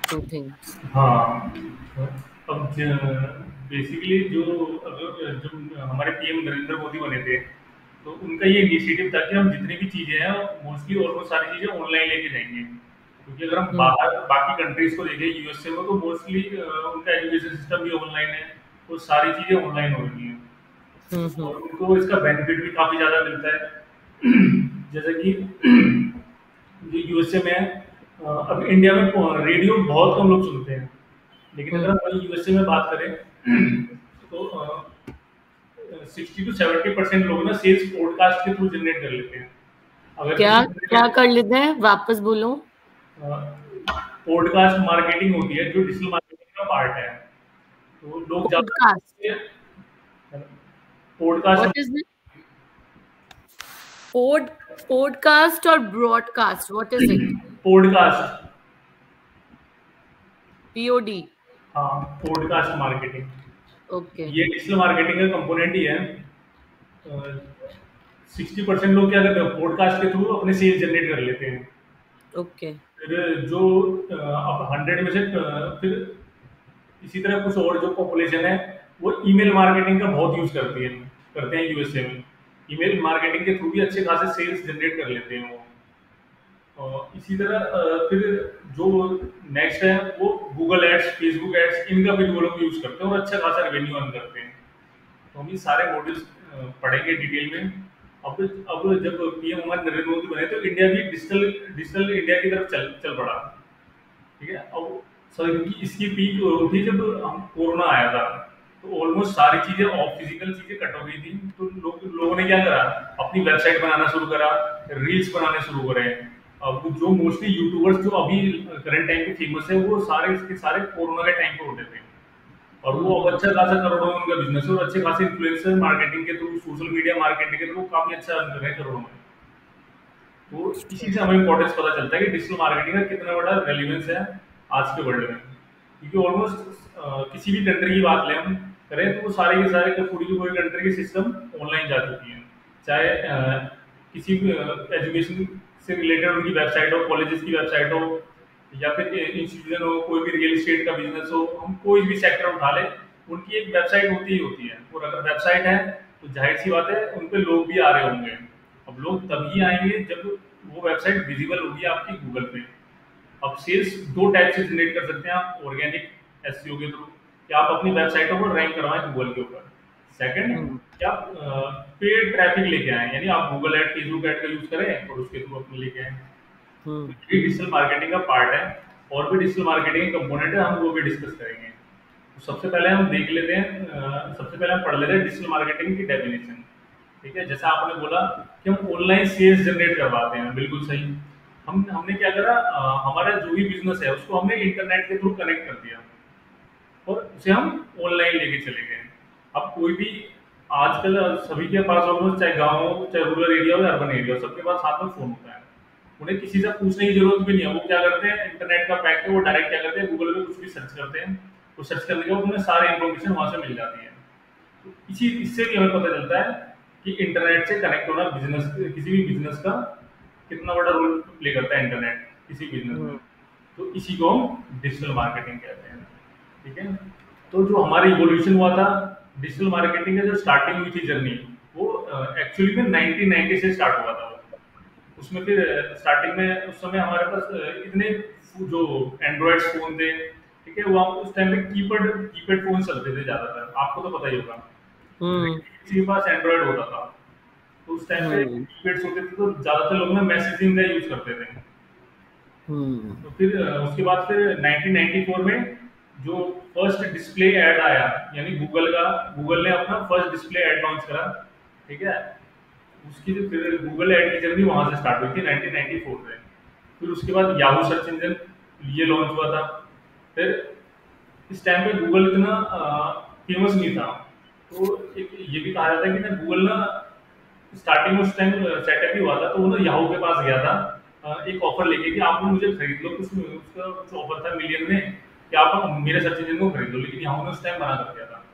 two things. हाँ, अब basically जो हमारे पीएम नरेंद्र मोदी बने थे, तो उनका ये इनिशिएटिव था कि हम जितनी भी चीज़ें हैं मोस्टली ऑलमोस्ट सारी चीज़ें ऑनलाइन लेके जाएंगे, क्योंकि अगर हम हम्म बाहर बाकी कंट्रीज को देखें यूएसए में, तो मोस्टली उनका एजुकेशन सिस्टम भी ऑनलाइन है, तो सारी चीज़ें ऑनलाइन हो रही हैं हम्म और उनको इसका बेनिफिट भी काफ़ी ज़्यादा मिलता है। जैसे कि जो यूएसए में है, अब इंडिया में रेडियो बहुत कम लोग सुनते हैं, लेकिन अगर हम्म हम वही यूएसए में बात करें तो 60 to 70% लोग ना सेल्स पॉडकास्ट के थ्रू जनरेट कर लेते हैं। अगर क्या किसी क्या कर लेते हैं, वापस बोलो। पॉडकास्ट मार्केटिंग होती है जो डिजिटल मार्केटिंग का पार्ट है, तो लोग पॉडकास्ट। ज्यादा podcast. What is it? Pod podcast और broadcast, what is it? Podcast, POD. हाँ, पॉडकास्ट मार्केटिंग ओके। ये डिजिटल मार्केटिंग का कंपोनेंट ही है। 60% लोग क्या करते हैं, पॉडकास्ट के थ्रू अपने सेल्स जनरेट कर लेते हैं। ओके। फिर जो अब 100 में से फिर इसी तरह कुछ और जो पॉपुलेशन है वो ईमेल मार्केटिंग का बहुत यूज करते हैं यूएसए में। ईमेल मार्केटिंग के थ्रू भी अच्छे खासे सेल्स जनरेट कर लेते हैं वो। इसी तरह फिर जो नेक्स्ट है वो गूगल एड्स, फेसबुक एड्स, इनका भी वो लोग यूज करते हैं और अच्छा खासा रेवेन्यू अर्न करते हैं। तो हम ये सारे मॉडल्स पढ़ेंगे डिटेल में। अब जब पीएम हमारे नरेंद्र मोदी बने तो इंडिया भी डिजिटल डिजिटल इंडिया की तरफ चल चल पड़ा। ठीक है, अब सर इनकी इसकी पीक उठी जब कोरोना आया था, तो ऑलमोस्ट सारी चीजें ऑफ फिजिकल चीजें कट हो गई थी, तो लोगों ने क्या करा, अपनी वेबसाइट बनाना शुरू करा, रील्स बनाने शुरू करे। अब जो मोस्टली यूट्यूबर्स जो अभी करंट टाइम पे फेमस है वो सारे इसके सारे कोरोना के टाइम पे होते थे, और वो अब हम्म अच्छा खासा करोड़ों में उनका बिजनेस है, और अच्छे खासे इन्फ्लुएंसर मार्केटिंग के थ्रू, सोशल मीडिया मार्केटिंग के थ्रू काफी अच्छा अर्न कर रहे हैं करोड़ों में। तो इसी से हमें इम्पोर्टेंस पता चलता है कि डिजिटल मार्केटिंग का कितना बड़ा रेलिवेंस है आज के वर्ल्ड में। क्योंकि ऑलमोस्ट किसी भी कंट्री की बात लें हम करें तो वो सारे के सारे पूरी की पूरी कंट्री के सिस्टम ऑनलाइन जा चुकी हैं। चाहे किसी भी एजुकेशन से रिलेटेड उनकी वेबसाइट हो, कॉलेजेस की वेबसाइट हो, या फिर इंस्टीट्यूशन हो, कोई भी रियल एस्टेट का बिजनेस हो, हम कोई भी सेक्टर उठा लें, उनकी एक वेबसाइट होती ही होती है, और अगर वेबसाइट है तो जाहिर सी बात है उन पे लोग भी आ रहे होंगे। अब लोग तभी आएंगे जब वो वेबसाइट विजिबल होगी आपकी गूगल पे। अब सेल्स दो टाइप से जनरेट कर सकते हैं आप, ऑर्गेनिक एसईओ के थ्रू, कि आप अपनी वेबसाइटों को रैंक करवाएं गूगल के ऊपर। सेकंड, हम्म कि आप पेड ट्रैफिक लेके आए, यानी आप गूगल ऐड, फेसबुक ऐड का यूज करें और उसके थ्रू अपने लेके आए। तो हम्म ये डिजिटल मार्केटिंग का पार्ट है, और भी डिजिटल मार्केटिंग कंपोनेंट है, हम वो भी डिस्कस करेंगे। तो सबसे पहले हम देख लेते हैं, सबसे पहले हम पढ़ लेते हैं डिजिटल मार्केटिंग की डेफिनेशन। ठीक है, जैसा आपने बोला कि हम ऑनलाइन सेल्स जनरेट करवाते हैं, बिल्कुल सही। हमने क्या करा, हमारा जो भी बिजनेस है उसको हमने इंटरनेट के थ्रू कनेक्ट कर दिया और उसे हम ऑनलाइन लेके चले गए। अब कोई भी आजकल सभी के पास ऑलमोस्ट, चाहे गाँव हो, चाहे रूरल एरिया हो या अर्बन एरिया हो, सबके पास हाथ में फोन होता है। उन्हें किसी से पूछने की जरूरत भी नहीं है, वो क्या करते हैं, इंटरनेट का पैक है, वो डायरेक्ट क्या करते हैं, गूगल पे कुछ भी सर्च करते हैं, वो सर्च करने के बाद उन्हें सारी इन्फॉर्मेशन वहां से मिल जाती है। तो इसी इससे भी हमें पता चलता है कि इंटरनेट से कनेक्ट होना बिजनेस, किसी भी बिजनेस का कितना बड़ा रोल प्ले करता है इंटरनेट किसी बिजनेस में। हम्म तो इसी को हम डिजिटल मार्केटिंग कहते हैं। ठीक है, तो जो हमारी इवोल्यूशन हुआ था डिजिटल मार्केटिंग का, जो स्टार्टिंग हुई थी जर्नी, वो एक्चुअली में 1990 से स्टार्ट हुआ था। उसमें फिर स्टार्टिंग में उस समय हमारे पास इतने जो एंड्रॉयड फोन थे, ठीक है, वो आप उस टाइम पे कीपैड कीपैड फोन चलते थे ज्यादातर, आपको तो पता ही होगा। हम्म किसी के पास एंड्रॉयड होता था, तो उस टाइम पे हम्म कीपैड्स होते थे, तो ज्यादातर लोग ना मैसेजिंग का यूज करते थे। हम्म तो फिर उसके बाद फिर 1994 में जो फर्स्ट डिस्प्ले ऐड आया, यानी गूगल ने अपना फर्स्ट डिस्प्ले ऐड लॉन्च करा। ठीक है, उसकी जो फिर गूगल ऐड की जर्नी वहां से स्टार्ट हुई थी 1994 में। फिर उसके बाद याहू सर्च इंजन ये लॉन्च हुआ था। फिर इस टाइम पे गूगल इतना फेमस नहीं था, तो एक ये भी कहा जाता है कि ना गूगल ना स्टार्टिंग में उस टाइम सेटअप ही हुआ था, तो वो ना याहू के पास गया था एक ऑफर लेके कि आप लोग मुझे खरीद लो, कुछ उसका कुछ ऑफर था मिलियन में, कि आप मेरे सर्च इंजन को खरीद लो। लेकिन याहू ने उस टाइम मना कर दिया था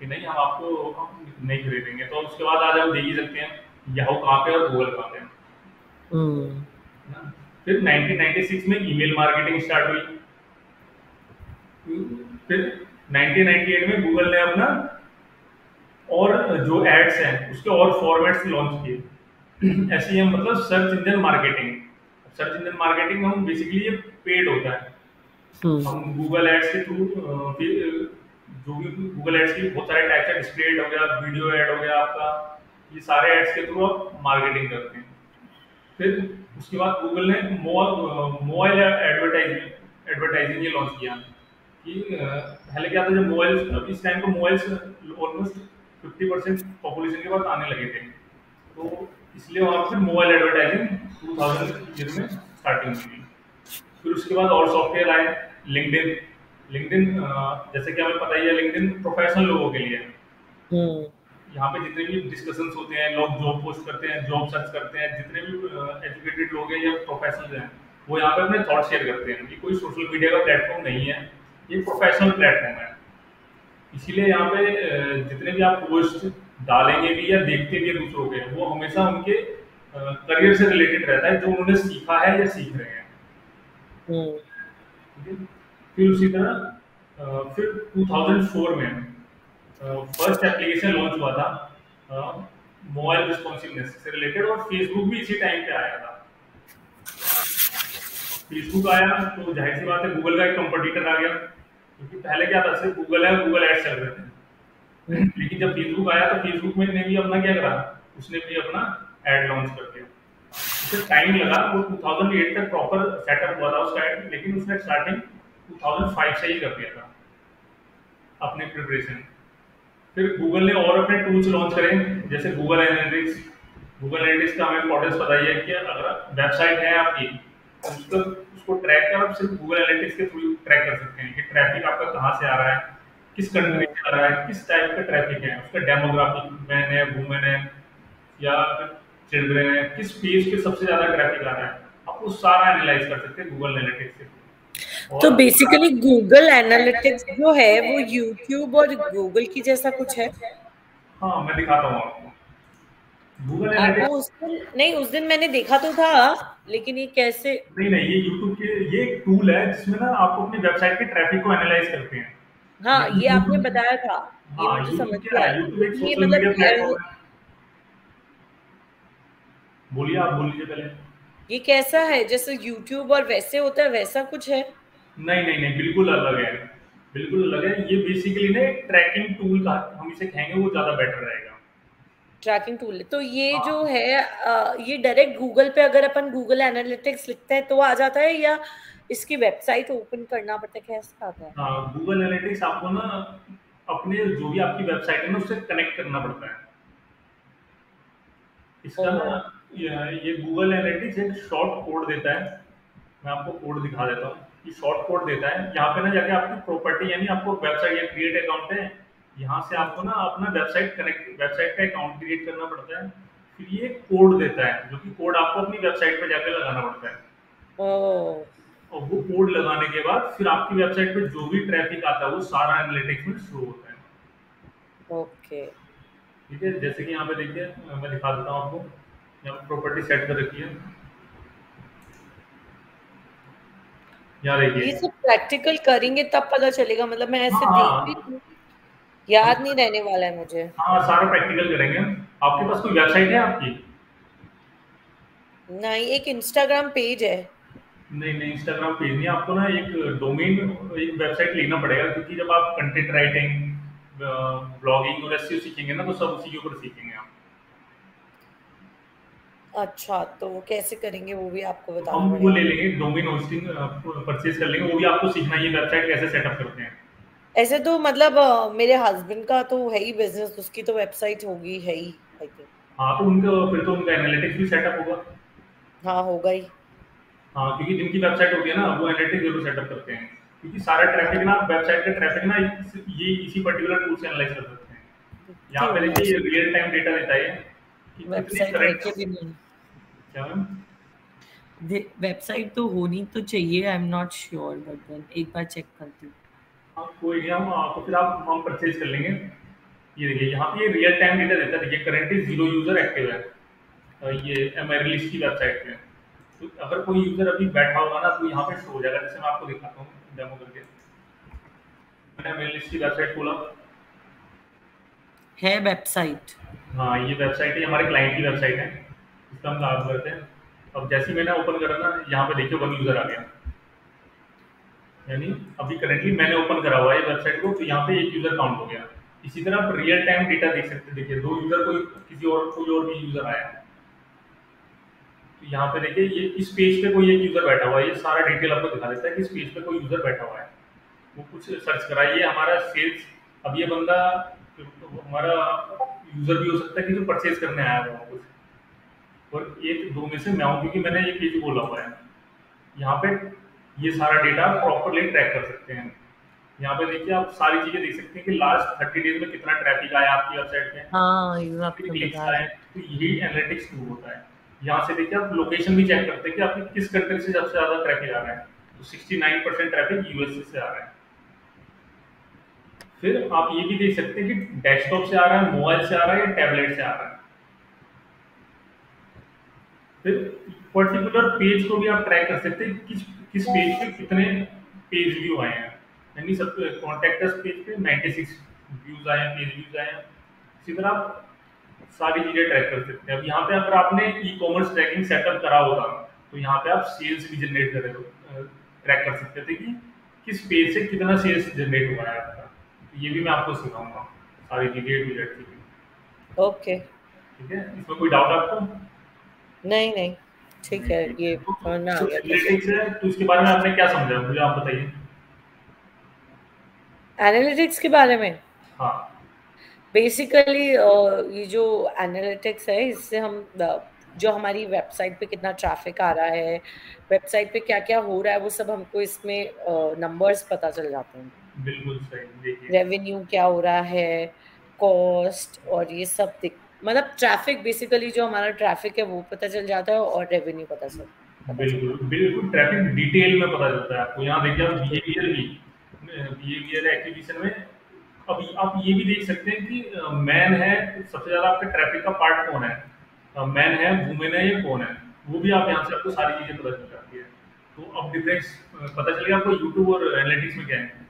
कि नहीं, हम नहीं खरीदेंगे। तो उसके बाद आज हम देख ही सकते हैं याहू कहाँ पे और गूगल कहाँ पे है हम्म ना। फिर 1996 में ईमेल मार्केटिंग स्टार्ट हुई। फिर 1998 में गूगल ने अपना और जो एड्स हैं उसके और फॉर्मेट्स लॉन्च किए। एसईएम मतलब search engine marketing. Search engine marketing हम बेसिकली ये पेड होता है। हम्म। हम गूगल एड्स के थ्रू जो भी गूगल एड्स की बहुत सारे टाइप्स है, डिस्प्ले एड हो गया, वीडियो एड हो गया आपका, ये सारे एड्स के थ्रू आप मार्केटिंग करते हैं। फिर उसके बाद गूगल ने मोबाइल एडवर्टाइजिंग एडवर्टाइजिंग ये लॉन्च किया कि पहले क्या था, जब मोबाइल, अब इस टाइम पे मोबाइल्स ऑलमोस्ट 50% पॉपुलेशन के बाद आने लगे थे, तो इसलिए वहाँ पर मोबाइल एडवर्टाइजिंग 2000 ईयर में स्टार्टिंग हुई थी। फिर उसके बाद और सॉफ्टवेयर आए, लिंक्डइन। लिंक्डइन जैसे कि हमें पता ही है, लिंक्डइन प्रोफेशनल लोगों के लिए है। हम्म। यहाँ पे जितने भी डिस्कशंस होते हैं, लोग जॉब पोस्ट करते हैं, जॉब सर्च करते हैं, जितने भी एजुकेटेड लोग हैं या प्रोफेशनल हैं, वो यहाँ पे अपने थॉट शेयर करते हैं। ये कोई सोशल मीडिया का प्लेटफॉर्म नहीं है, ये प्रोफेशनल प्लेटफॉर्म है। इसीलिए यहाँ पे जितने भी आप पोस्ट डालेंगे भी या देखते भी हैं दूसरों के, वो हमेशा उनके करियर से रिलेटेड रहता है, जो उन्होंने सीखा है या सीख रहे हैं। हम्म। ठीक है? फिर उसी तरह फिर 2004 में फर्स्ट एप्लीकेशन लॉन्च हुआ था मोबाइल रिस्पॉन्सिवनेस से रिलेटेड, और फेसबुक भी इसी टाइम पे आया था। फेसबुक आया तो जाहिर सी बात है गूगल का एक कंपटीटर आ गया, क्योंकि पहले क्या था, सिर्फ गूगल है, गूगल एड्स चल रहे थे। हम्म। लेकिन जब फेसबुक आया तो फेसबुक में ने भी अपना क्या करा, उसने भी अपना एड लॉन्च कर दिया। उसे टाइम लगा, वो 2008 तक प्रॉपर सेटअप हुआ था उसका एड, लेकिन उसने स्टार्टिंग 2005 से ही कर दिया था अपने प्रिपरेशन। फिर गूगल ने और अपने टूल्स लॉन्च करे, जैसे गूगल एनालिटिक्स। गूगल एनालिटिक्स का हमें इंपॉर्टेंस पता ही है कि अगर वेबसाइट है आपकी, तो उसको ट्रैक कर आप सिर्फ गूगल एनालिटिक्स के थ्रू ट्रैक कर सकते हैं कि ट्रैफिक आपका कहाँ से आ रहा है, किस कंट्री से आ रहा है, किस टाइप का ट्रैफिक है, उसका डेमोग्राफिक, मैन है, वुमेन है या चिल्ड्रन है, किस पेज पे सबसे ज्यादा ट्रैफिक आ रहा है, आप वो सारा एनालाइज कर सकते हैं गूगल एनालिटिक्स से। तो और बेसिकली गूगल एनालिटिक्स जो है वो यूट्यूब और गूगल की जैसा कुछ है। हाँ, मैं दिखाता हूँ आपको गूगल वो एनालिटिक्स। उस दिन नहीं, उस दिन मैंने देखा तो था, लेकिन ये कैसे? नहीं नहीं, ये यूट्यूब के ये एक टूल है जिसमें ना आपको अपनी वेबसाइट के ट्रैफिक को एनालाइज करते हैं। हाँ, लेकिन ये आपने यूट्यूब, बताया था, ये हाँ मुझे समझ यूट्यूब क्या गया, है, यूट्यूब एक लेकिन ये सोशल मतलब मीडिया प्लेटफॉर्म है। बोलिए, आप बोल लीजिए पहले। ये कैसा है, जैसे यूट्यूब और वैसे होता है वैसा कुछ है? नहीं नहीं नहीं, बिल्कुल अलग है, बिल्कुल अलग है। ये बेसिकली ना एक ट्रैकिंग टूल का, हम इसे कहेंगे वो ज्यादा बेटर रहेगा। ट्रैकिंग टूल है तो ये जो हाँ है ये डायरेक्ट गूगल पे अगर अपन गूगल एनालिटिक्स लिखते हैं तो आ जाता है, या इसकी वेबसाइट ओपन करना पड़ता है, कैसे आता है? हाँ, गूगल एनालिटिक्स आपको ना अपने जो भी आपकी वेबसाइट है ना उससे कनेक्ट करना पड़ता है। इसका ना ओह। ये गूगल एनालिटिक्स एक शॉर्ट कोड देता है। मैं आपको कोड दिखा देता हूँ। ये शॉर्ट कोड देता है, यहाँ पे ना जाके आपकी प्रॉपर्टी, यानी आपको वेबसाइट या क्रिएट अकाउंट है, यहाँ से आपको ना अपना वेबसाइट का अकाउंट क्रिएट करना पड़ता है। फिर ये कोड देता है, जो कि कोड आपको अपनी वेबसाइट पे जाके लगाना पड़ता है। ओह। और वो कोड लगाने के बाद फिर आपकी वेबसाइट पे जो भी ट्रैफिक आता है वो सारा एनालिटिक्स में शो होता है। ओके। ठीक है, जैसे कि यहाँ पे देखिए, मैं दिखा देता हूँ आपको। यहाँ प्रॉपर्टी सेट कर रखी है, यहाँ ये देखिए। सब प्रैक्टिकल करेंगे तब पता चलेगा, मतलब मैं हाँ ऐसे देखती हाँ, हूँ, हम याद नहीं रहने वाला है मुझे। हाँ सारा प्रैक्टिकल करेंगे हम। आपके पास कोई वेबसाइट है आपकी? नहीं, एक इंस्टाग्राम पेज है। नहीं नहीं, इंस्टाग्राम पेज नहीं, आपको ना एक डोमेन, एक वेबसाइट लेना पड़ेगा, क्योंकि जब आप कंटेंट राइटिंग, ब्लॉगिंग और एसईओ सीखेंगे ना, तो सब उसी के ऊपर सीखेंगे आप। अच्छा, तो वो कैसे करेंगे वो भी आपको तो बताना हम वो ले पड़ेगा। लेंगे, डोमेन होस्टिंग परचेज कर लेंगे, वो भी आपको सीखना है, ये वेबसाइट कैसे सेटअप करते हैं। ऐसे तो मतलब मेरे हस्बैंड का तो है ही बिजनेस, उसकी तो वेबसाइट होगी है ही, आई थिंक। हाँ, तो उनका फिर तो उनका एनालिटिक्स भी सेटअप होगा। हाँ, होगा ही। हाँ, क्योंकि जिनकी वेबसाइट होती है ना, वो एनालिटिक्स जरूर सेटअप करते हैं, क्योंकि सारा ट्रैफिक ना, वेबसाइट का ट्रैफिक ना, ये इसी पर्टिकुलर टूल से एनालाइज कर सकते हैं। देखती यहाँ हूँ पे मैं, देखिए, ये रियल टाइम डेटा देता है कि कितने वेबसाइट है करंट। कि भी नहीं। क्या मैम? वेबसाइट तो होनी तो चाहिए, I am not sure, but then एक बार चेक करती हूँ। हाँ, कोई नहीं, तो फिर आप हम परचेज कर लेंगे। ये देखिए, यहाँ पे ये रियल टाइम डेटा देता है। देखिए, करंटली 0 यूजर एक्टिव है ये एमआईरिलीज की वेबसाइट पे। तो अगर कोई यूजर अभी बैठा होगा ना, तो यहाँ पे शो हो जाएगा, जैसे मैं आपको दिखाता हूँ डेमो करके। मैंने मेल लिस्ट की वेबसाइट खोला। है वेबसाइट? हाँ, ये वेबसाइट है, हमारे क्लाइंट की वेबसाइट है, इस पर हम काम करते हैं। अब जैसे ही मैंने ओपन करा ना, यहाँ पे देखिए 1 यूज़र आ गया, यानी अभी करंटली मैंने ओपन करा हुआ है वेबसाइट को, तो यहाँ पे 1 यूज़र काउंट हो गया। इसी तरह आप रियल टाइम डेटा देख सकते हैं, देखिए 2 यूज़र, कोई और भी यूज़र आया। तो यहाँ पे देखिए ये इस पेज पे कोई एक यूज़र बैठा हुआ है, ये सारा डिटेल आपको दिखा देता है कि इस पेज पे कोई यूज़र बैठा हुआ है। वो कुछ सर्च करा, ये हमारा सेल्स, अब ये बंदा तो हमारा यूज़र भी हो सकता है कि जो परचेज करने आया हुआ हो कुछ, और एक दो में से मैं हूँ, क्योंकि मैंने ये पेज खोला हुआ है। यहाँ पे ये सारा डेटा प्रॉपरली ट्रैक कर सकते हैं। यहाँ पे देखिए आप सारी चीज़ें देख सकते हैं कि लास्ट 30 डेज में कितना ट्रैफिक आया आपकी वेबसाइट पे, हाँ, ये कितने आपने क्लिक्स बताया। आए, तो यही एनालिटिक्स टूल होता है। यहाँ से देखिए आप लोकेशन भी चेक करते हैं कि आपकी किस कंट्री से सबसे ज़्यादा ट्रैफिक आ रहा है, तो 69% ट्रैफिक यूएसए से आ रहा है। फिर आप ये भी देख सकते हैं कि डेस्कटॉप से आ रहा है, मोबाइल से आ रहा है या टैबलेट से आ रहा है। फिर पर्टिकुलर पेज को भी आप ट्रैक कर सकते हैं, किस किस पेज पे कितने पेज व्यू आए हैं, यानी सब कॉन्टेक्ट अस पेज पे 96 व्यूज आए हैं, पेज व्यूज आए हैं। इसी तरह आप सारी चीजें ट्रैक कर सकते हैं। अब यहाँ पे अगर आपने ई कॉमर्स ट्रैकिंग सेटअप करा होगा, तो यहाँ पे आप सेल्स भी जनरेट कर ट्रैक कर सकते थे कि किस पेज से कितना सेल्स जनरेट हुआ है आपका। तो ये भी मैं आपको सिखाऊंगा, सारी चीजें A to Z चीजें। ओके। ठीक है, इसमें कोई डाउट आपको? नहीं नहीं, ठीक नहीं, है, ठीक है। ये तो समझ में आ जो गया कैसे। एनालिटिक्स है, तो इसके बारे में आपने क्या समझा, मुझे आप बताइए। एनालिटिक्स के बारे में हाँ। बेसिकली ये जो एनालिटिक्स है, इससे हम जो हमारी वेबसाइट पे कितना ट्रैफिक आ रहा है, वेबसाइट पे क्या क्या हो रहा है, वो सब हमको इसमें नंबर्स पता चल जाते हैं। बिल्कुल सही, देखिए। रेवेन्यू क्या हो रहा है, कॉस्ट, और ये सब मतलब ट्रैफिक, बेसिकली जो हमारा ट्रैफिक है वो पता चल जाता है, और रेवेन्यू पता चल बिल्कुल, जाता बिल्कुल ट्रैफिक डिटेल में पता चलता है आपको। यहाँ देखिए आप है। बिहेवियर एक्टिविज़न में, अब आप ये भी देख सकते हैं कि मैन है, सबसे ज़्यादा आपके ट्रैफिक का पार्ट कौन है? मैन है, वुमेन है, या कौन है? वो भी आप यहाँ से आपको सारी चीज़ें पता चल जाती है। तो अब डिफरेंस पता चलेगा आपको यूट्यूब और एनालिटिक्स में क्या है।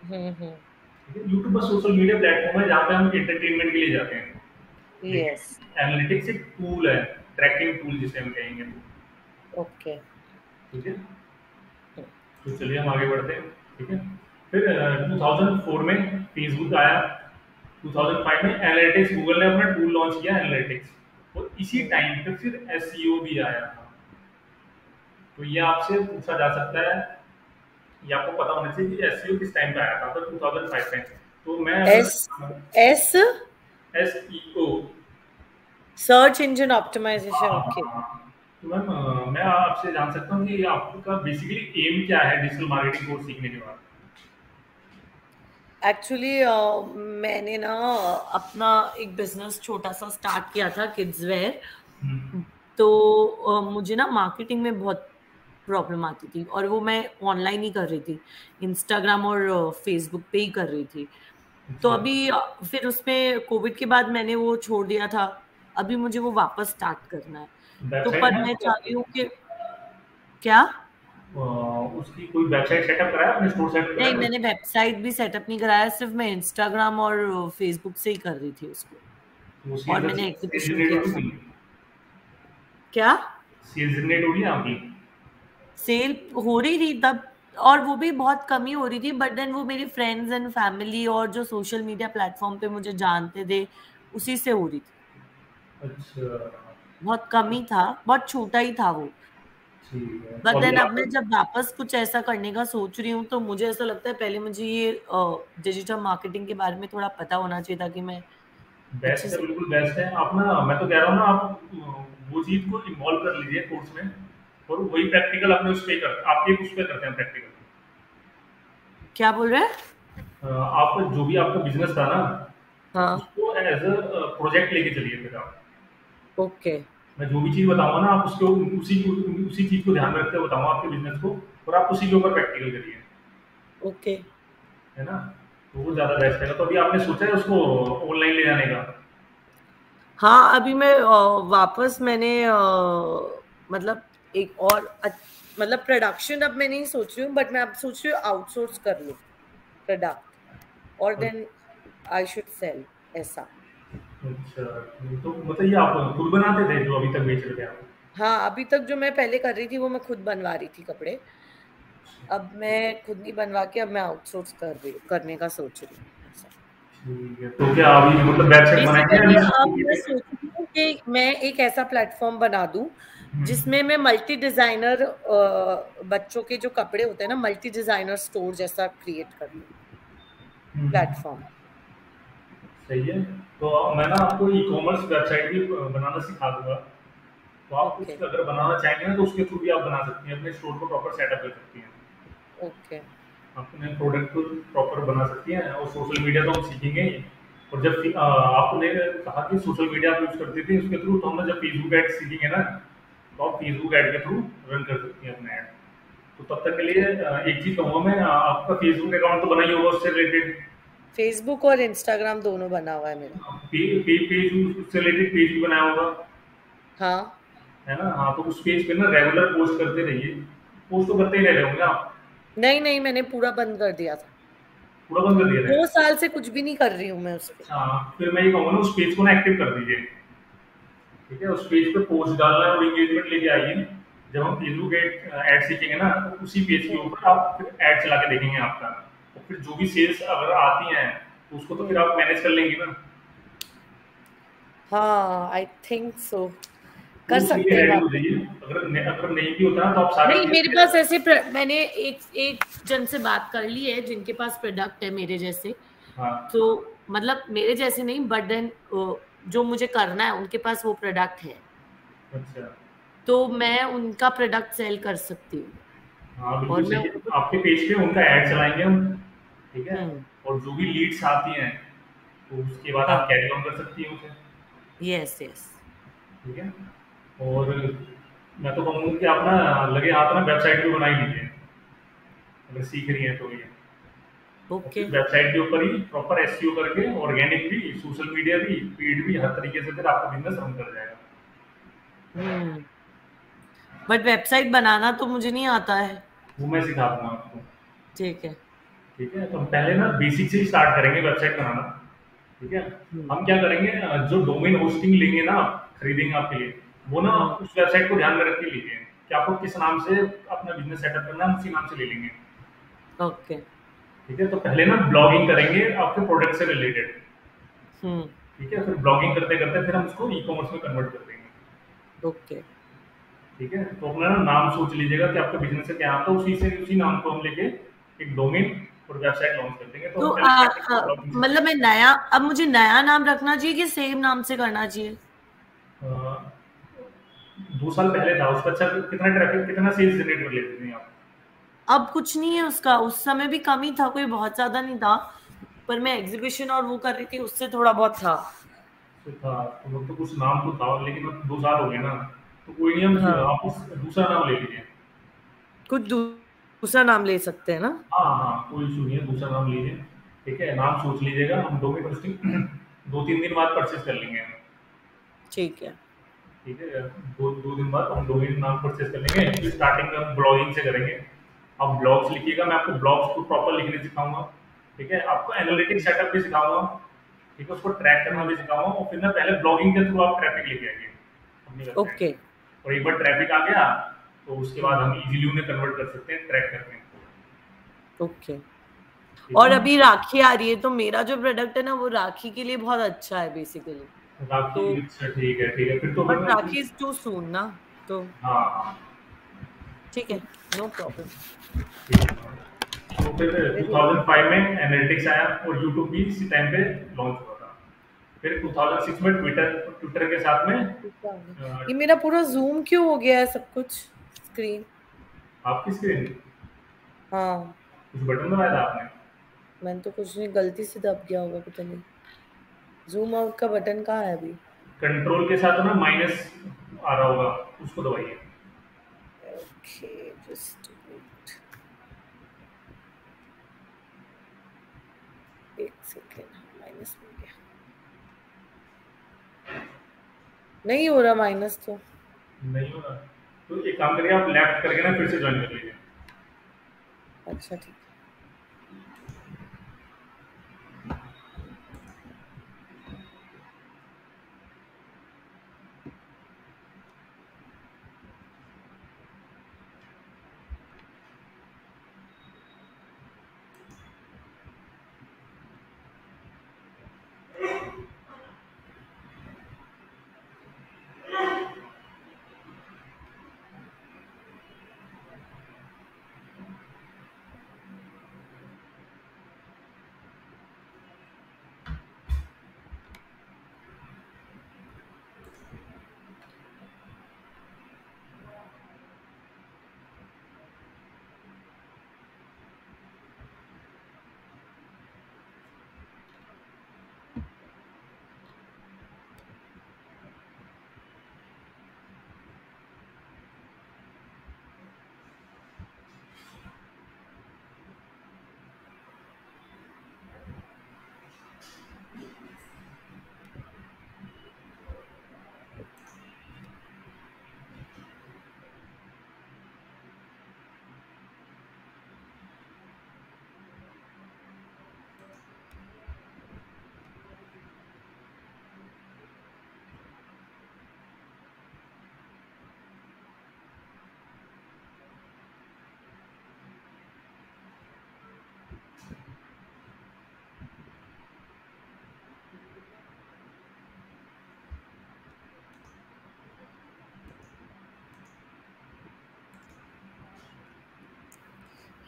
हम्म। ठीक है, यूट्यूब बस सोशल मीडिया प्लेटफॉर्म है जहाँ पे हम एंटरटेनमेंट के लिए जाते हैं। यस। लेकिन एनालिटिक्स एक टूल है, ट्रैकिंग टूल जिसे हम कहेंगे। ओके। ठीक है, तो चलिए हम आगे बढ़ते हैं। ठीक है, फिर 2004 में फेसबुक आया, 2005 में एनालिटिक्स, गूगल ने अपना टूल लॉन्च किया एनालिटिक्स, और इसी टाइम पे फिर एसईओ भी आया था। तो ये आपसे पूछा जा सकता है, ये आपको पता होना चाहिए कि एसईओ किस टाइम पे आया था, तो 2005 में। तो मैं S S SEO, search engine हाँ ऑप्टिमाइजेशन। हाँ ओके। हाँ हाँ। तो मैम मैं आपसे जान सकता हूँ कि आपका बेसिकली एम क्या है डिजिटल मार्केटिंग कोर्स सीखने के बाद? एक्चुअली मैंने ना अपना एक बिजनेस छोटा सा स्टार्ट किया था, किड्स वेयर। हम्म, तो मुझे ना मार्केटिंग में बहुत प्रॉब्लम आती थी, और वो मैं ऑनलाइन ही कर रही थी, इंस्टाग्राम और फेसबुक पे ही कर रही थी। तो अच्छा। अभी फिर उसमें कोविड के बाद मैंने वो छोड़ दिया था। अभी मुझे वो वापस स्टार्ट करना है। तो वेबसाइट पर है मैं आपकी चाह रही हूँ कि क्या। उसकी कोई वेबसाइट सेटअप कराया आपने, स्टोर सेटअप नहीं, कराया? मैंने वेबसाइट भी सेटअप नहीं कराया, सिर्फ मैं इंस्टाग्राम और फेसबुक से ही कर रही थी उसको। वो और सेल्स मैंने सेल्स एग्जीबिशन जनरेट किया होगी था। नहीं? क्या? सेल्स जनरेट होगी ना आपकी? सेल हो रही थी तब, और वो भी बहुत कम ही हो रही थी, बट देन वो मेरी फ्रेंड्स एंड फैमिली और जो सोशल मीडिया प्लेटफॉर्म पे मुझे जानते थे, उसी से हो रही थी। अच्छा, बहुत कम ही था, बहुत छोटा ही था वो। ठीक है, बट तो अभी देन अब आप मैं जब वापस कुछ ऐसा करने का सोच रही हूँ, तो मुझे ऐसा लगता है पहले मुझे ये डिजिटल मार्केटिंग के बारे में थोड़ा पता होना चाहिए, ताकि मैं अच्छे बेस्ट है, से। बिल्कुल बेस्ट है। आप ना, मैं तो कह रहा हूँ ना, आप वो चीज़ को इन्वॉल्व कर लीजिए कोर्स में, और वही प्रैक्टिकल अपने उस पे कर, आपके उस पे करते हैं प्रैक्टिकल। क्या बोल रहे हैं? आप जो भी आपका बिजनेस था ना, हाँ। उसको एज अ प्रोजेक्ट लेके चलिए फिर आप। ओके। मैं जो भी चीज़ बताऊंगा ना, आप उसको उसी चीज़ को ध्यान में रखते हुए बताऊंगा आपके बिजनेस को, और आप उसी के ऊपर प्रैक्टिकल करिए, ओके। है ना? तो वो ज़्यादा बेस्ट है। तो अभी आपने सोचा है उसको ऑनलाइन ले जाने का? हाँ, अभी मैं वापस मैंने मतलब एक और मतलब प्रोडक्शन अब मैं नहीं सोच रही हूँ, बट मैं अब सोच रही हूँ आउटसोर्स कर लूँ प्रोडक्ट। और देन आई शुड सेल, ऐसा। अच्छा, तो बताइए आप खुद बनाते थे जो अभी तक बेच रहे थे आप? हाँ, अभी तक जो मैं पहले कर रही थी वो मैं खुद बनवा रही थी कपड़े। अब मैं खुद नहीं बनवा के, अब मैं आउटसोर्स करने का सोच रही हूँ ऐसा। ठीक है, तो क्या अभी मतलब वेबसाइट बनाएंगे या बेसिकली नहीं अब सोशल मैं मीडिया पे? सोच रही हूँ कि मैं एक ऐसा प्लेटफॉर्म बना दूं हम्म, जिसमें मैं मल्टी डिजाइनर, बच्चों के जो कपड़े होते हैं ना, मल्टी डिजाइनर स्टोर जैसा क्रिएट कर दूं, हम्म, प्लेटफॉर्म। सही है। तो मैं ना आपको ई कॉमर्स वेबसाइट भी बनाना सिखा दूंगा। तो आप ओके। कुछ अगर बनाना चाहेंगे ना तो उसके थ्रू भी आप बना सकती हैं, अपने स्टोर को प्रॉपर सेटअप कर सकती हैं। ओके। अपने प्रोडक्ट को प्रॉपर बना सकती हैं, और सोशल मीडिया तो हम सीखेंगे ही। और जब आपने कहा कि सोशल मीडिया आप यूज़ करती थी, उसके थ्रू तो हम ना जब फेसबुक ऐड सीखेंगे ना, तो आप फेसबुक ऐड के थ्रू रन कर सकती हैं अपना ऐड। तो तब तक के लिए एक चीज़ कहूँगा मैं, आपका फेसबुक अकाउंट तो बना ही होगा उससे रिलेटेड। फेसबुक और इंस्टाग्राम दोनों बना हुआ है मेरा। पेज उससे रिलेटेड पेज भी बनाया होगा, हाँ। है ना? हाँ, तो उस पेज पे ना रेगुलर पोस्ट करते रहिए। पोस्ट तो करते ही रह रहे होंगे आप? नहीं नहीं, मैंने पूरा बंद कर दिया था। पूरा बंद कर दिया है? 2 साल से कुछ भी नहीं कर रही हूँ मैं उस पे। अच्छा, फिर मैं ये कहूँगा ना, उस पेज को ना एक्टिव कर दीजिए। ठीक है, उस पेज पे पोस्ट डालना है और एंगेजमेंट लेके आइए। जब हम फेसबुक ऐड सीखेंगे ना, तो उसी पेज के हम्म। ऊपर आप फिर ऐड चला के देखेंगे आपका। और फिर जो भी सेल्स अगर आती हैं, तो उसको तो फिर हम्म। आप मैनेज कर लेंगी ना। हाँ, आई थिंक सो। तो कर उसके लिए सकते हैं रेडी हो वापस। जाइए। अगर नहीं भी होता ना, तो आप सारी नहीं, मेरे चीजें। पास ऐसे मैंने एक एक जन से बात कर ली है जिनके पास प्रोडक्ट है मेरे जैसे। हाँ, तो मतलब मेरे जैसे नहीं, बट देन जो मुझे करना है उनके पास वो प्रोडक्ट है, अच्छा। तो मैं उनका प्रोडक्ट सेल कर सकती हूँ। हाँ, और बिल्कुल मैं सही है। उनको। आपके पेज पे उनका ऐड चलाएंगे हम। ठीक है। हम्म। और जो भी लीड्स आती हैं, तो उसके बाद आप हाँ। कैरी ऑन कर सकती हैं उसे। Yes yes. ठीक है। और मैं तो कहूँगा कि आप ना लगे हाथ ना वेबसाइट भी बना ही लीजिए, अगर सीख रही हैं तो ये। और ओके। फिर वेबसाइट के ऊपर ही प्रॉपर एसईओ करके, ऑर्गेनिक भी, सोशल मीडिया भी, पेड भी, हर तरीके से फिर आपका बिजनेस रन कर जाएगा। हम्म। बट वेबसाइट बनाना तो मुझे नहीं आता है। वो मैं सिखा दूंगा आपको। ठीक है। ठीक है, तो हम पहले ना बेसिक से ही स्टार्ट करेंगे वेबसाइट बनाना। ठीक है। हम्म। हम क्या करेंगे, जो डोमेन होस्टिंग लेंगे ना, खरीदेंगे आपके लिए, वो ना हम्म। उस वेबसाइट को ध्यान में रख के लीजिए कि आपको किस नाम से अपना बिजनेस सेटअप करना है, हम उसी नाम से ले लेंगे। ओके। ठीक है, तो पहले ना ब्लॉगिंग करेंगे आपके प्रोडक्ट से रिलेटेड। हम्म। ठीक है, फिर ब्लॉगिंग करते करते फिर हम उसको ई कॉमर्स में कन्वर्ट कर देंगे। ओके। ठीक है, तो अपना ना नाम सोच लीजिएगा कि आपका बिजनेस से क्या आता है, उसी नाम को हम लेके एक डोमेन और वेबसाइट लॉन्च कर देंगे। तो तो हम पहले स्टार्टिंग में ब्लॉगिंग से मतलब मैं करेंगे। नया, अब मुझे नया नाम रखना चाहिए कि सेम नाम से करना चाहिए? अ, 2 साल पहले था उसका, अच्छा कितना ट्रैफिक, कितना सेल्स जनरेट कर लेते थे आप? अब कुछ नहीं है उसका, उस समय भी कम ही था, कोई बहुत ज्यादा नहीं था। पर मैं एग्जीबिशन और वो कर रही थी, उससे थोड़ा बहुत था। तो था, तो मतलब कुछ नाम तो था, लेकिन अब 2 साल हो गए ना। तो कोई नहीं, हम हाँ, आप दूसरा नाम ले लीजिए। कुछ दूसरा नाम ले सकते हैं ना? हाँ हाँ, कोई इशू नहीं है, दूसरा नाम लीजिए। ठीक है, नाम सोच लीजिएगा, हम डोमेन होस्टिंग 2-3 दिन बाद परचेज कर लेंगे हम। ठीक है। ठीक है, दो दिन बाद हम डोमेन नाम परचेज कर लेंगे। फिर स्टार्टिंग में हम ब्लॉगिंग से करेंगे। आप ब्लॉग्स लिखिएगा, मैं आपको ब्लॉग्स को प्रॉपर लिखने सिखाऊंगा। ठीक है, आपको एनालिटिक्स सेटअप भी सिखाऊंगा। ठीक है, उसको ट्रैक करना हम्म। भी सिखाऊंगा, और फिर ना पहले ब्लॉगिंग के थ्रू आप ट्रैफिक लेके आइए अपनी वेबसाइट ओके। पे। और एक बार ट्रैफिक आ गया, तो उसके बाद हम्म। हम इजीली उन्हें कन्वर्ट कर सकते हैं ट्रैक करके। ओके। ठीक और है। अभी राखी आ रही है, तो मेरा जो प्रोडक्ट है ना वो राखी के लिए बहुत अच्छा है बेसिकली। बाकी तो अच्छा, ठीक है, ठीक है, फिर तो बट फिर राखी इज टू सून ना, तो हाँ हाँ, ठीक है, नो प्रॉब्लम। ठीक है। तो फिर 2005 में एनालिटिक्स आया, और यूट्यूब भी इसी टाइम पे लॉन्च हुआ था। फिर 2006 में ट्विटर ट्विटर के साथ में ये मेरा पूरा जूम क्यों हो गया है सब कुछ, स्क्रीन? आपकी स्क्रीन हाँ। कुछ बटन दबाया था आपने? मैंने तो कुछ नहीं, गलती से दब गया होगा, पता नहीं। जूम आउट का बटन कहाँ है अभी? कंट्रोल के साथ ना माइनस आ रहा होगा, उसको दबाइए। ओके, जस्ट वेट, एक सेकेंड। हाँ, माइनस में गया, नहीं हो रहा माइनस तो। नहीं हो रहा, तो एक काम करिए, आप लेफ्ट करके ना फिर से ज्वाइन कर लीजिए। अच्छा ठीक है।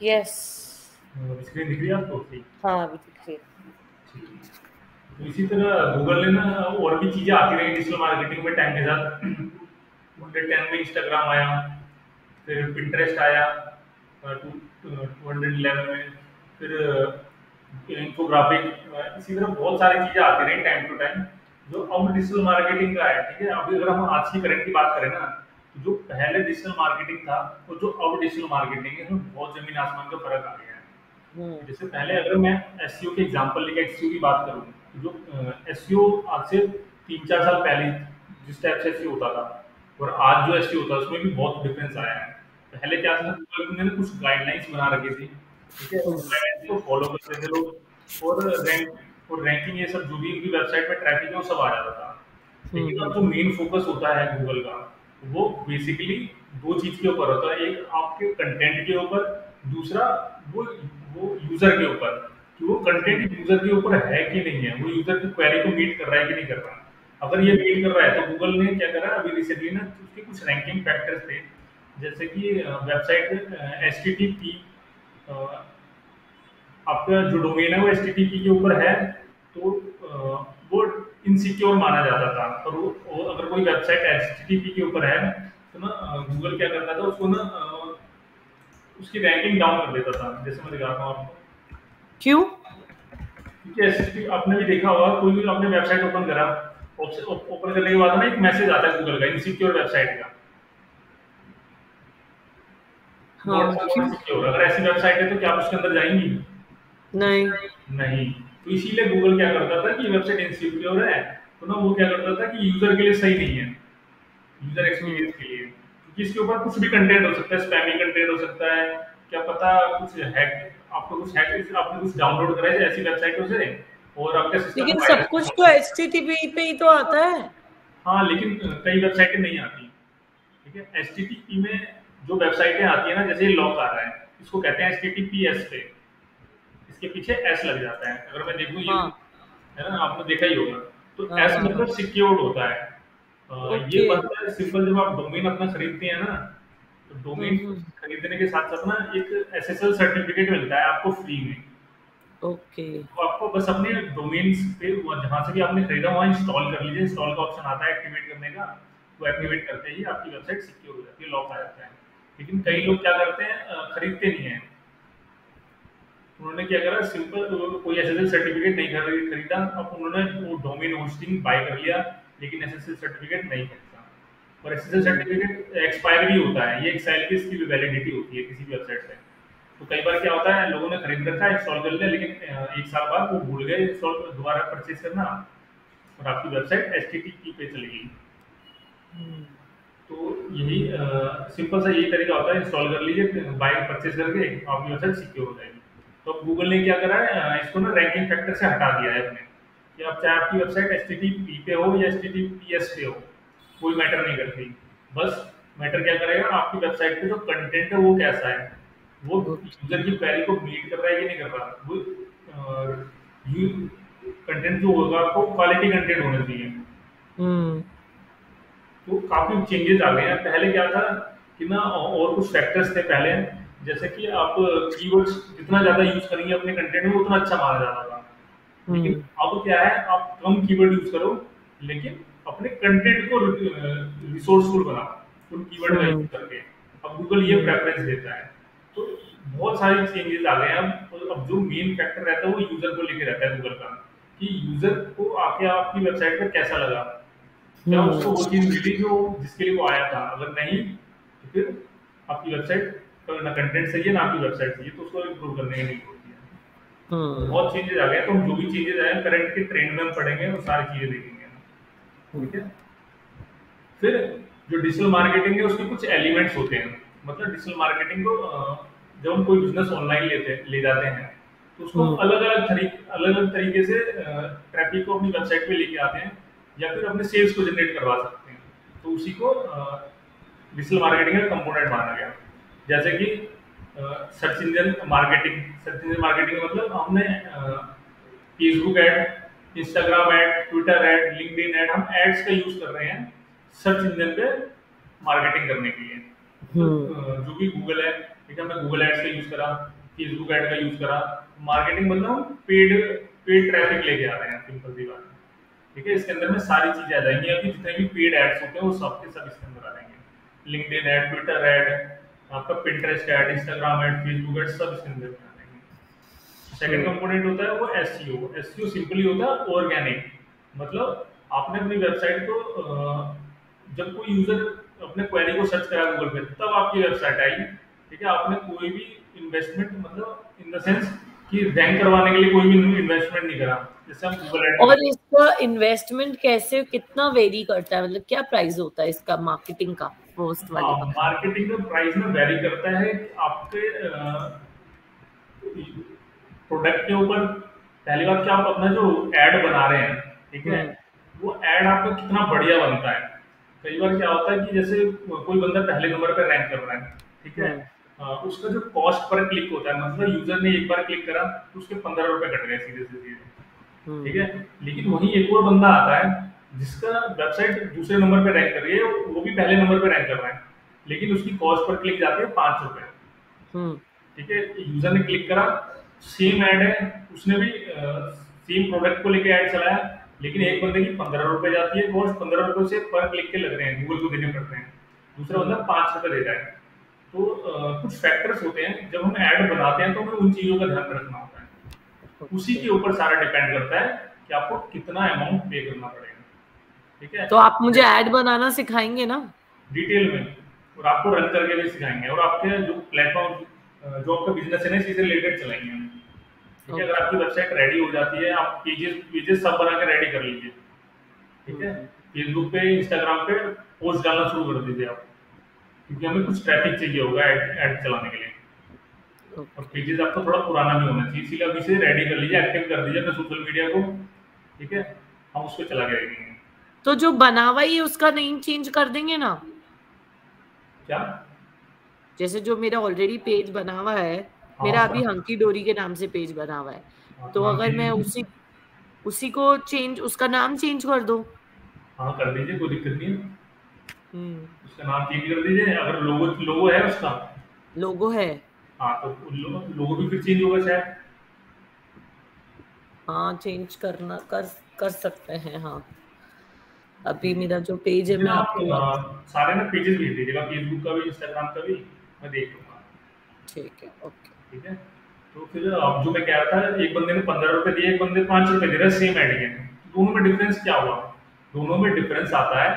यस। स्क्रीन दिख रही है आपको? ठीक। हाँ, अभी दिख रही है। ठीक। तो इसी तरह गूगल ने ना और भी चीज़ें आती रही डिजिटल मार्केटिंग में टाइम के साथ। 2010 में इंस्टाग्राम आया, फिर पिंटरेस्ट आया 2011 में, फिर इन्फोग्राफिक, इसी तरह बहुत सारी चीज़ें आती रही टाइम टू टाइम जो अब डिजिटल मार्केटिंग का है। ठीक है, अभी अगर हम आज की करंट की बात करें ना, तो जो पहले डिजिटल मार्केटिंग था और जो अब डिजिटल मार्केटिंग है, इसमें बहुत जमीन आसमान का फर्क आ गया है। हुँ, जैसे पहले अगर मैं एसईओ के एग्जांपल लेके एसईओ की बात करूँ, जो एसईओ आज से 3-4 साल पहले जिस टाइप से एसईओ होता था और आज जो एसईओ होता है उसमें भी बहुत डिफरेंस आया है। पहले क्या था, गूगल ने कुछ गाइडलाइंस बना रखी थी। ठीक है, हुँ, उस गाइडलाइंस को फॉलो करते थे लोग और रैंकिंग ये सब जो भी उनकी वेबसाइट पे ट्रैफिक है वो सब आ जाता था। हुँ, लेकिन अब हुँ, जो मेन फोकस होता है गूगल का, वो बेसिकली दो चीज के ऊपर होता है। एक आपके कंटेंट के ऊपर, दूसरा वो वो यूजर के ऊपर, कि वो हुँ, कंटेंट यूजर के ऊपर है कि नहीं है, वो यूजर की क्वेरी को मीट कर रहा है कि नहीं कर रहा। अगर ये हुँ। मीट कर रहा है तो गूगल ने क्या करा अभी रिसेंटली ना, उसके कुछ रैंकिंग फैक्टर्स थे। जैसे कि website H T T P, आपका जो डोमेन है वो एचटीटीपी के ऊपर है, तो वो इनसिक्योर माना जाता था। और वो अगर कोई वेबसाइट एचटीटीपी के ऊपर है तो ना गूगल क्या करता था उसको ना उसकी रैंकिंग डाउन कर देता था। जैसे मैं दिखाता हूँ आपको। क्यों? क्योंकि एचटीटीपी आपने भी देखा होगा, कोई भी आपने वेबसाइट ओपन करा, ओपन करने के बाद ना एक मैसेज आता है गूगल का इनसिक्योर वेबसाइट का, नॉट हाँ, नॉट क्यों? सिक्योर। अगर ऐसी वेबसाइट है तो क्या आप उसके अंदर जाएंगी? नहीं। नहीं। तो इसीलिए गूगल क्या करता था कि वेबसाइट इनसिक्योर है, तो ना वो क्या करता था कि यूजर के लिए सही नहीं है, यूजर हुँ। एक्सपीरियंस के लिए, क्योंकि इसके ऊपर कुछ भी कंटेंट हो सकता है, स्पैमी कंटेंट हो सकता है, क्या पता कुछ हैक, आपको कुछ हैक, आपने कुछ डाउनलोड करा है ऐसी वेबसाइटों से और आपके सिस्टम में लेकिन सब वायरस। कुछ तो एचटीटीपी पे ही तो आता है। हाँ, लेकिन कई वेबसाइटें नहीं आती। ठीक है, एचटीटीपी में जो वेबसाइटें आती है ना, जैसे लॉक आ रहा है, इसको कहते हैं एचटीटीपीएस पे, इसके पीछे एस लग जाता है। अगर मैं देखूँ ये, हाँ, है ना, आपने देखा ही होगा। तो हाँ, एस हाँ, हाँ। मतलब सिक्योर्ड होता है। ये ओके। बनता है सिंपल, जब आप डोमेन अपना खरीदते हैं ना, तो हुँ, डोमेन हुँ। खरीदने के साथ साथ ना एक एसएसएल सर्टिफिकेट मिलता है आपको फ्री में। ओके। तो आपको बस अपने डोमेन्स पे जहाँ से भी आपने खरीदा वहाँ इंस्टॉल कर लीजिए। इंस्टॉल का ऑप्शन आता है एक्टिवेट करने का, वो हुँ, एक्टिवेट करते ही आपकी वेबसाइट सिक्योर हो जाती है, लॉक आ जाता है। लेकिन कई हुँ, लोग क्या करते हैं, खरीदते नहीं है। उन्होंने क्या करा, सिंपल कोई एसएसएल सर्टिफिकेट नहीं खरीदा, अब उन्होंने वो डोमेन होस्टिंग बाय कर लिया, लेकिन एसएसएल सर्टिफिकेट नहीं खरीदा। और एसएसएल हुँ। सर्टिफिकेट एक्सपायर भी होता है, ये एक साल की इसकी वैलिडिटी होती है किसी भी वेबसाइट से। तो कई बार क्या होता है, लोगों ने खरीद रखा है, इंस्टॉल कर लिया, लेकिन 1 साल बाद वो भूल गए इंस्टॉल दोबारा परचेज करना, और आपकी वेबसाइट एचटीटीपी पे चली गई। हुँ। तो यही सिंपल सा यही तरीका होता है, इंस्टॉल कर लीजिए, बाय परचेज करके आपकी वेबसाइट सिक्योर हो जाएगी। तो अब गूगल ने क्या करा है, इसको ना रैंकिंग फैक्टर से हटा दिया है अपने, कि अब चाहे आपकी वेबसाइट एचटीटीपी पे हो या एचटीटीपीएस पे हो, कोई मैटर नहीं करती। बस मैटर क्या करेगा, आपकी वेबसाइट पे जो कंटेंट है वो कैसा है, वो ओके। यूजर की क्वेरी को मीट कर रहा है कि नहीं कर रहा। वो कंटेंट जो होगा आपको क्वालिटी कंटेंट होना चाहिए। हुँ, तो काफ़ी चेंजेस आ गए हैं। पहले क्या था कि ना, और कुछ फैक्टर्स थे पहले, जैसे कि आप कीवर्ड्स जितना ज़्यादा यूज़ करेंगे अपने कंटेंट में उतना अच्छा माना जाता था। लेकिन हुँ, अब क्या है, आप कम कीवर्ड यूज़ करो, लेकिन अपने कंटेंट को रिसोर्सफुल बनाओ उन कीवर्ड का हुँ, यूज़ करके। अब गूगल ये हुँ, प्रेफरेंस देता है। तो बहुत सारे चेंजेस आ गए हैं अब जो मेन फैक्टर रहता है वो यूज़र को लेके रहता है गूगल का, कि यूज़र को आके आपकी वेबसाइट पर कैसा लगा, क्या हुँ, उसको वो चीज़ मिली जो जिसके लिए वो आया था। अगर नहीं तो फिर आपकी वेबसाइट का ना कंटेंट सही है ना आपकी वेबसाइट सही है, तो उसको इम्प्रूव करने की नीड होती है। तो हुँ, बहुत चेंजेस आ गए हैं, तो हम जो भी चेंजेस आए हैं करंट के ट्रेंड में हम पढ़ेंगे और सारी चीज़ें देखेंगे। हुँ। ठीक है। फिर जो डिजिटल मार्केटिंग है उसके कुछ एलिमेंट्स होते हैं। मतलब डिजिटल मार्केटिंग को जब हम कोई बिजनेस ऑनलाइन ले जाते हैं, तो उसको हुँ, अलग अलग तरीके से ट्रैफिक को अपनी वेबसाइट पे लेके आते हैं, या फिर अपने सेल्स को जनरेट करवा सकते हैं। तो उसी को डिजिटल मार्केटिंग का कंपोनेंट माना गया। जैसे कि search engine marketing. Search engine marketing मतलब हमने Facebook ad, Instagram add, Twitter add, LinkedIn add, हम एड्स का यूज कर रहे हैं सर्च इंजन पे मार्केटिंग करने के लिए। तो हुँ, जो भी गूगल है, ठीक है, हमने गूगल एड्स का यूज करा, फेसबुक एड का यूज करा। मार्केटिंग मतलब हम पेड पेड ट्रैफिक लेके आ रहे हैं, सिंपल सी बात है। ठीक है, इसके अंदर में सारी चीजें आ जाएंगी, आपकी जितने भी पेड एड्स होते हैं वो सब के सब इसके अंदर आ जाएंगे। लिंक्डइन एड, ट्विटर एड, आपका Pinterest ad, Instagram ad, Facebook ad, सब इसके अंदर में आ जाएंगे। सेकंड हम्म। कंपोनेंट होता है वो एसईओ। एसईओ सिंपली होता है ऑर्गेनिक, मतलब आपने अपनी वेबसाइट को जब कोई यूजर अपने क्वेरी को सर्च करा गूगल पे तब आपकी वेबसाइट आई। ठीक है, आपने कोई भी इन्वेस्टमेंट, मतलब इन द सेंस कि रैंक करवाने के लिए कोई भी इन्वेस्टमेंट नहीं करा, जैसे हम गूगल एड और में। इसका इन्वेस्टमेंट कैसे कितना वेरी करता है, मतलब क्या प्राइस होता है इसका मार्केटिंग का, फर्स्ट हाँ, वाले का? मार्केटिंग का प्राइस में वेरी करता है कि आपके प्रोडक्ट के ऊपर। पहली बात, क्या आप अपना जो एड बना रहे हैं, ठीक है, हम्म। वो एड आपका कितना बढ़िया बनता है। कई बार क्या होता है कि जैसे कोई बंदा पहले नंबर पे रैंक कर रहा है, ठीक है, हम्म। उसका जो कॉस्ट पर क्लिक होता है, मतलब यूजर ने एक बार क्लिक करा तो उसके 15 रुपए कट गए सीधे से सीधे। ठीक है, हम्म। लेकिन वहीं एक और बंदा आता है जिसका वेबसाइट दूसरे नंबर पे रैंक कर रही है, वो भी पहले नंबर पे रैंक कर रहा है, लेकिन उसकी कॉस्ट पर क्लिक जाती है 5 रुपए। हम्म। ठीक है, यूजर ने क्लिक करा, सेम ऐड है, उसने भी सेम प्रोडक्ट को लेके ऐड चलाया, लेकिन एक बंदे की 15 रुपए जाती है कॉस्ट, 15 रुपए से पर क्लिक के लग रहे हैं, गूगल को देने पड़ते हैं, दूसरा बंदा हम्म। 5 रुपए दे रहा है। तो कुछ फैक्टर्स होते हैं, जब हम ऐड बनाते हैं तो हमें उन चीजों का ध्यान रखना होता है। उसी ओके। के ऊपर सारा डिपेंड करता है कि आपको कितना अमाउंट पे करना पड़ेगा। ठीक है, तो आप मुझे ऐड बनाना सिखाएंगे ना? डिटेल में, और आपको रन करके भी सिखाएंगे, और आपके जो प्लेटफॉर्म जो आपका बिजनेस है ना, इसी से रिलेटेड चलाएंगे हम। ठीक है, अगर ओके। आपकी वेबसाइट रेडी हो जाती है, आप पेजेस पेजेस सब बना के रेडी कर लीजिए। ठीक है, हम्म। फेसबुक पे, इंस्टाग्राम पे पोस्ट डालना शुरू कर दीजिए आप, क्योंकि हमें कुछ ओके। ट्रैफिक चाहिए होगा ऐड चलाने के लिए। और ओके। पेजेस आपको थोड़ा पुराना भी होना चाहिए, इसीलिए अभी से रेडी कर लीजिए, एक्टिव कर दीजिए अपने सोशल मीडिया को। ठीक है, हम उसको चला के रखेंगे। तो जो बना हुआ ही है उसका नेम चेंज कर देंगे ना? क्या? जैसे जो मेरा ऑलरेडी पेज बना हुआ है, हाँ, मेरा उसका अभी हंकी डोरी के नाम से पेज बना हुआ है, हाँ, तो नाम अगर मैं चेंज। उसी उसी को चेंज, उसका नाम चेंज कर दो। हाँ, कर दीजिए, कोई दिक्कत नहीं है। हम्म। उसका नाम चेंज कर दीजिए, अगर लोगो लोगो है उसका। लोगो है। हाँ, तो लोगो भी फिर चेंज होगा शायद। हाँ, चेंज करना कर सकते हैं, हाँ। अभी मेरा जो पेज है मुझे मैं ना आप आपको सारे ना पेजेस भेज दीजिएगा, फेसबुक का भी, इंस्टाग्राम का भी, मैं देख लूंगा। ठीक है, ओके। ठीक है, तो फिर अब जो मैं कह रहा था, एक बंदे ने 15 रुपए दिए, एक बंदे 5 रुपए दे रहा है सेम ऐड के, तो दोनों में डिफरेंस क्या हुआ? दोनों में डिफरेंस आता है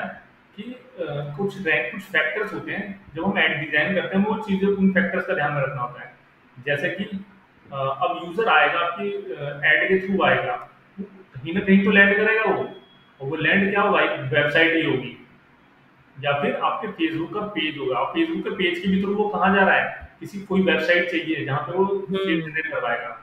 कि कुछ फैक्टर्स होते हैं, जब हम ऐड डिजाइन करते हैं वो चीजें, उन फैक्टर्स का ध्यान में रखना होता है। जैसे कि अब यूजर आएगा आपकी ऐड के थ्रू आएगा, कहीं ना कहीं तो लैंड करेगा वो, और वो लैंड क्या होगा, एक वेबसाइट ही होगी, या फिर आपके फेसबुक का पेज होगा। आप फेसबुक के पेज के भी थ्रू वो कहाँ जा रहा है, किसी कोई वेबसाइट चाहिए जहाँ पे वो सेल हम्म। जनरेट करवाएगा,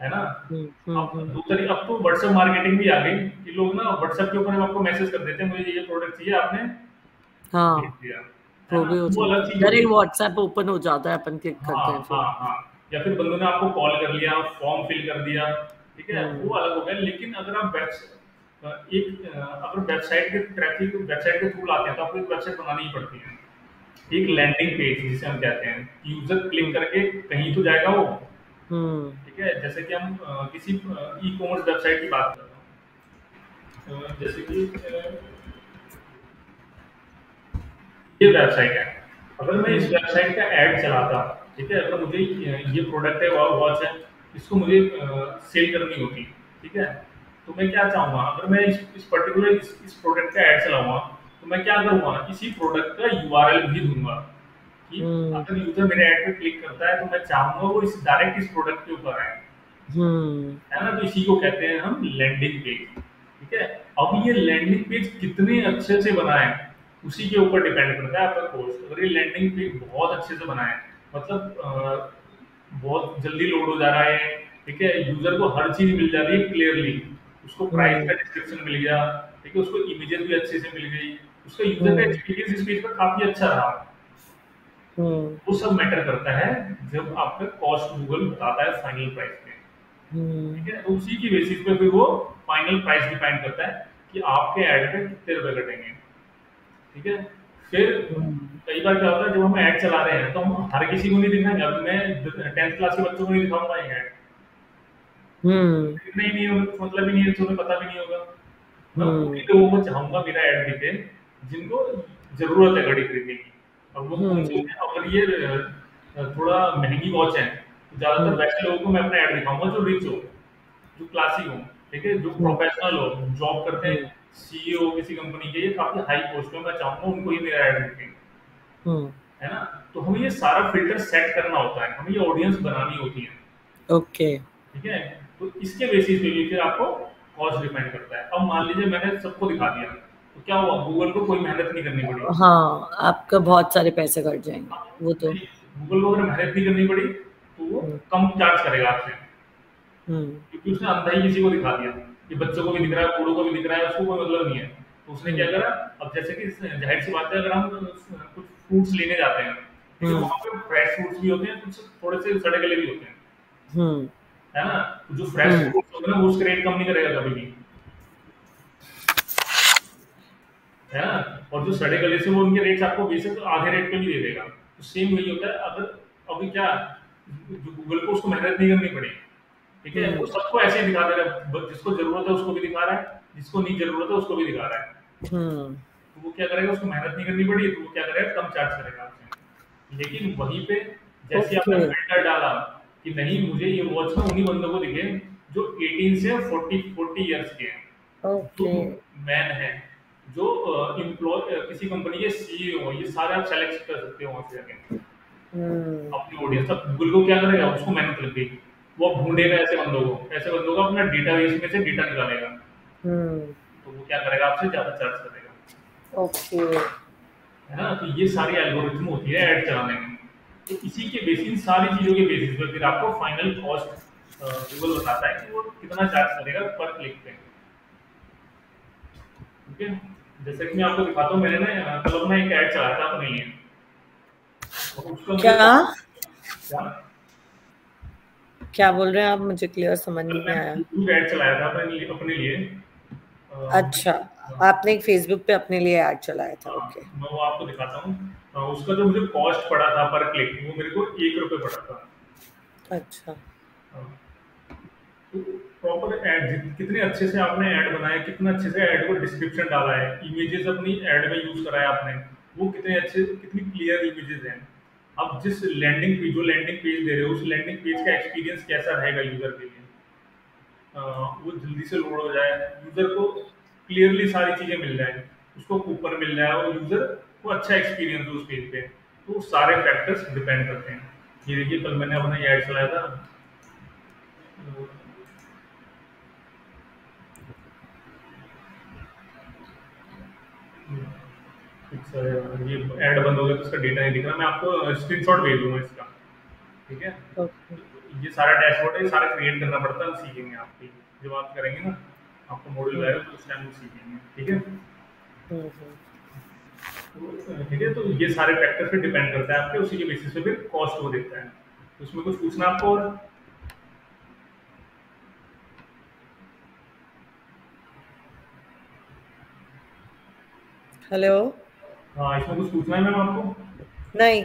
है ना। हम्म। हम्म। अब दो तरीके, अब तो व्हाट्सएप मार्केटिंग भी आ गई कि लोग ना व्हाट्सएप के ऊपर आपको मैसेज कर देते हैं, मुझे ये प्रोडक्ट चाहिए, आपने भेज हाँ, दिया, है वो ना, भी हो वो अलग जाता है, चीज होगी। डायरेक्ट व्हाट्सएप ओपन हो जाता है, अपन क्लिक हाँ, करते हैं फिर। हाँ, हाँ, या फिर बंदों ने आपको कॉल कर लिया, फॉर्म फिल कर दिया। ठीक है, वो हम्म। अलग हो गया, लेकिन अगर आप अगर वेबसाइट के ट्रैफिक वेबसाइट के थ्रू आते हैं तो आपको एक वेबसाइट बनानी ही पड़ती है, एक हम्म। लैंडिंग पेज जिसे हम कहते हैं, यूजर क्लिक हम्म। करके कहीं तो जाएगा वो। हम्म। ठीक है, जैसे कि हम किसी ई कॉमर्स वेबसाइट की बात कर रहे हैं, जैसे कि ये वेबसाइट है, अगर मैं इस हम्म। वेबसाइट का ऐड चलाता, ठीक है, अगर मुझे ये प्रोडक्ट है, वॉच है, इसको मुझे सेल करनी होती, ठीक है, तो मैं क्या चाहूँगा, अगर मैं इस पर्टिकुलर इस प्रोडक्ट का ऐड चलाऊंगा, तो मैं क्या करूँगा, इसी प्रोडक्ट का यूआरएल भी दूंगा, कि हम्म। अगर यूजर मेरे ऐड पे क्लिक करता है तो मैं चाहूंगा वो इस डायरेक्ट इस प्रोडक्ट के ऊपर आए, हम्म। है ना। तो इसी को कहते हैं हम लैंडिंग पेज। ठीक है, अब ये लैंडिंग पेज कितने अच्छे से बनाए, उसी के ऊपर डिपेंड करता है आपका कोर्स। अगर ये लैंडिंग पेज बहुत अच्छे से बनाए, मतलब बहुत जल्दी लोड हो जा रहा है, ठीक है, यूजर को हर चीज मिल जा रही है क्लियरली, उसको प्राइस का हम्म। डिस्क्रिप्शन मिल गया, ठीक है, उसको इमेजेस भी अच्छे से मिल गई, उसका यूजर का हम्म। एक्सपीरियंस इस पेज पर काफी अच्छा रहा, हम्म। वो सब मैटर करता है जब आपका कॉस्ट गूगल बताता है फाइनल प्राइस पे। ठीक हम्म। है, तो उसी की बेसिस पे फिर वो फाइनल प्राइस डिफाइन करता है कि आपके ऐड पे कितने रुपए कटेंगे। ठीक है, फिर कई बार क्या होता है, जब हम ऐड चला रहे हैं तो हम हर किसी को नहीं दिखाएंगे। अभी मैं 10th क्लास के बच्चों को नहीं दिखाऊंगा ये ऐड, हम्म। दिखना ही नहीं है, कुछ मतलब ही नहीं है, उन्हें पता भी नहीं होगा। मैं हम्म। उन्हीं लोगों को चाहूंगा मेरा ऐड दिखे जिनको जरूरत है घड़ी खरीदने की। अब वो कौन सी हम्म। होती है, अगर ये थोड़ा महंगी वॉच है तो ज्यादातर हम्म। वैसे लोगों को मैं अपना ऐड दिखाऊंगा जो रिच हो, जो क्लासी हो, ठीक है, जो हम्म। प्रोफेशनल हो, जॉब करते हैं, हम्म। सीईओ किसी कंपनी के, ये काफी हाई पोस्ट में, मैं चाहूंगा उनको ही मेरा ऐड दिखे, हम्म। है ना। तो हमें ये सारा फिल्टर सेट करना होता है, हमें ये ऑडियंस बनानी होती है, ओके। ठीक है। तो इसके बेसिस पे भी फिर आपको कॉस्ट डिपेंड करता है। अब मान लीजिए मैंने सबको दिखा दिया, तो क्या हुआ, गूगल को कोई मेहनत नहीं करनी पड़ी। हाँ, आपका बहुत सारे पैसे कट जाएंगे वो तो। नहीं, गूगल को अगर मेहनत नहीं करनी पड़ी तो वो हम्म। कम चार्ज करेगा आपसे, हम्म। क्योंकि उसने अंधा ही किसी को दिखा दिया कि बच्चों को भी दिख रहा है, बूढ़ों को भी दिख रहा है, उसको कोई मतलब नहीं है। तो उसने क्या हम्म। करा, अब जैसे कि जाहिर सी बात है, अगर हम कुछ फ्रूट्स लेने जाते हैं, ठीक है, हम्म। वहाँ पे फ्रेश फ्रूट्स भी होते हैं, कुछ थोड़े से सड़े गले भी होते हैं, हम्म। है ना। तो जो फ्रेश हम्म। फ्रूट्स होते हैं ना, वो उसका रेट कम नहीं करेगा कभी भी, है ना। और जो सड़े गले से, वो उनके रेट्स आपको बेशक आधे रेट पे भी दे देगा। तो सेम वही होता है, अगर अभी क्या, जो गूगल को उसको मेहनत नहीं करनी पड़ी, ठीक है, वो हम्म। सबको ऐसे ही दिखा दे रहा है, जिसको जरूरत है उसको भी दिखा रहा है, जिसको नहीं जरूरत है उसको भी दिखा रहा है। हम्म। तो वो क्या करेगा, उसको मेहनत नहीं करनी पड़ी, तो वो क्या करेगा, कम चार्ज करेगा आपसे। लेकिन वहीं पे जैसे ओके। आपने फिल्टर डाला कि नहीं, मुझे ये वॉच ना उन्हीं बंदों को दिखे जो 18 से 40 ईयर्स के हैं, जो ओके। मैन है, जो एम्प्लॉय किसी कंपनी के सीईओ, ये सारे आप सेलेक्ट कर सकते हो वहां से जाके हम्म। अपनी ऑडियंस। तब गूगल को क्या करेगा, उसको मेहनत लग गई, वो अब ढूंढेगा ऐसे बंदों को अपना डेटाबेस में से डेटा निकालेगा, हम्म। तो वो क्या करेगा, आपसे ज्यादा चार्ज करेगा, ओके। है ना। तो ये सारी एल्गोरिथम होती है ऐड चलाने में। तो इसी के बेसिस, इन सारी चीजों के बेसिस पे फिर आपको फाइनल कॉस्ट गूगल बताता है कि वो कितना चार्ज करेगा पर क्लिक पे, ठीक है। जैसे कि मैं आपको दिखाता हूँ, मैंने ना कल अपना एक ऐड चलाया था अपने लिए, और उसका मुझे क्या? क्या, क्या बोल रहे हैं आप? मुझे क्लियर समझ कल नहीं मैंने आया। यूट्यूब ऐड चलाया था अपने लिए अच्छा, आपने एक फेसबुक पे अपने लिए ऐड चलाया था? हाँ, ओके। मैं वो आपको दिखाता हूँ। उसका जो मुझे कॉस्ट पड़ा था पर क्लिक, वो मेरे को 1 रुपये पड़ा था। अच्छा। हाँ, तो प्रॉपर ऐड, कितने अच्छे से आपने ऐड बनाया, कितना अच्छे से ऐड को डिस्क्रिप्शन डाला है, इमेजेस अपनी ऐड में यूज कराया आपने, वो कितने अच्छे, कितनी क्लियर इमेजेस हैं। अब जिस लैंडिंग पेज, जो लैंडिंग पेज दे रहे हो, उस लैंडिंग पेज का एक्सपीरियंस कैसा रहेगा यूजर के लिए, वो जल्दी से लोड हो जाए, यूजर को क्लियरली सारी चीजें मिल जाए, उसको कूपन मिल जाए और यूजर को अच्छा एक्सपीरियंस हो उस पेज पे। तो सारे फैक्टर्स डिपेंड करते हैं। ये देखिए, कल मैंने अपना ये ऐड चलाया था, अच्छा, ये ऐड बंद हो गया तो इसका डेटा नहीं दिख रहा, मैं आपको स्क्रीनशॉट भेज दूंगा इसका, ठीक है। ओके। ये सारा डैशबोर्ड है, ये सारा क्रिएट करना पड़ता है, हम सीखेंगे आपकी, जब आप करेंगे ना, आपको मॉड्यूल हम्म। आएगा तो उस टाइम सीखेंगे, ठीक है। हम्म। ठीक है, तो ये सारे फैक्टर पे डिपेंड करता है आपके, उसी के बेसिस पे फिर कॉस्ट वो देता है। तो उसमें कुछ पूछना आपको और, हेलो। हाँ, इसमें कुछ पूछना है मैम आपको। नहीं।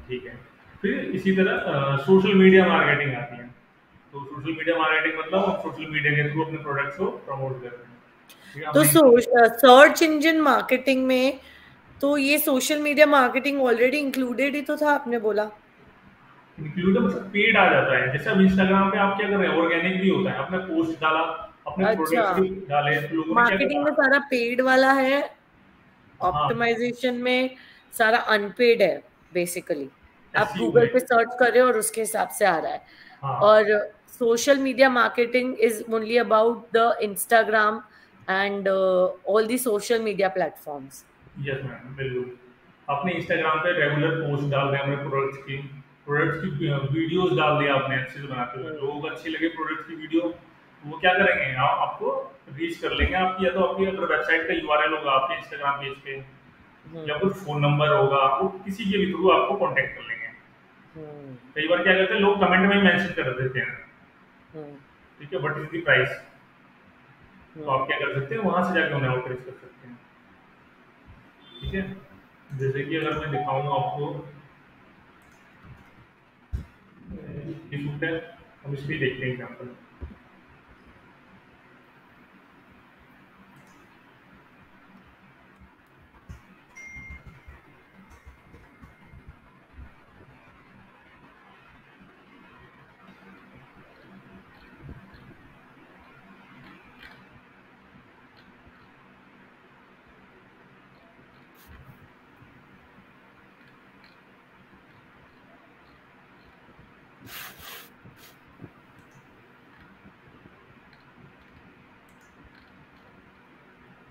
ठीक है। फिर इसी तरह सोशल मीडिया मार्केटिंग आती है। तो सोशल मीडिया मार्केटिंग मतलब हम सोशल मीडिया के थ्रू अपने प्रोडक्ट्स को प्रमोट कर रहे हैं, ठीक है, तो हमने सर्च इंजन मार्केटिंग में तो ये social media marketing already included ही तो था, आपने बोला। इंक्लूड मतलब पेड आ जाता है। जैसे अब इंस्टाग्राम पे आप क्या कर रहे हैं, ऑर्गेनिक भी होता है, आपने पोस्ट डाला, अपने अच्छा, प्रोडक्ट्स भी डाले, तो लोगों ने क्या मार्केटिंग करा, में सारा पेड वाला है, हाँ, ऑप्टिमाइजेशन में सारा अनपेड है बेसिकली। आप एसईओ गूगल में, पे सर्च कर रहे हो और उसके हिसाब से आ रहा है। हाँ, और social media marketing is only about the Instagram and all the social media platforms. Yes ma'am, बिल्कुल। आपने इंस्टाग्राम पे रेगुलर पोस्ट डाल दिया अपने प्रोडक्ट्स की वीडियोस डाल दिया आपने अच्छे से बनाते हुए, लोगों को अच्छी लगे प्रोडक्ट्स की वीडियो, तो वो क्या करेंगे, आपको रीच कर लेंगे आपकी, या तो आपकी अगर वेबसाइट का यूआरएल होगा आपके इंस्टाग्राम पेज पे, या कुछ फोन नंबर होगा, वो किसी के भी थ्रू आपको कांटेक्ट कर लेंगे। कई बार क्या करते हैं लोग, कमेंट में ही मेंशन कर देते हैं, ठीक है, व्हाट इज द प्राइस, तो आप क्या कर सकते हैं, वहां से जाके उन्हें आउटरीच कर सकते हैं, ठीक है। जैसे कि अगर मैं दिखाऊँ आपको, ये सूट है, हम इस पे देखते हैं एग्जाम्पल।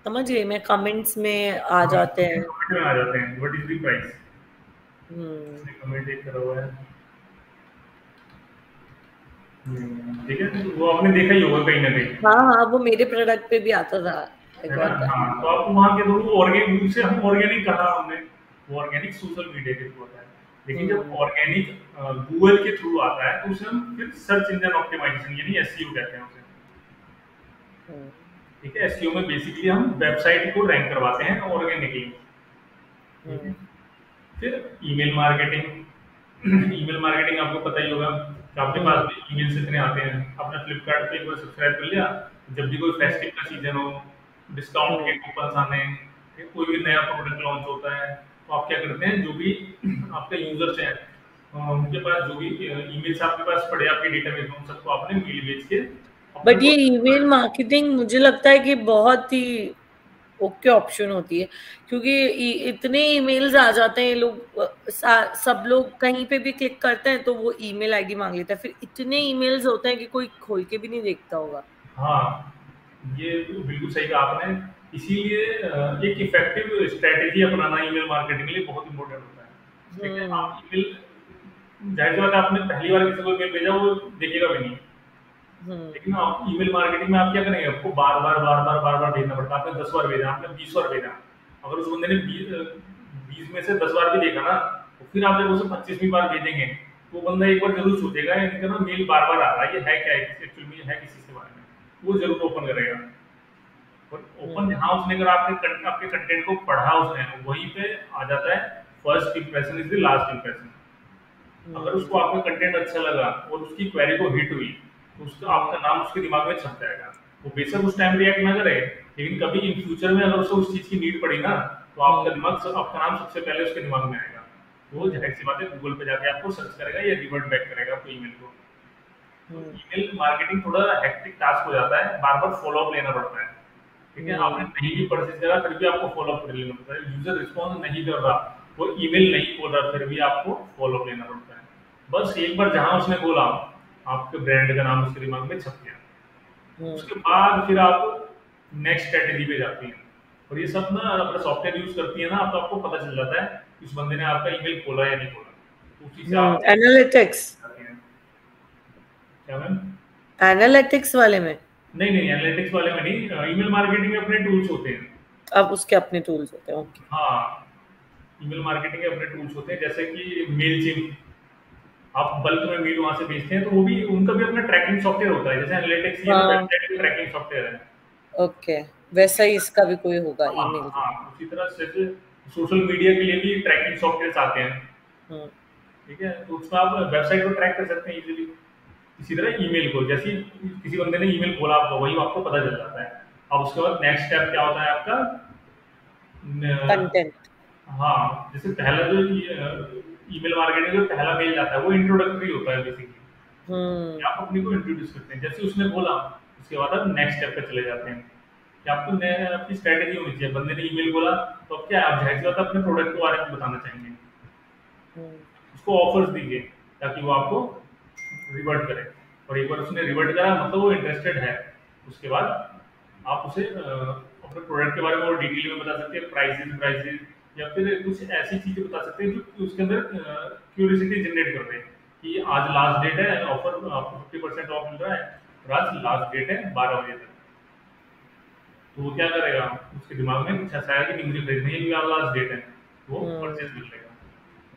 समझ गई मैं, कमेंट्स में आ हाँ, जाते हैं। कमेंट में आ जाते हैं, व्हाट इज द प्राइस, हम्म। इसने कमेंट एक करा हुआ है। ठीक है, तो वो आपने देखा ही होगा कहीं ना कहीं, हाँ हाँ, वो मेरे प्रोडक्ट पे भी आता था। आई है ना? Got that. हाँ, तो आप वहाँ के थ्रू ऑर्गेनिक, उसे हम ऑर्गेनिक कहा हमने, वो ऑर्गेनिक सोशल मीडिया के थ्रू आता है। लेकिन जब हम्म। ऑर्गेनिक गूगल के थ्रू आता है तो उसे हम फिर सर्च इंजन ऑप्टिमाइजेशन यानी एसईओ कहते हैं उसे। हम्म। ठीक है, एसईओ में बेसिकली हम वेबसाइट को रैंक करवाते हैं ऑर्गेनिकली। ठीक है, हम्म। फिर ईमेल मार्केटिंग। ईमेल मार्केटिंग आपको पता ही होगा कि आपके पास हम्म। भी ईमेल्स इतने आते हैं, आपने फ्लिपकार्ट पे एक बार सब्सक्राइब कर लिया, जब भी कोई हम्म। फेस्टिव का सीजन हो, डिस्काउंट के हम्म। कूपन्स आने हैं, फिर कोई भी नया प्रोडक्ट लॉन्च होता है, तो आप क्या करते हैं, जो भी आपके यूजर्स हैं उनके पास जो भी ईमेल्स आपके पास पड़े आपके डेटाबेस में, उन सबको आपने मेल भेज के अपने बट ये ईमेल मार्केटिंग मुझे लगता है कि बहुत ही ओके ऑप्शन होती है, क्योंकि इतने ईमेल्स आ जाते हैं, लोग सब लोग कहीं पे भी क्लिक करते हैं तो वो ईमेल आईडी मांग लेता है, फिर इतने ईमेल्स होते हैं कि कोई खोल के भी नहीं देखता होगा। हाँ, ये तो बिल्कुल सही कहा आपने। इसीलिए एक इफेक्टिव स्ट्रेटेजी अपनाना ईमेल मार्केटिंग के लिए बहुत इंपॉर्टेंट होता है। ठीक है, हम्म। आप ईमेल, जाहिर सी बात है, आपने पहली बार किसी को ईमेल भेजा वो देखेगा भी नहीं। हम्म। लेकिन आप ईमेल मार्केटिंग में आप क्या करेंगे, आपको बार बार भेजना पड़ता है। आपने 10 बार भेजा, आपने 20 बार भेजा, अगर उस बंदे ने 20 में से 10 बार भी देखा ना, तो फिर आप जब उसे 25वीं बार भेजेंगे तो वो बंदा एक बार जरूर सोचेगा इनका ना मेल बार बार आ रहा है, ये है क्या, एक्चुअली में ये है किसी के बारे में, वो जरूर ओपन करेगा। और ओपन हम्म। जहाँ उसने अगर आपके कंटेंट को पढ़ा उसने, वहीं पे आ जाता है first impression is the last impression. अगर हम्म। उसको आपका कंटेंट अच्छा लगा और उसकी क्वेरी को हिट हुई, तो उसका हम्म। आपका नाम उसके दिमाग में छप जाएगा। वो बेशक उस टाइम रिएक्ट ना करे, लेकिन कभी इन फ्यूचर में अगर उसे उस चीज की नीड पड़ी ना, तो आपका हम्म। दिमाग आपका नाम सबसे पहले उसके दिमाग में आएगा। तो वो हम्म। जाहिर सी बात है गूगल पे जाके आपको सर्च करेगा या रिवर्ट बैक करेगा आपको ईमेल को। तो हम्म। ईमेल मार्केटिंग थोड़ा हेक्टिक टास्क हो जाता है, बार बार फॉलो अप लेना पड़ता है। ठीक है, आपने हम्म। नहीं भी परचेज करा फिर भी आपको फॉलो अप कर लेना पड़ता है। यूजर रिस्पॉन्स नहीं कर रहा, वो ईमेल नहीं खोल रहा, फिर भी आपको फॉलो अप लेना पड़ता है। बस एक बार जहां उसने बोला, आपके ब्रांड का नाम उसके दिमाग में छप गया, हम्म। उसके बाद फिर आप नेक्स्ट स्ट्रेटेजी पे जाती हैं। और ये सब ना अपना सॉफ्टवेयर यूज करती है ना, तो आपको पता चल जाता है कि उस बंदे ने आपका ईमेल खोला या नहीं खोला, तो उसी से आप एनालिटिक्स। जाती हैं। क्या मैम? एनालिटिक्स वाले में। नहीं नहीं, एनालिटिक्स वाले में नहीं, ईमेल मार्केटिंग में अपने टूल्स होते हैं। अब उसके अपने टूल्स होते हैं, ओके। हाँ, ईमेल मार्केटिंग के अपने टूल्स होते हैं, जैसे कि मेलचिम्प, आप बल्क में मेल वहां से भेजते हैं, तो वो भी उनका भी अपना ट्रैकिंग सॉफ्टवेयर होता है, जैसे एनालिटिक्स ये ना हाँ। वेबसाइट ट्रैकिंग सॉफ्टवेयर है। ओके, वैसा ही इसका भी कोई होगा हाँ ईमेल का। हाँ, उसी तरह से सोशल मीडिया के लिए भी ट्रैकिंग सॉफ्टवेयर आते हैं। हम्म। ठीक है, तो उसमें आप वेबसाइट को ट्रैक कर सकते हैं इजीली। इसी तरह ईमेल को, जैसे ही किसी बंदे ने ईमेल खोला आपका, वही आपको पता चल जाता है। अब उसके बाद नेक्स्ट स्टेप क्या होता है आपका, कंटेंट। हाँ, जैसे पहला जो ईमेल मार्केटिंग जो पहला मेल जाता है वो इंट्रोडक्टरी होता है बेसिकली, कि हम्म। आप अपने को इंट्रोड्यूस करते हैं। जैसे उसने बोला, उसके बाद आप नेक्स्ट स्टेप पे चले जाते हैं कि आपको आपकी स्ट्रेटेजी होनी चाहिए। बंदे ने ईमेल बोला, तो अब क्या है, आप जाहिर सी बात है अपने प्रोडक्ट के बारे में बताना चाहेंगे, हम्म। उसको ऑफर्स दीजिए ताकि वो आपको रिवर्ट करे। और एक बार उसने रिवर्ट करा मतलब वो इंटरेस्टेड है, उसके बाद आप उसे अपने प्रोडक्ट के बारे में और डिटेल में बता सकते हैं, प्राइसेस प्राइसेस, या फिर कुछ ऐसी चीजें बता सकते हैं जो उसके अंदर क्यूरियोसिटी जनरेट कर रहे हैं कि आज लास्ट डेट है, ऑफर आपको 50% ऑफ मिल रहा है, और आज लास्ट डेट है 12 बजे तक। तो वो क्या करेगा, उसके दिमाग में कुछ ऐसा है कि नहीं मुझे खरीदनी है, क्योंकि आज लास्ट डेट है, तो वो परचेज हम्म। कर लेगा।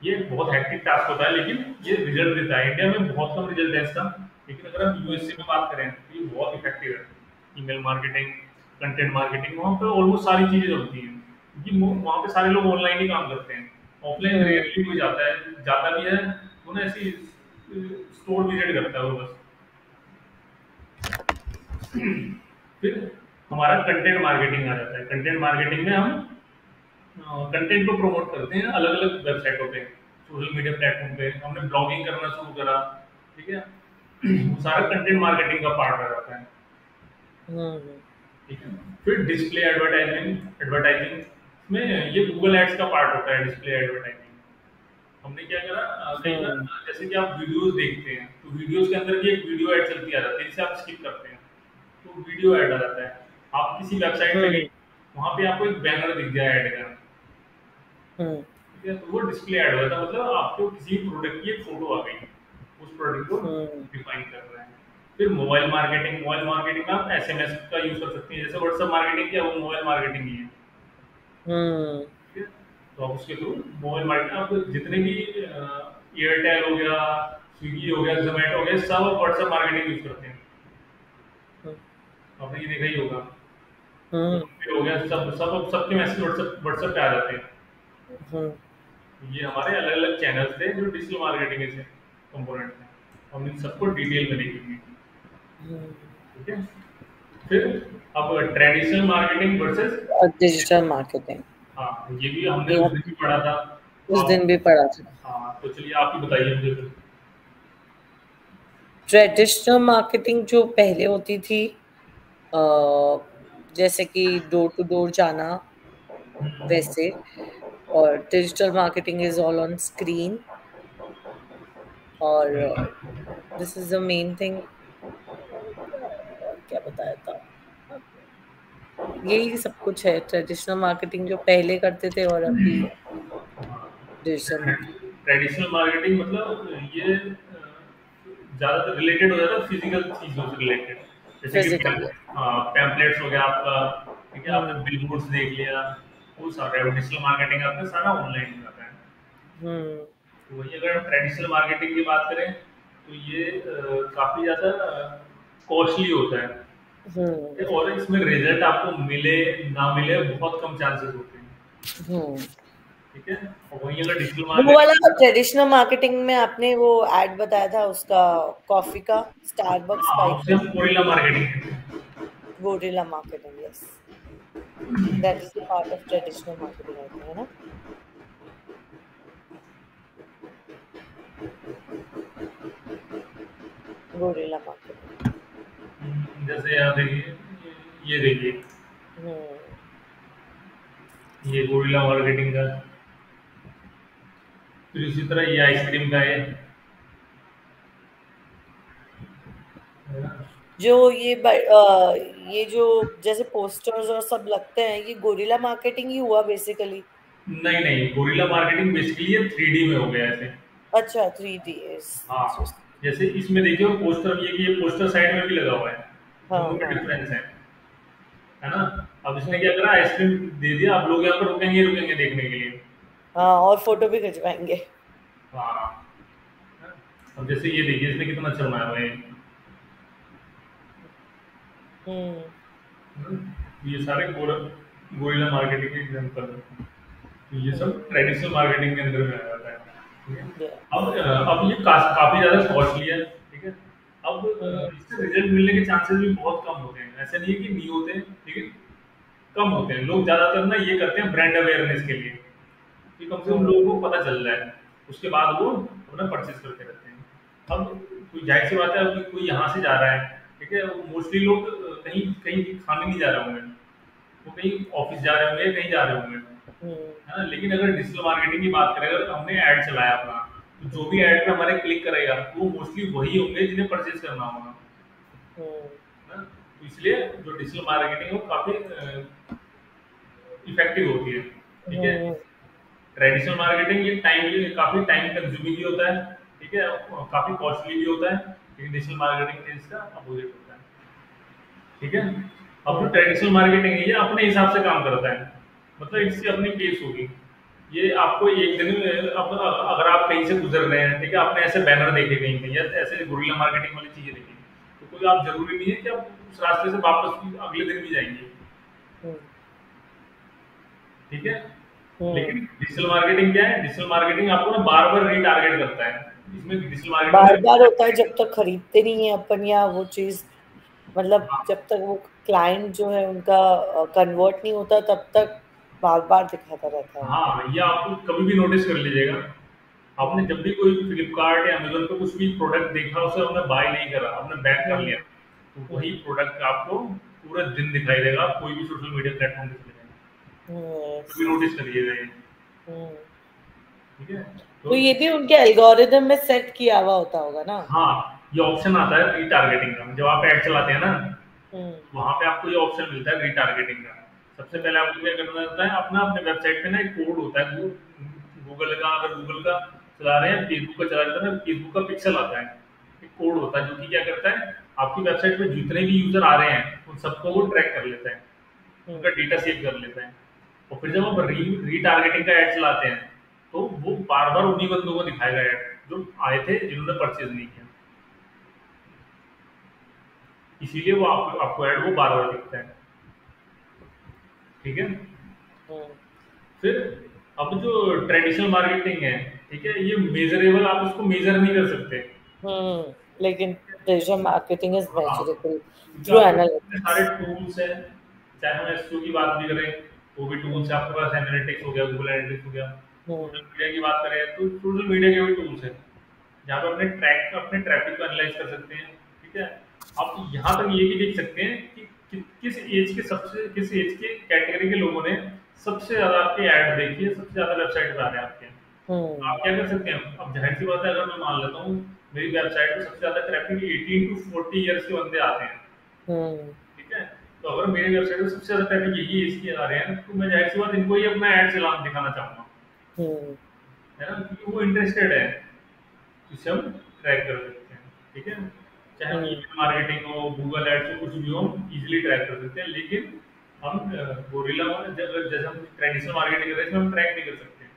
ये बहुत हेक्टिक टास्क होता है, लेकिन ये रिजल्ट देता है। इंडिया में बहुत कम रिजल्ट है इसका, लेकिन अगर हम यूएसए हम्म। में बात करें तो ये बहुत इफेक्टिव है। ईमेल मार्केटिंग, कंटेंट मार्केटिंग, वहाँ पे ऑलमोस्ट सारी चीजें होती हैं। क्योंकि वहाँ पे सारे लोग ऑनलाइन ही काम करते हैं, ऑफलाइन हम्म रेयरली कोई जाता है, जाता भी है वो ना ऐसी स्टोर विजिट करता है वो बस। फिर हमारा कंटेंट मार्केटिंग आ जाता है। कंटेंट मार्केटिंग में हम कंटेंट को प्रमोट करते हैं अलग अलग वेबसाइटों पे, सोशल मीडिया प्लेटफॉर्म पे हमने ब्लॉगिंग करना शुरू करा, ठीक है। वो सारा कंटेंट मार्केटिंग का पार्ट आ जाता है, हम्म ठीक है। फिर डिस्प्ले एडवर्टाइजिंग एडवर्टाइजिंग में ये गूगल एड्स का पार्ट होता है, डिस्प्ले एडवर्टाइजिंग। हमने क्या करा, कई बार हम्म जैसे कि आप वीडियोस देखते हैं तो वीडियोस के अंदर भी एक वीडियो ऐड चलती आ जाती है जिसे आप स्किप करते हैं, तो वीडियो ऐड आ जाता है। आप किसी वेबसाइट पे गए, हम्म वहां पे आपको एक बैनर दिख गया ऐड का, हम्म ठीक है, तो वो डिस्प्ले ऐड हो जाता है, मतलब आपको किसी प्रोडक्ट की एक फोटो आ गई, उस प्रोडक्ट को हम्म डिफाइन कर रहा है। फिर मोबाइल मार्केटिंग में आप एसएमएस का यूज कर सकते हैं, जैसे व्हाट्सएप मार्केटिंग किया वो मोबाइल मार्केटिंग ही है, हम्म ठीक है। तो आप उसके थ्रू मोबाइल मार्केटिंग, आप जितने भी एयरटेल हो गया, स्विगी हो गया, जोमेटो हो गया, सब व्हाट्सएप मार्केटिंग यूज करते हैं। आपने ये देखा ही होगा, हम्म फोनपे हो गया, सब सब सबके मैसेज व्हाट्सएप व्हाट्सएप पे आ जाते हैं। हम्म ये हमारे अलग अलग चैनल्स थे जो डिजिटल मार्केटिंग के कंपोनेंट थे, हम इन सबको डिटेल में देखेंगे, हम्म ठीक है। फिर अब ट्रेडिशनल मार्केटिंग वर्सेस, और डिजिटल मार्केटिंग, हाँ ये भी हमने ये उस हम दिन भी पढ़ा था। उस आप, दिन भी पढ़ा था। हाँ तो चलिए आप ही बताइए मुझे फिर। ट्रेडिशनल मार्केटिंग जो पहले होती थी, अ, जैसे कि डोर टू डोर जाना, वैसे। और digital marketing is all on screen, और this is the main thing. और क्या बताया था, यही सब कुछ है ट्रेडिशनल मार्केटिंग जो पहले करते थे, और अभी डिजिटल मार्केटिंग। ट्रेडिशनल मार्केटिंग मतलब ये ज़्यादातर रिलेटेड हो जाता है फिजिकल चीज़ों से रिलेटेड, जैसे कि फिजिकल, यस। पैम्पलेट्स हो गया आपका, ठीक है, आपने हम्म बिलबोर्ड्स देख लिया, वो सारा डिजिटल मार्केटिंग आपका सारा ऑनलाइन हो जाता है। हम्म तो वही अगर हम ट्रेडिशनल मार्केटिंग की बात करें तो ये काफ़ी ज़्यादा कॉस्टली होता हम्म है, और इसमें रिजल्ट आपको मिले ना मिले बहुत कम चांसेस होते हैं, हम्म ठीक है। और वहीं अगर डिजिटल वो वाला मार्केटिंग, ट्रेडिशनल मार्केटिंग में आपने वो एड बताया था उसका, कॉफी का, स्टारबक्स का, हाँ आई उसे थिंक। हम गोरिल्ला मार्केटिंग कहते हैं। Gorilla marketing, yes. That is the part of traditional marketing, I think, है ना? Gorilla marketing. जैसे आप देखिए, ये देखिए, हम्म ये गोरिल्ला मार्केटिंग का, फिर इसी तरह ये आइसक्रीम का है ना? जो ये जो जैसे पोस्टर्स और सब लगते हैं, ये गोरिल्ला मार्केटिंग ही हुआ बेसिकली। नहीं नहीं, गोरिल्ला मार्केटिंग बेसिकली ये 3D में हो गया ऐसे। अच्छा, 3D इज। हाँ, जैसे इसमें देखिए पोस्टर, ये कि ये पोस्टर साइड में भी लगा हुआ है, हाँ दोनों में हाँ। डिफरेंस है ना। अब इसने क्या हम्म करा, आइसक्रीम दे दिया, अब लोग यहाँ पर रुकेंगे रुकेंगे देखने के लिए। हाँ, और फोटो भी खिंचवाएंगे। हाँ, अब जैसे ये देखिए इसने कितना अच्छा बनाया हुआ है, हम्म ये सारे गोरिल्ला मार्केटिंग के एग्जांपल है। तो ये सब हम्म ट्रेडिशनल मार्केटिंग के अंदर में आ जाता है, ठीक है। या अब ये काफी ज्यादा कॉस्टली है, ठीक है। अब हम्म इससे रिजल्ट मिलने के चांसेस भी बहुत कम होते हैं, ऐसा नहीं है कि नहीं होते, लेकिन कम होते हैं। लोग ज्यादातर ना ये करते हैं ब्रांड अवेयरनेस के लिए, कि कम से कम हम्म लोगों को पता चल जाए, उसके बाद वो अपना परचेज करते रहते हैं। अब कोई जाहिर सी बात है, अब कोई यहाँ से जा रहा है, ठीक है, मोस्टली लोग कहीं कहीं खाने नहीं जा रहे होंगे, वो कहीं ऑफिस जा रहे होंगे, कहीं जा रहे होंगे, हम्म है ना। लेकिन अगर डिजिटल मार्केटिंग की बात करें, अगर हमने ऐड चलाया अपना, तो जो भी ऐड पे हमारे क्लिक करेगा वो मोस्टली वही होंगे जिन्हें परचेज करना होगा, हम्म है ना। तो इसलिए जो डिजिटल मार्केटिंग है वो काफी इफेक्टिव होती है, ठीक है। हम्म ट्रेडिशनल मार्केटिंग ये काफी टाइम कंज्यूमिंग भी होता है, ठीक है, काफी कॉस्टली भी होता है, लेकिन डिजिटल मार्केटिंग के इसका अपोजिट होता है, ठीक है। अब जो हम्म ट्रेडिशनल मार्केटिंग है ये अपने हिसाब से काम करता है, मतलब इसकी अपनी पेस होगी। ये आपको एक दिन में, अब अगर आप कहीं से गुजर रहे हैं, ठीक है, आपने ऐसे बैनर देखे कहीं पे या ऐसे गुरिल्ला मार्केटिंग वाली चीजें देखी, तो कोई आप जरूरी नहीं है कि आप उस रास्ते से वापस अगले दिन भी जाएंगे, हम्म ठीक है। हम्म। लेकिन डिजिटल मार्केटिंग क्या है, डिजिटल मार्केटिंग आपको ना बार बार रीटारगेट करता है। इसमें डिजिटल मार्केटिंग बार बार होता है जब में तक खरीदते नहीं है अपन, या वो चीज मतलब जब तक वो क्लाइंट जो है उनका कन्वर्ट नहीं होता तब तक बार बार दिखाता रहता है उनको। हाँ, ये आपको कभी भी नोटिस कर लीजिएगा। आपने हम्म। जब भी कोई फ्लिपकार्ट या अमेज़न पे कुछ भी प्रोडक्ट देखा, उसे आपने बाय नहीं करा, आपने बैक कर हम्म। लिया, तो वही हम्म। प्रोडक्ट आपको पूरे दिन दिखाई देगा, आप कोई भी सोशल मीडिया प्लेटफ़ॉर्म पे चले जाएँ। यस। कभी नोटिस करिएगा ये, हम्म। ठीक है? तो तो ये भी उनके एल्गोरिदम में सेट किया हुआ होता होगा ना। हाँ, ये ऑप्शन आता है रीटारगेटिंग का, जब आप ऐड चलाते हैं ना, हम्म। वहाँ पे आपको ये ऑप्शन मिलता है रीटारगेटिंग का। सबसे पहले हम्म। आपको क्या करना होता है, अपना अपने वेबसाइट पे ना एक कोड होता है, गूगल का, अगर गूगल का चला रहे हैं, फेसबुक का चला रहे हैं, तो फेसबुक का पिक्सल आता है, एक कोड होता है जो कि क्या करता है, आपकी वेबसाइट पे जितने भी यूजर आ रहे हैं उन सबको वो हम्म। ट्रैक कर लेता है, हम्म। उनका डेटा सेव कर लेता है। और फिर जब आप रीटारगेटिंग का ऐड चलाते हैं, तो वो बार बार उन्हीं बंदों को दिखाएगा ऐड जो आए थे, जिन्होंने परचेज नहीं किया। इसीलिए वो आपको ऐड वो बार बार दिखता है, ठीक है। हम्म। फिर अब जो ट्रेडिशनल मार्केटिंग है, ठीक है, ये मेजरेबल, आप उसको मेजर नहीं कर सकते। लेकिन डिजिटल मार्केटिंग इज हाँ, मेजरेबल क्योंकि थ्रू आपके पास इतने सारे एनालिटिक्स। टूल्स हैं, चाहे हम एसईओ की बात भी करें, वो भी टूल्स है आपके पास, एनालिटिक्स हो गया, गूगल एनालिटिक्स हो गया, सोशल हम्म। मीडिया की बात करें तो सोशल मीडिया के भी टूल्स हैं, जहाँ पे अपने ट्रैफिक को एनालाइज कर सकते हैं, ठीक है। आप यहाँ तक ये भी देख सकते हैं कि किस एज के कैटेगरी के लोगों ने सबसे ज्यादा आपके ऐड देखी है, सबसे ज्यादा वेबसाइट पे आ रहे हैं आपके। हम्म। आप क्या कर सकते हैं, अब जाहिर सी बात है, अगर मैं मान लेता हूँ मेरी वेबसाइट पे सबसे ज्यादा ट्रैफिक 18 to 40 ईयर्स के बंदे आते हैं, हम्म। ठीक है। तो अगर मेरी वेबसाइट पे सबसे ज्यादा ट्रैफिक यही एज के आ रहे हैं, तो मैं जाहिर सी बात इनको ही अपना ऐड चला दिखाना चाहूंगा, हम्म। है ना, क्योंकि वो इंटरेस्टेड है, जिसे हम ट्रैक कर सकते हैं, ठीक है। चाहे हम हम्म। ईमेल मार्केटिंग हो, गूगल एड्स हो, कुछ भी हो, हम इजीली ट्रैक कर सकते हैं। लेकिन हम गोरिल्ला जैसे हम ट्रेडिशनल मार्केटिंग कर रहे हैं, इसमें हम ट्रैक नहीं कर सकते।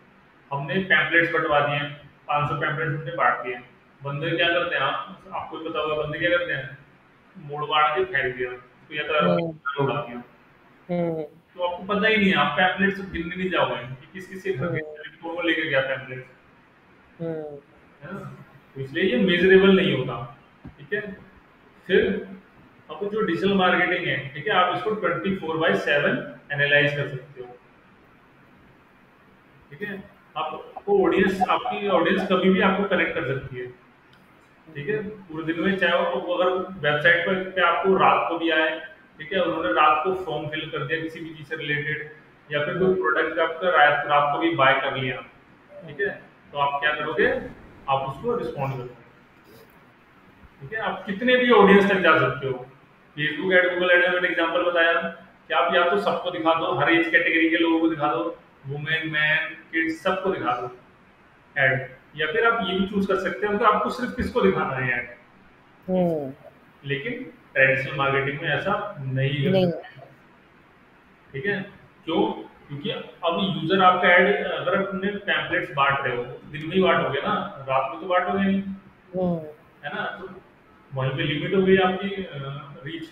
हमने पैम्पलेट्स बंटवा दिए हैं, 500 पैम्पलेट्स हमने बांट दिए हैं। बंदे क्या करते हैं, आपको भी पता होगा, बंदे क्या करते हैं, मोड़ बांट के फेंक दिया, तो या हम्म। तो उड़ा दिया। हम्म। तो आपको पता ही नहीं है, आप पैम्पलेट्स गिनने नहीं जाओगे कि किस किस के घर के हम्म। कौन वो लेके गया पैम्पलेट्स, हम्म। है ना। तो इसलिए ये मेजरेबल नहीं होता, ठीक है। फिर अब जो डिजिटल मार्केटिंग है, ठीक है, आप इसको 24/7 एनालाइज कर सकते हो, ठीक है। आपको ऑडियंस, आपकी ऑडियंस कभी भी आपको कनेक्ट कर सकती है, ठीक है, पूरे दिन में। चाहे वो अगर वेबसाइट पर पे आपको रात को भी आए, ठीक है, उन्होंने रात को फॉर्म फिल कर दिया किसी भी चीज़ से रिलेटेड, या फिर कोई हम्म। प्रोडक्ट आपका रात रात को भी बाय कर लिया, ठीक है, तो आप क्या करोगे, आप उसको रिस्पॉन्ड करोगे, ठीक है। आप कितने भी ऑडियंस तक जा सकते हो। फेसबुक ऐड, गूगल ऐड में मैंने एग्जांपल बताया कि आप या तो सबको दिखा दो, हर एज कैटेगरी के लोगों को दिखा दो, वुमेन, मैन, किड्स, सबको दिखा दो ऐड, या फिर आप ये भी चूज कर सकते हो कि आपको सिर्फ किसको दिखाना है ऐड। हम्म। लेकिन ट्रेडिशनल मार्केटिंग में ऐसा नहीं कर नहीं। सकते, ठीक है। क्यों? क्योंकि अब यूजर आपका ऐड, अगर अपने पैम्पलेट्स बांट रहे हो, दिन में ही बांटोगे ना, रात में तो बांटोगे नहीं, हम्म। है ना। तो वहीं पे लिमिट हो गई आपकी रीच,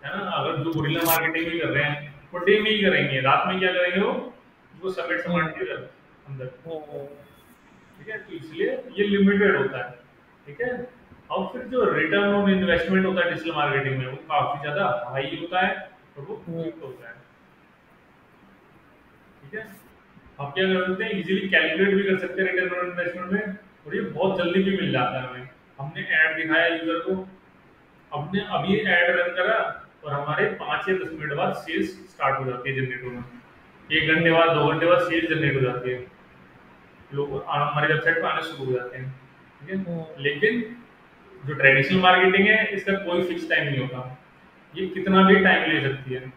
है ना। अगर जो गुरिल्ला मार्केटिंग भी कर रहे हैं, वो डे में ही करेंगे, रात में क्या करेंगे, वो समेट समाट हम्म। के अंदर, हम्म। ठीक है। तो इसलिए ये लिमिटेड होता है, ठीक है। और फिर जो रिटर्न ऑन इन्वेस्टमेंट होता है डिजिटल मार्केटिंग में, वो काफी ज्यादा हाई होता है, और वो हम्म। क्विक होता है, ठीक है। आप क्या कर सकते हैं, इजीली कैलकुलेट भी कर सकते हैं रिटर्न ऑन इन्वेस्टमेंट में, और ये बहुत जल्दी भी मिल जाता है हमें। हमने ऐड दिखाया यूजर को, हमने अभी ऐड रन करा, और हमारे 5 या 10 मिनट बाद सेल्स स्टार्ट हो जाती है जनरेट होना, 1 घंटे हम्म। बाद, 2 घंटे बाद सेल्स जनरेट हो जाती है, लोग हमारी वेबसाइट पर आने शुरू हो जाते हैं, ठीक हम्म। है। लेकिन जो ट्रेडिशनल मार्केटिंग है, इसका कोई फिक्स टाइम नहीं होता, ये कितना भी टाइम ले सकती है।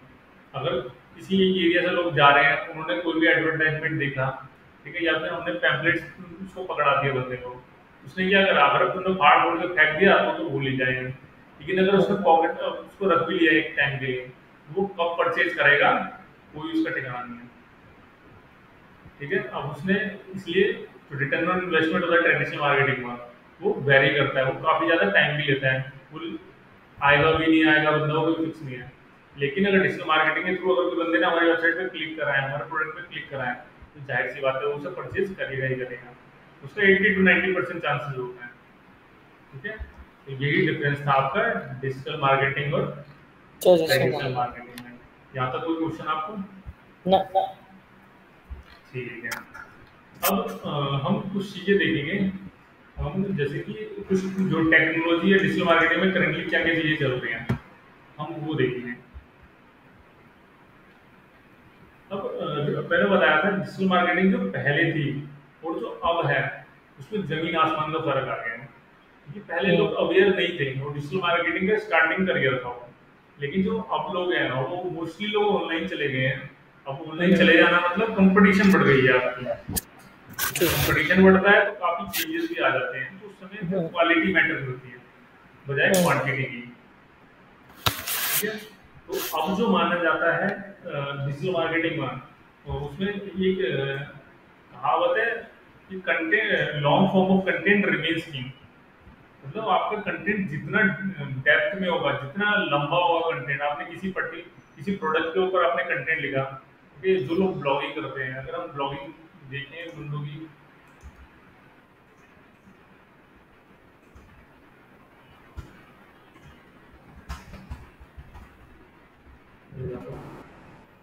अगर किसी एक एरिया से लोग जा रहे हैं, उन्होंने कोई भी एडवर्टाइजमेंट देखा, ठीक है, या फिर हमने पैम्पलेट्स उसको पकड़ा दिया बंदे को, उसने क्या करा, अगर तुमने फाड़ फोड़ के फेंक दिया तो भूल ही जाएंगे। लेकिन अगर उसने पॉकेट उसको रख भी लिया एक टाइम के लिए, वो कब परचेज करेगा, कोई उसका ठिकाना नहीं है, ठीक है। अब उसने, इसलिए जो रिटर्न ऑन इन्वेस्टमेंट होता है ट्रेडिशनल मार्केटिंग में, वो वेरी करता है, वो काफी ज्यादा टाइम भी लेता है, वो आएगा भी नहीं आएगा बंदा, वो कोई फिक्स नहीं है। लेकिन अगर डिजिटल मार्केटिंग के थ्रू अगर कोई बंदे ने हमारी वेबसाइट पे क्लिक करा है, हमारे प्रोडक्ट पे क्लिक करा है, तो जाहिर सी बात है वो उसे परचेज करेगा ही करेगा। उसका 80 टू 90% चांसेस होता है। ठीक है, तो यही डिफरेंस था आपका डिजिटल मार्केटिंग और ट्रेडिशनल ट्रेडिशनल मार्केट। मार्केटिंग में। यहाँ तक कोई क्वेश्चन आपको? ना। ठीक है। अब हम कुछ चीजें देखेंगे। हम जैसे कि कुछ जो टेक्नोलॉजी या डिजिटल मार्केटिंग में करंटली क्या क्या चीजें चल रही हैं, हम वो देखेंगे। अब जो मैंने बताया था डिजिटल मार्केटिंग जो पहले थी और जो अब है, उसमें जमीन आसमान का फर्क आ गया है। क्योंकि पहले लोग अवेयर नहीं थे और डिजिटल मार्केटिंग का स्टार्टिंग करियर था वो। लेकिन जो अब लोग हैं ना, वो मोस्टली लोग ऑनलाइन चले गए हैं। अब ऑनलाइन चले जाना मतलब कंपटीशन बढ़ गई है आपकी। कंपटीशन बढ़ता है तो काफी चेंजेस भी आ जाते हैं, तो उस समय फिर क्वालिटी मैटर करती है बजाय क्वांटिटी की। ठीक है, तो अब जो माना जाता है डिजिटल मार्केटिंग में, तो उसमें एक कहावत है कि content, long form of content remains king. मतलब आपका कंटेंट जितना डेप्थ में होगा, जितना लंबा होगा कंटेंट, आपने किसी प्रोडक्ट के ऊपर आपने कंटेंट लिखा, कि जो लोग ब्लॉगिंग करते हैं, अगर हम ब्लॉगिंग देखें उन लोग की,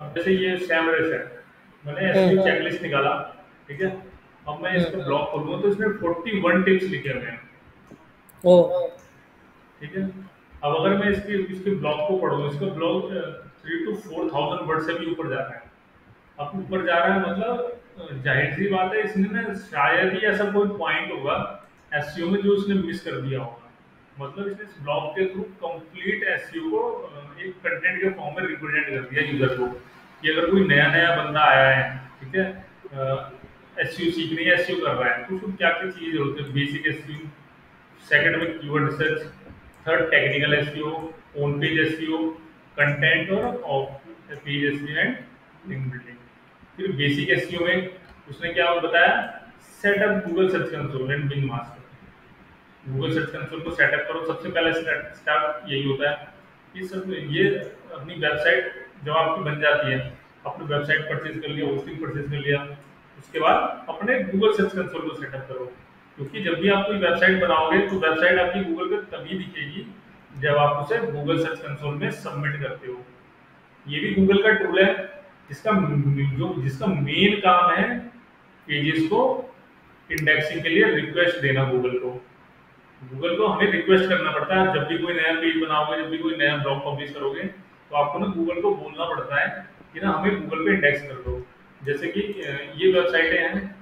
अब जैसे ये सैम रेस है, मैंने एसईओ चेकलिस्ट निकाला। ठीक है, अब मैं इसका ब्लॉग खोलूंगा तो इसमें 41 टिप्स लिखे हुए हैं। ओ। ठीक है, अब अगर मैं इसके इसके ब्लॉग को पढ़ूँ, इसका ब्लॉग 3 to 4 thousand वर्ड से भी ऊपर जा रहा है। अब ऊपर जा रहा है मतलब जाहिर सी बात है, इसने ना शायद ही ऐसा कोई पॉइंट होगा एसईओ में जो उसने मिस कर दिया होगा। मतलब इसने इस ब्लॉग के थ्रू कंप्लीट एसईओ को एक कंटेंट के फॉर्म में रिप्रेजेंट कर दिया यूजर को, कि अगर कोई नया नया बंदा आया है, ठीक है, एसईओ सीखने या एसईओ कर रहा है, तो उसको क्या क्या चीजें होती है। बेसिक एसईओ, सेकंड में keyword research, third technical SEO, on page SEO, content और off page SEO and link building. फिर बेसिक एसईओ में उसने क्या बताया, setup Google search console and Bing master. Google search console को सेटअप करो, सबसे पहले स्टार्ट यही होता है कि सब ये अपनी वेबसाइट जब आपकी बन जाती है, अपनी वेबसाइट परचेज कर लिया, होस्टिंग परचेज कर लिया, उसके बाद अपने गूगल सर्च कंसोल को सेटअप करो। क्योंकि जब भी आप कोई वेबसाइट बनाओगे तो वेबसाइट आपकी गूगल पे तभी दिखेगी जब आप उसे गूगल सर्च कंसोल में सबमिट करते हो। ये भी गूगल का टूल है, जिसका मेन काम है पेजेस को इंडेक्सिंग के लिए रिक्वेस्ट देना गूगल को। गूगल को हमें रिक्वेस्ट करना पड़ता है, जब भी कोई नया पेज बनाओगे, जब भी कोई नया ब्लॉग पब्लिश करोगे, तो आपको ना गूगल को बोलना पड़ता है कि ना हमें गूगल पे इंडेक्स कर दो। जैसे कि ये वेबसाइटें हैं,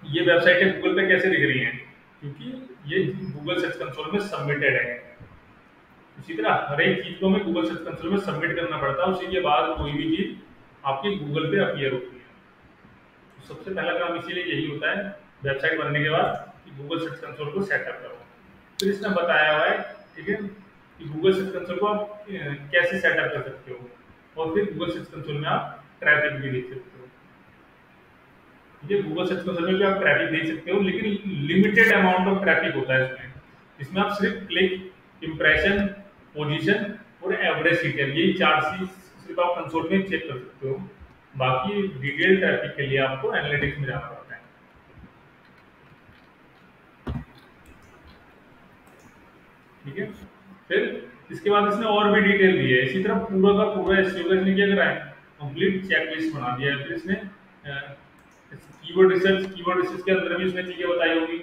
ये वेबसाइटें गूगल पे कैसे दिख रही हैं, क्योंकि ये गूगल सर्च कंसोल में सबमिटेड है। इसी तरह हर एक चीज को हमें गूगल सर्च कंसोल में सबमिट करना पड़ता है, उसी के बाद कोई भी चीज आपकी गूगल पे अपीयर होती है। तो सबसे पहला काम इसीलिए यही होता है वेबसाइट बनने के बाद, कि गूगल सर्च कंसोल को सेटअप करो। फिर इसने बताया हुआ है, ठीक है, कि गूगल सर्च कंसोल को आप कैसे सेटअप कर सकते हो, और फिर गूगल सर्च कंसोल में आप ट्रैफिक भी देख सकते हो। ये गूगल सर्च कंसोल में भी आप ट्रैफिक देख सकते हो, लेकिन लिमिटेड अमाउंट ऑफ ट्रैफिक होता है इसमें। इसमें आप सिर्फ क्लिक, इम्प्रेशन, पोजीशन और एवरेज सीटर, यही 4 चीज सिर्फ आप कंसोल में चेक कर सकते हो। बाकी डिटेल ट्रैफिक के लिए आपको एनालिटिक्स में जाना पड़ता है। ठीक है, फिर इसके बाद इसने और भी डिटेल दी है। इसी तरह पूरा का पूरा एसईओ का इसने क्या करा है, कंप्लीट चेकलिस्ट बना दिया है। फिर इसने कीवर्ड रिसर्च के अंदर भी इसने चीजें बताई होगी।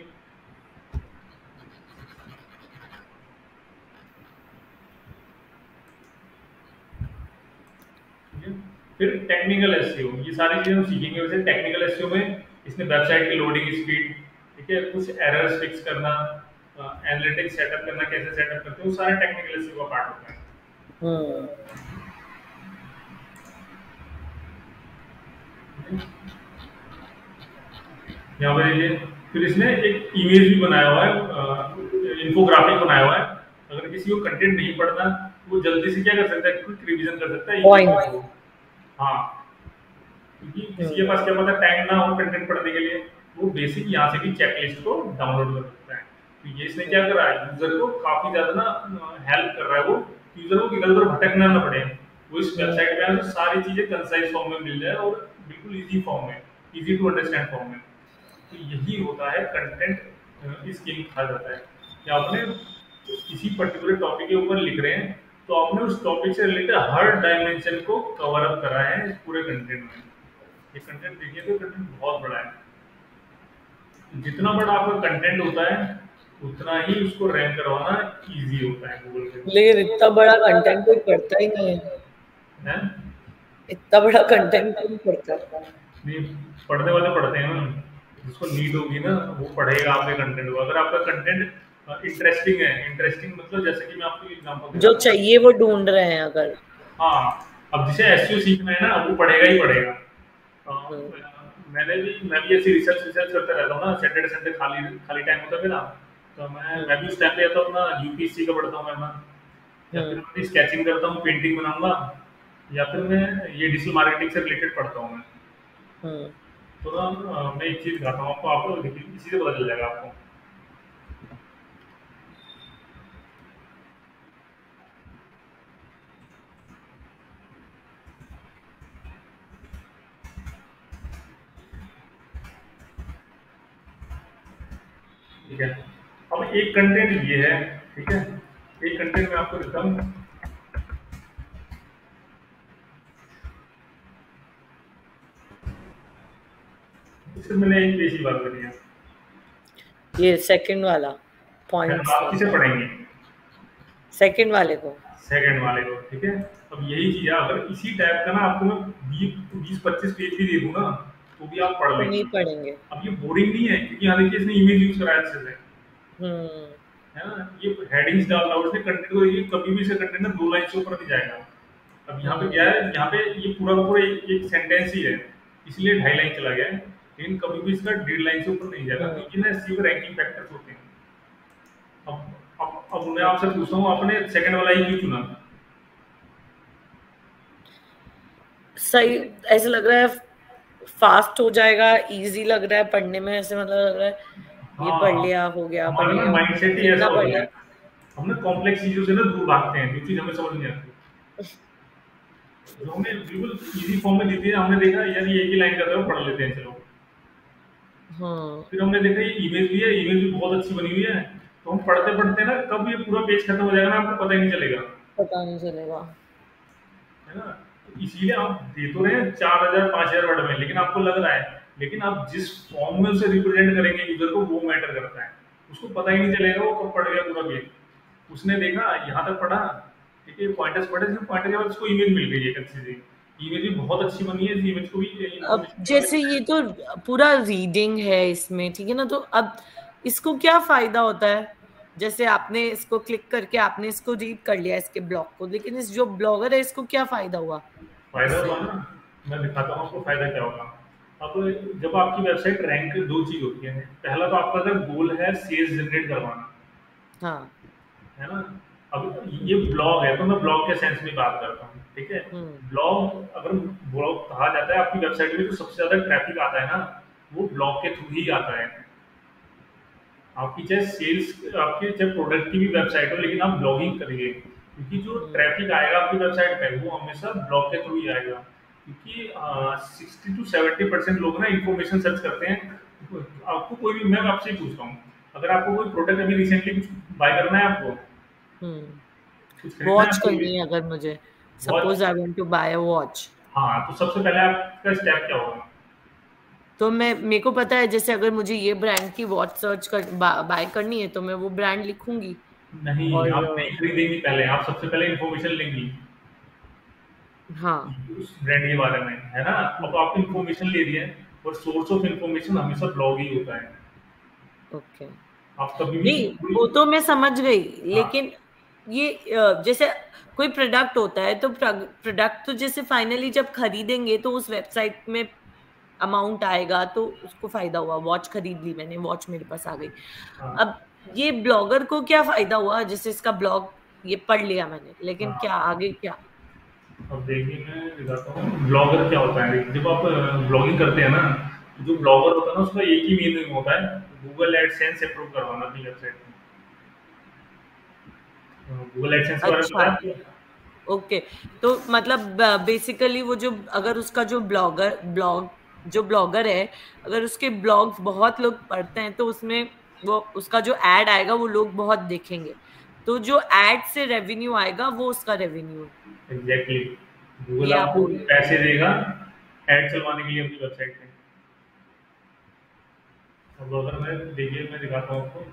फिर टेक्निकल एसईओ, ये सारी चीजें हम सीखेंगे। वैसे टेक्निकल एसईओ में इसने वेबसाइट की लोडिंग स्पीड, ठीक है, कुछ एरर्स फिक्स करना, एनालिटिक्स सेटअप करना, कैसे सेटअप करते हैं, वो सारे टेक्निकल एसईओ का पार्ट होता है। यहाँ पे देखिए, फिर इसने एक इमेज भी बनाया हुआ है, इन्फोग्राफिक बनाया हुआ है। अगर किसी को कंटेंट नहीं पढ़ना, वो जल्दी से क्या कर सकता है, क्विक रिवीजन कर सकता है इमेज को। हाँ, क्योंकि किसी के पास क्या पता टाइम ना हो कंटेंट पढ़ने के लिए, वो बेसिक यहाँ से भी चेकलिस्ट को डाउनलोड कर सकता है। तो ये इसने क्या करा है, यूजर को काफी ज्यादा ना हेल्प कर रहा है वो, यूजर को इधर उधर भटकना ना पड़े। वो इस हम्म, वेबसाइट पे आए तो सारी चीजें कंसाइज फॉर्म में मिल जाए और बिल्कुल इजी फॉर्म में, इजी टू अंडरस्टैंड फॉर्म में। तो यही होता है कंटेंट स्कीम कहा जाता है कि आपने किसी पर्टिकुलर टॉपिक के ऊपर लिख रहे हैं तो आपने उस टॉपिक से रिलेटेड हर डायमेंशन को कवर अप करा है इस पूरे कंटेंट में। ये कंटेंट देखिए तो कंटेंट बहुत बड़ा है। जितना बड़ा आपका कंटेंट होता है उतना ही उसको रैंक करवाना इजी होता है गूगल पे। लेकिन इतना बड़ा कंटेंट कोई पढ़ता ही नहीं है। है इतना बड़ा कंटेंट कौन पढ़ता है? नहीं, पढ़ने वाले पढ़ते हैं ना, जिसको नीड होगी ना वो पढ़ेगा आपके कंटेंट को। अगर आपका कंटेंट इंटरेस्टिंग है, इंटरेस्टिंग मतलब जैसे कि मैं आपको एग्जांपल दे जो रहा हूँ। चाहिए वो ढूंढ रहे हैं अगर। हाँ, अब जिसे एसईओ सीखना है ना वो पढ़ेगा ही पढ़ेगा। हम्म, मैं भी ऐसी रिसर्च रिसर्च करता रहता हूँ ना, सैटरडे संडे खाली खाली टाइम होता है मेरा, तो मैं भी हम्म, उस टाइम पे आता हूँ ना, यूपीएससी का पढ़ता हूँ मैं अपना, या फिर हम्म, अपनी स्केचिंग करता हूँ, पेंटिंग बनाऊंगा, या फिर मैं ये डिजिटल मार्केटिंग से रिलेटेड पढ़ता हूँ मैं। हम्म। तो ना मैं एक चीज दिखाता हूँ आपको, आपको इसी से पता चल जाएगा आपको। ठीक है, अब एक कंटेंट ये है, ठीक है, एक कंटेंट मैं आपको दिखाता हूँ। सिर्फ मैंने एक पेज की बात करी है। ये सेकंड वाला हम पॉइंट्स आप किसे वाला, पढ़ेंगे? सेकंड वाले को सेकंड वाले को, ठीक है। अब यही चीज है, अगर इसी टाइप का ना आपको मैं 20-25 पेज भी दे दूँ ना तो भी आप पढ़ तो नहीं लेंगे। पढ़ेंगे। अब ये बोरिंग नहीं है क्योंकि यहाँ देखिए इसने इमेज यूज करा है अच्छे से, हम्म, है ना, ये हेडिंग्स डाल रहा है उसने कंटेंट को, ये कभी भी से कंटेंट ना 2 लाइन से ऊपर नहीं जाएगा। अब यहाँ पे क्या हम्म, है, यहाँ पे ये पूरा का पूरा एक सेंटेंस ही है, इसलिए 2.5 लाइन चला गया है, लेकिन कभी भी इसका 1.5 लाइन से ऊपर नहीं जाएगा। हम्म। तो ये ना एसईओ के रैंकिंग फैक्टर्स होते हैं। अब मैं आपसे पूछता हूँ, आपने सेकंड वाला ही क्यों चुना? सही, ऐसा लग रहा है फास्ट हो जाएगा, इजी लग रहा है पढ़ने में, ऐसे मतलब लग रहा है ये पढ़ हाँ, लिया हो गया, पढ़ हमारा ना लिया हो गया, माइंडसेट ही ऐसा जितना हो पढ़ गया लिया। है। हम ना कॉम्प्लेक्स चीजों से ना दूर भागते हैं, जो चीज हमें समझ नहीं आती। जो हमने बिल्कुल इजी फॉर्म में दी थी, हमने देखा यार ये एक ही लाइन कर रहे हो, पढ़ लेते हैं चलो। हाँ, फिर हमने देखा ये इमेज भी है, इमेज भी बहुत अच्छी बनी हुई है, तो हम पढ़ते पढ़ते ना कब ये पूरा पेज खत्म हो जाएगा ना आपको पता ही नहीं चलेगा, पता नहीं चलेगा। है ना। तो इसीलिए आप दे तो रहे हैं 4,000 5,000 वर्ड में, लेकिन आपको लग रहा है, लेकिन आप जिस फॉर्म में उसे रिप्रेजेंट करेंगे यूजर को वो मैटर करता है। उसको पता ही नहीं चलेगा वो कब पढ़ गया पूरा पेज। उसने देखा यहाँ तक पढ़ा, ठीक है, पॉइंटर्स पढ़े, सिर्फ पॉइंटर के बाद उसको इमेज मिल गई एक अच्छी सी, इमेज भी बहुत अच्छी बनी है, इस इमेज को भी अब इन्फॉर्मेशन के जैसे बारे ये तो पूरा रीडिंग है इसमें, ठीक है ना, तो अब इसको क्या फायदा होता है? जैसे आपने इसको क्लिक करके आपने इसको रीड कर लिया इसके ब्लॉग को, लेकिन इस जो ब्लॉगर है इसको क्या फायदा हुआ में फायदा इससे? हुआ ना। मैं दिखाता हूँ आपको फायदा क्या होगा। अब जब आपकी वेबसाइट रैंक, दो चीज होती है, पहला तो आपका अगर गोल है सेल्स जनरेट करवाना, हाँ। है ना। अब ये ब्लॉग है तो मैं ब्लॉग के सेंस में बात करता हूँ, ठीक है। हम्म, ब्लॉग, अगर ब्लॉग कहा जाता है, आपकी वेबसाइट में जो सबसे ज्यादा ट्रैफिक आता है ना वो ब्लॉग के थ्रू ही आता है। आपकी चाहे सेल्स, आपकी चाहे प्रोडक्ट की भी वेबसाइट हो, लेकिन आप ब्लॉगिंग करिए, क्योंकि जो हम्म, ट्रैफिक आएगा आपकी वेबसाइट पे वो हमेशा ब्लॉग के थ्रू ही आएगा। क्योंकि 60 to 70% लोग ना इन्फॉर्मेशन सर्च करते हैं। आपको कोई भी, मैं आपसे ही पूछता हूँ, अगर आपको कोई प्रोडक्ट अभी रिसेंटली कुछ बाय करना है, आपको हम्म। कुछ खरीदना है वॉच आपको भी, करनी है अगर मुझे, watch, suppose I want to buy a watch, हाँ, तो सबसे पहले आपका स्टेप क्या होगा? तो मैं, मेरे को पता है जैसे अगर मुझे ये ब्रांड की वॉच सर्च कर बाय करनी है तो मैं वो ब्रांड लिखूंगी। नहीं, और आप नहीं खरीदेंगी, पहले आप सबसे पहले इन्फॉर्मेशन लेंगी हाँ। उस ब्रांड के बारे में, है ना। अब आप इन्फॉर्मेशन ले रही है, और सोर्स ऑफ इन्फॉर्मेशन हमेशा ब्लॉग ही होता है। ओके। आप कभी भी नहीं, पूरी, वो तो मैं समझ गई, हाँ, लेकिन ये जैसे कोई प्रोडक्ट होता है तो प्रोडक्ट तो जैसे फाइनली जब खरीदेंगे तो उस वेबसाइट में अमाउंट आएगा तो उसको फायदा हुआ, वॉच खरीद ली मैंने, वॉच मेरे पास आ गई। हाँ, अब ये ब्लॉगर को क्या फायदा हुआ, जैसे इसका ब्लॉग ये पढ़ लिया मैंने, लेकिन क्या हाँ। आगे क्या? अब देखिए मैं बताता हूँ ब्लॉगर क्या होता है। जब आप ब्लॉगिंग करते हैं ना, जो हम्म, ब्लॉगर होता है ना उसका एक ही मीनिंग होता है, गूगल एडसेंस अप्रूव करवाना अपनी वेबसाइट में। गूगल एडसेंस के बारे में अच्छा, बताया आपको? ओके। तो मतलब बेसिकली वो जो अगर उसका जो ब्लॉगर है, अगर उसके ब्लॉग्स बहुत लोग पढ़ते हैं तो उसमें वो उसका जो एड आएगा वो लोग बहुत देखेंगे, तो जो एड से रेवेन्यू आएगा वो उसका रेवेन्यू है। एग्जैक्टली, गूगल ये आप आपको बोल रहे पैसे देगा ऐड चलवाने के लिए अपनी वेबसाइट पे। अब अगर मैं देखिए मैं दिखाता हूँ आपको। हो।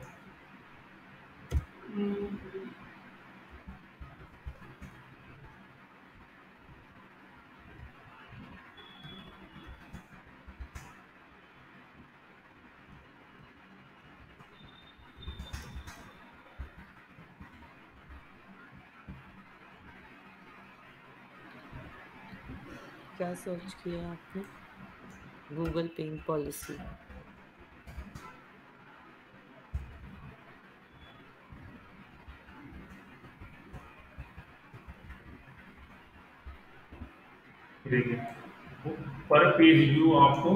क्या सर्च किया आपने? Google paying policy. देखिए पर पेज व्यू आपको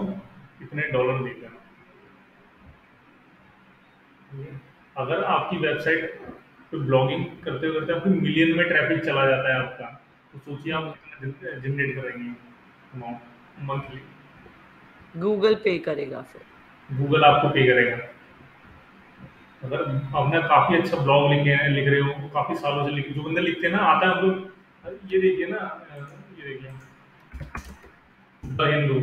कितने डॉलर देगा। अगर आपकी वेबसाइट पे ब्लॉगिंग करते करते आपकी मिलियन में ट्रैफिक चला जाता है आपका, तो सोचिए आप हम्म। कितना जनरेट करेंगे अमाउंट मंथली। गूगल पे करेगा फिर। गूगल आपको पे करेगा। अगर आपने काफी अच्छा ब्लॉग लिख रहे हो, काफी सालों से लिख, जो बंदे लिखते हैं ना, आता है हम लोग, ये देखिए ना, ये देखिए द हिंदू,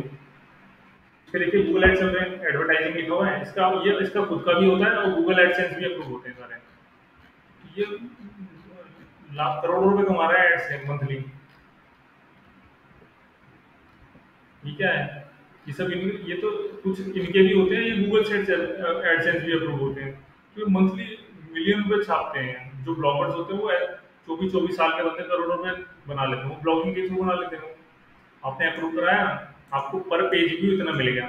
फिर देखिए गूगल एडसेंस में एडवर्टाइजिंग लिखा हुआ है, इसका खुद का भी होता है और गूगल एडसेंस भी अप्रूव होते हैं सारे। ये लाख करोड़ों रुपए कमा रहा है एड से मंथली। ठीक है, ये तो कुछ इनके भी होते हैं, ये गूगल से एडसेंस भी अप्रूव होते हैं, तो मंथली मिलियन रुपए छापते हैं। जो ब्लॉगर्स होते हैं वो 24-24 साल के बंदे करोड़ों रुपए बना लेते हैं, वो ब्लॉगिंग के थ्रू बना लेते हैं। आपने अप्रूव कराया, आपको पर पेज भी इतना मिलेगा।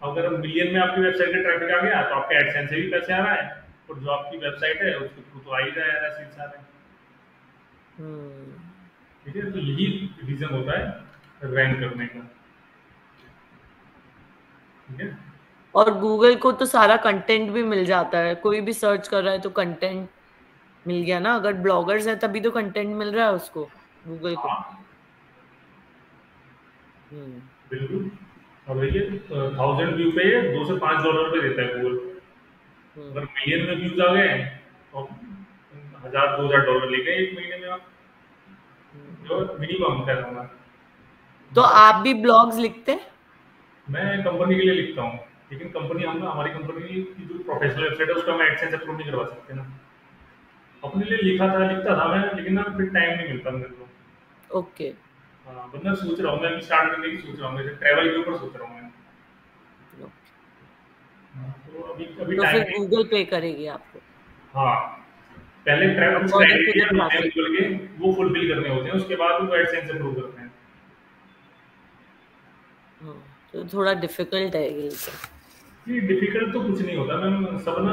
अगर मिलियन में आपकी वेबसाइट का ट्रैफिक आ गया तो आपके एडसेंस से भी पैसे आ रहा है, और जो आपकी वेबसाइट है उसके थ्रू तो आ ही रहा है सीधे सारे। हम्म। ठीक है, तो यही रीजन होता है रैंक करने का। ठीक है। और गूगल को तो सारा कंटेंट भी मिल जाता है, कोई भी सर्च कर रहा है तो कंटेंट मिल गया ना। अगर ब्लॉगर्स है तभी तो कंटेंट मिल रहा है उसको, गूगल को। हाँ, हम्म। बिल्कुल। अब देखिए 1000 व्यू पे $2 से $5 पे देता है गूगल। हम्म। अगर मिलियन में व्यूज आ गए तो 1000-2000 डॉलर ले गए एक महीने में आप, हम्म। जो मिनिमम है हमारा। तो आप भी ब्लॉग्स लिखते हैं? मैं कंपनी के लिए लिखता हूँ, लेकिन हमारी कंपनी की जो प्रोफेशनल वेबसाइट है उसका हम एडसेंस अप्रूव नहीं करवा सकते ना। अपने लिए लिखता था मैं, लेकिन ना फिर टाइम नहीं मिलता मेरे को। ओके। हाँ, वरना सोच रहा हूँ मैं अभी स्टार्ट करने की सोच रहा हूँ, जैसे ट्रैवल के ऊपर सोच रहा हूँ मैं। हाँ, तो अभी अभी तो टाइम फिर नहीं। गूगल पे करेगी आपको, हाँ, पहले कुछ अकॉर्डिंग टू द क्राइटेरिया होते हैं ट्रैफिक। गूगल के, वो फुलफिल करने होते हैं, उसके बाद वो एडसेंस अप्रूव करते हैं। तो थोड़ा डिफिकल्ट है ये तो। ये डिफिकल्ट तो कुछ नहीं होता मैम, सब ना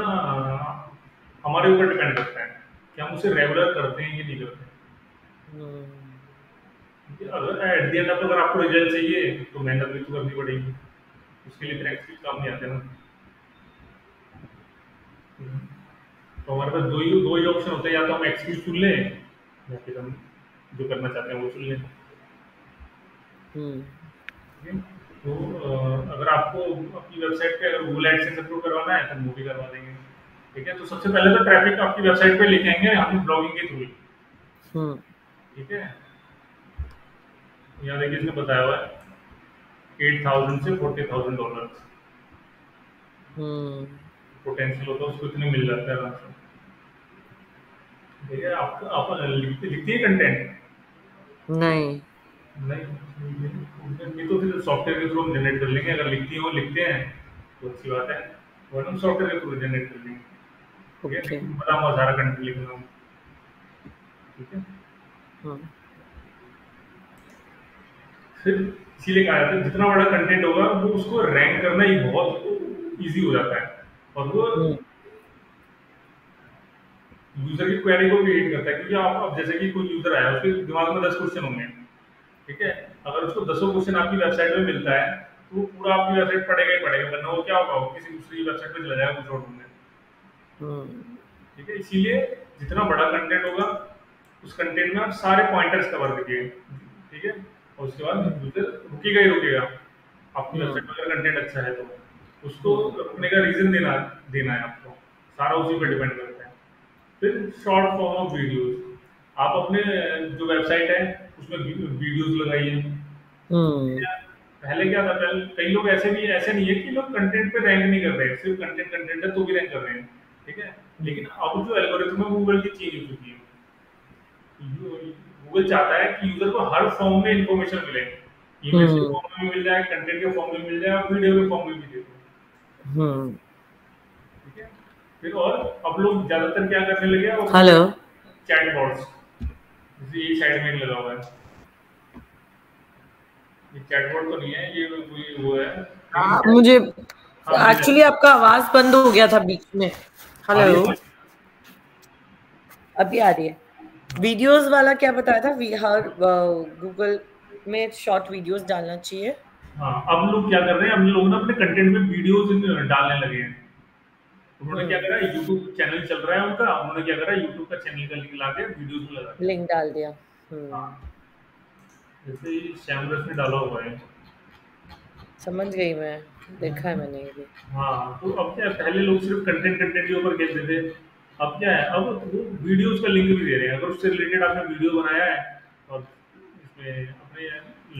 हमारे ऊपर डिपेंड करता है कि हम उसे रेगुलर करते हैं या नहीं करते। हम्म। अगर एट द एंड अगर आपको रिजल्ट चाहिए तो मेहनत भी तो करनी पड़ेगी, उसके लिए फिर एक्सक्यूज काम नहीं आते ना। तो हमारे पास दो ही ऑप्शन होते हैं, या तो हम एक्सक्यूज चुन लें या फिर हम जो करना चाहते हैं वो चुन लें। हम्म। ठीक है? तो अगर आपको अपनी वेबसाइट पे अगर गूगल एडसेंस अप्रूव करवाना है तो हम वो भी करवा देंगे। ठीक है, तो सबसे पहले तो ट्रैफिक आपकी वेबसाइट पे लेके आएंगे हम ब्लॉगिंग के थ्रू। हम्म। ठीक है, यहाँ देखिए इसने बताया हुआ है 8000 से $40,000 हम्म। पोटेंशियल होता है, उसको इतने मिल जाता है आराम से। ठीक है, आप लिखती है कंटेंट? नहीं। नहीं, ये तो फिर सॉफ्टवेयर के थ्रू हम जनरेट कर लेंगे, अगर लिखते हैं तो अच्छी बात है, वरना हम सॉफ्टवेयर के थ्रू जनरेट कर लेंगे। ठीक है, ओके। लेकिन बड़ा हुआ सारा कंटेंट लिखना। ठीक है, हम्म। फिर इसीलिए कहा जाता है जितना बड़ा कंटेंट होगा वो उसको रैंक करना ही बहुत इजी हो जाता है, और वो हम्म। यूजर की क्वेरी को भी रीड करता है, क्योंकि आप अब जैसे कि कोई यूजर आया उसके दिमाग में 10 क्वेश्चन होंगे। ठीक है, अगर उसको 10 क्वेश्चन आपकी वेबसाइट में मिलता है तो वो पूरा आपकी वेबसाइट पढ़ेगा ही पढ़ेगा, वरना वो क्या होगा, वो किसी दूसरी वेबसाइट पे चला जाएगा कुछ और ढूंढने। हम्म। ठीक है, इसीलिए जितना बड़ा कंटेंट होगा उस कंटेंट में आप सारे पॉइंटर्स कवर करिए, ठीक है, और उसके बाद हम्म यूजर रुकेगा ही रुकेगा। आपकी वेबसाइट हम्म में अगर कंटेंट अच्छा है तो उसको हम्म रुकने का रीजन देना देना है आपको, सारा उसी पर डिपेंड करता है। फिर शॉर्ट फॉर्म ऑफ वीडियोस, आप अपने जो वेबसाइट है उसमें वीडियोस लगाइए। हम्म पहले क्या था, पहले कई लोग ऐसे भी, ऐसे नहीं है कि लोग कंटेंट पे रैंक नहीं कर रहे हैं, सिर्फ कंटेंट कंटेंट है तो भी रैंक कर रहे हैं, ठीक है। लेकिन अब जो एल्गोरिथम है गूगल की चेंज हो चुकी है। गूगल चाहता है कि यूजर को हर फॉर्म में इंफॉर्मेशन मिले, इमेज के हम्म फॉर्म में भी मिल जाए, कंटेंट के फॉर्म में मिल जाए और वीडियो के फॉर्म में भी दे दो, हम्म। ठीक है। फिर और अब लोग ज्यादातर क्या करने लगे हैं, वो अपने हेलो। चैट बॉट्स, जैसे ये साइड में एक लगा हुआ है, ये चैटबॉट तो नहीं है, ये कोई वो है, लेकिन मुझे हाँ मिल एक्चुअली जाता आपका आवाज बंद हो गया था बीच में। है। आ रही हेलो। है। अभी आ रही है। वीडियोस वाला क्या बताया था, वी हर गूगल में शॉर्ट वीडियोस डालना चाहिए। हाँ, अब लोग क्या कर रहे हैं, अब लोग ना अपने कंटेंट में वीडियोस डालने लगे हैं। उन्होंने क्या हम्म। करा, यूट्यूब चैनल चल रहा है उनका, उन्होंने क्या करा, यूट्यूब का चैनल का लिंक ला के वीडियोस में लगा दिया। लिंक डाल दिया। हाँ, हम्म। जैसे ही शैमरस ने डाला हुआ है। समझ गई मैं। देखा है मैंने ये भी। हाँ, तो अब क्या है, पहले लोग सिर्फ कंटेंट कंटेंट के ऊपर खेलते थे, अब क्या है, अब वो वीडियोस का लिंक भी दे रहे हैं, अगर उससे रिलेटेड आपने वीडियो बनाया है और इसमें अपने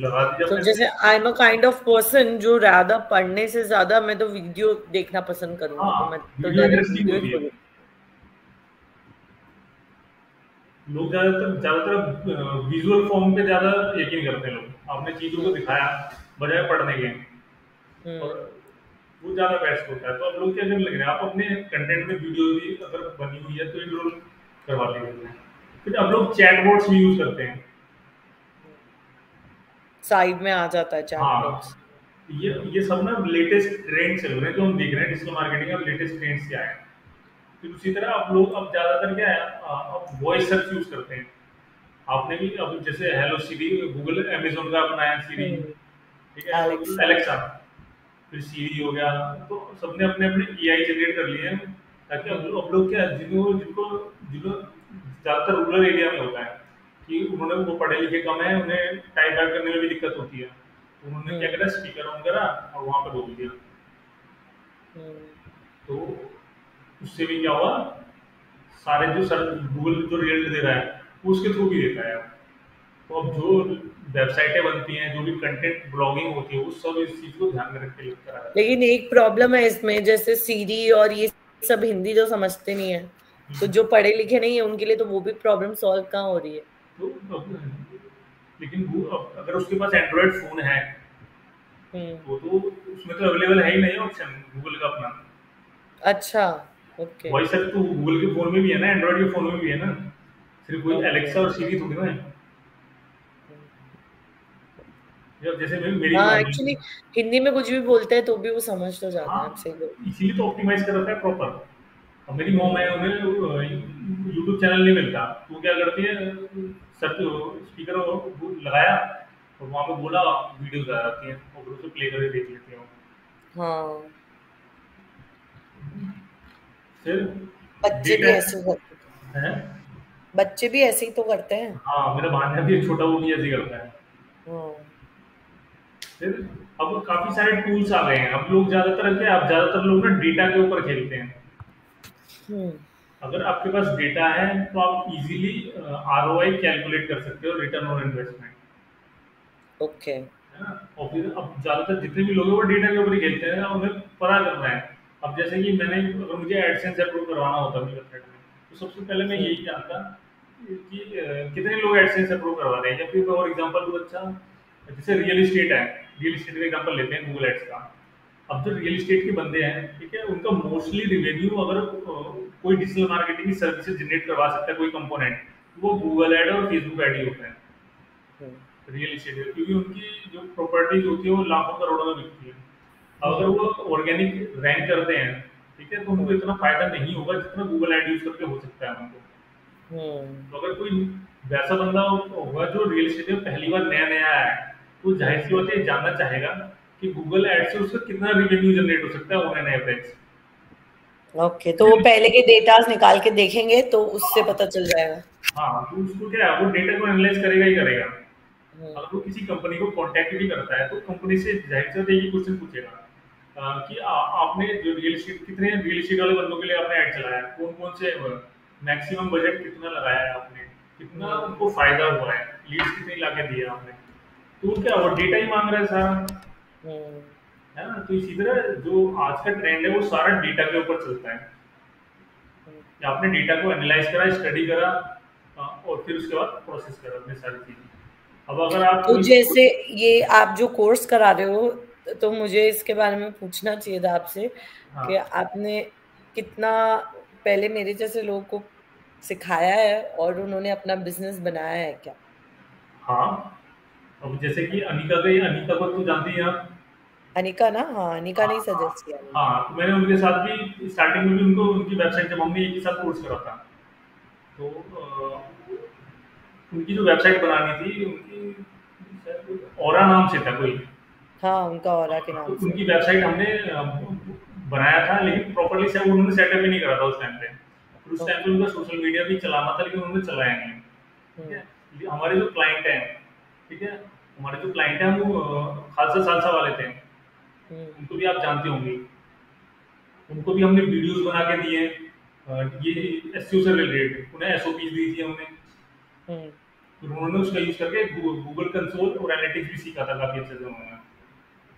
लगा दीजिए तो अपने जैसे I am a kind of person जो ज्यादा पढ़ने से ज्यादा मैं तो वीडियो देखना पसंद करूंगी, हाँ, तो मैं तो वीडियो डायरेक्ट इंटरेस्टिंग वीडियो ही होती है। खोलूंगी। लोग ज़्यादातर विजुअल फॉर्म पे ज़्यादा यकीन करते हैं लोग। आपने चीज़ों को हम्म दिखाया बजाय पढ़ने के, और हम्म वो ज़्यादा बेस्ट होता है। तो अब लोग क्या करने लग रहे हैं, आप अपने कंटेंट में वीडियो भी अगर बनी हुई है तो इनरोल करवा लीजिए। फिर अब लोग चैटबॉट्स भी यूज़ करते हैं। साइड में आ जाता है चैट हाँ, बॉक्स। ये सब ना लेटेस्ट ट्रेंड चल रहे हैं जो हम देख रहे हैं डिजिटल मार्केटिंग का, लेटेस्ट ट्रेंड्स क्या है। फिर उसी तरह अब लोग अब ज़्यादातर क्या है, अब वॉइस सर्च यूज़ करते हैं। आपने भी अब जैसे हेलो सीरी, गूगल अमेज़न का अपना है सीरी, ठीक है, और एलेक्सा। एलेक्सा, फिर सीरी हो गया। तो सबने अपने अपने एआई जनरेट कर लिए हैं, ताकि अब लोग क्या है, जिनको जिनको जिनको ज़्यादातर रूरल एरिया में होता है कि उन्होंने, वो पढ़े लिखे कम है, उन्हें टाइप वाइप करने में भी दिक्कत होती है, तो उन्होंने क्या करा, स्पीकर ऑन करा और वहाँ पे बोल दिया। तो उससे भी क्या हुआ, सारे जो सर गूगल जो रिजल्ट दे रहा है वो उसके थ्रू भी देता है। तो अब जो वेबसाइटें बनती हैं, जो भी कंटेंट ब्लॉगिंग होती है, वो सब इस चीज़ को ध्यान में रख के लिखता है। लेकिन एक प्रॉब्लम है इसमें, जैसे सीरी और ये सब हिंदी जो समझते नहीं है, तो जो पढ़े लिखे नहीं है उनके लिए तो वो भी प्रॉब्लम सॉल्व कहाँ हो रही है। तो लेकिन वो अगर उसके पास एंड्रॉयड फ़ोन है हम्म। तो उसमें तो अवेलेबल है ही नहीं ऑप्शन गूगल का अपना। अच्छा। ओके। वॉइस सर्च तो गूगल के फ़ोन में भी है ना, एंड्रॉयड के फ़ोन में भी है ना, सिर्फ कोई ओके। एलेक्सा और सीरी थोड़ी ना है। जैसे मेरी हाँ मॉम एक्चुअली है। हिंदी में कुछ भी बोलते हैं तो भी वो समझ तो जाते हाँ, हैं, आप सही बोल। इसीलिए तो ऑप्टिमाइज कर रखा है प्रॉपर। अब मेरी मॉम है, हम्म उन्हें यूट्यूब चैनल नहीं मिलता, तो वो क्या करती है, सर्च स्पीकर लगाया और वहाँ पे बोला, वीडियोज आ जाती हैं और फिर उसे प्ले करके देख लेते हैं वो। हाँ। फिर बच्चे भी डेटा ऐसे ही करते है। बच्चे भी ऐसे ही तो करते हैं। हाँ, मेरा भांजा भी एक छोटा, वो भी ऐसे ही करता है। हम्म फिर अब काफी सारे टूल्स आ गए हैं, अब लोग ज्यादातर क्या, अब ज्यादातर लोग ना डेटा के ऊपर खेलते हैं। हम्म। अगर आपके पास डेटा है तो आप इजीली आरओआई कैलकुलेट कर सकते हो, रिटर्न ऑन इन्वेस्टमेंट, ओके। है ना। और फिर अब ज्यादातर जितने भी लोग हैं वो डेटा के ऊपर ही खेलते हैं, उन्हें पता करना है। अब जैसे कि मैंने, अगर मुझे एडसेंस अप्रूव करवाना होता अपनी वेबसाइट में, तो सबसे पहले मैं हम्म यही जानता कि कितने लोग एडसेंस अप्रूव करवा रहे हैं। या फिर मैं और एग्जांपल दूं, अच्छा जैसे रियल इस्टेट है, रियल इस्टेट का एग्जांपल लेते हैं गूगल एड्स का। अब जो रियल इस्टेट के बंदे हैं, ठीक है, उनका मोस्टली रिवेन्यू, अगर कोई डिजिटल मार्केटिंग की सर्विसेज जनरेट करवा सकता है कोई कंपोनेंट, वो गूगल ऐड और फेसबुक ऐड ही होता है हम्म रियल इस्टेट में, क्योंकि उनकी जो प्रॉपर्टीज होती है वो लाखों करोड़ों में बिकती है। अगर हम्म वो ऑर्गेनिक रैंक करते हैं, ठीक है, तो उनको हम्म इतना फायदा नहीं होगा जितना गूगल ऐड यूज करके हो सकता है उनको। हम्म तो अगर कोई वैसा बंदा होगा जो रियल एस्टेट में पहली बार नया नया आया है, तो जाहिर सी बात है ये जानना चाहेगा कि गूगल एड से उसका कितना रिवेन्यू जनरेट हो सकता है ऑन एन एवरेज। ओके, तो वो पहले के डेटास निकाल के देखेंगे तो उससे पता चल जाएगा। हाँ, तो उसको क्या है, वो डेटा को एनालाइज करेगा ही करेगा। हम्म। अगर वो किसी कंपनी को कॉन्टैक्ट भी करता है तो कंपनी से जाहिर सी बात है, यही क्वेश्चन पूछेगा कि आपने जो रियल एस्टेट, कितने रियल एस्टेट वाले बंदों के लिए आपने ऐड चलाया है, कौन कौन से, मैक्सिमम बजट कितना लगाया है आपने, कितना हम्म। उनको फायदा हुआ है, लीड्स कितनी लाके दिए आपने। तो वो क्या, वो डेटा ही मांग रहा है सारा, हम्म। है ना। तो इसी तरह जो आज का ट्रेंड है वो सारा डेटा के ऊपर चलता है, हम्म। कि आपने डेटा को एनालाइज करा, स्टडी करा, और फिर उसके बाद प्रोसेस करा अपनी सारी चीजें। अब अगर आप तो कोई, जैसे ये आप जो कोर्स करा रहे हो, तो मुझे इसके बारे में पूछना चाहिए था आपसे कि हाँ आपने कितना पहले मेरे जैसे लोगों को सिखाया है और उन्होंने अपना बिजनेस बनाया है क्या? हाँ, अब जैसे कि अनिका का, ये अनिका को तो जानती हैं आप। अनिका ना, हाँ, अनिका हाँ ने हाँ। सजेस्ट किया मुझे। हाँ, तो मैंने उनके साथ भी स्टार्टिंग में भी उनको उनकी वेबसाइट जब हमने एक ही साथ कोर्स करा था, तो उनकी जो वेबसाइट बनानी थी उनकी, शायद औरा नाम से था कोई। हाँ, उनका औरा के तो नाम से। उनकी वेबसाइट हमने बनाया था, लेकिन प्रॉपर्ली से उन्होंने सेटअप ही नहीं करा था उस टाइम पे। फिर उस टाइम पे ओके। उनका सोशल मीडिया भी चलाना था, लेकिन उन्होंने चलाया नहीं। ठीक है। हम्म। हमारे जो क्लाइंट हैं, ठीक है, हमारे जो क्लाइंट हैं वो खालसा सालसा वाले थे, हम्म। उनको भी आप जानते होंगे। उनको भी हमने वीडियोस बना के दिए, ये एसईओ से रिलेटेड उन्हें एसओपीज दी थी हमने। हम्म। फिर उन्होंने उसका यूज करके गूगल कंसोल और एनालिटिक्स भी सीखा था काफी अच्छे से उन्होंने।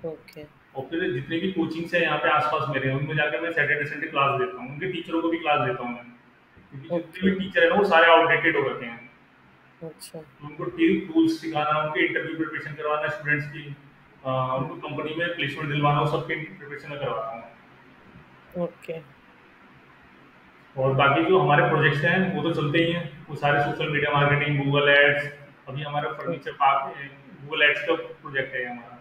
ओके। और फिर जितने भी कोचिंग्स हैं यहाँ पे आसपास मेरे, उनमें जाकर मैं सैटरडे संडे क्लास देता हूँ, उनके टीचरों को भी क्लास देता हूँ मैं, क्योंकि जितने ओके। भी टीचर है ना वो सारे आउटडेटेड हो रखे हैं। अच्छा। तो उनको टूल्स सिखाना, उनके इंटरव्यू प्रिपरेशन करवाना स्टूडेंट्स की, हम्म। उनको कंपनी में प्लेसमेंट दिलवाना, वो सबके प्रिपरेशन में करवाता हूँ। ओके। और बाकी जो हमारे प्रोजेक्ट्स हैं वो तो चलते ही हैं, वो सारे social media marketing, Google ads. अभी हमारा फर्नीचर पार्क, गूगल एड्स का प्रोजेक्ट है हमारा।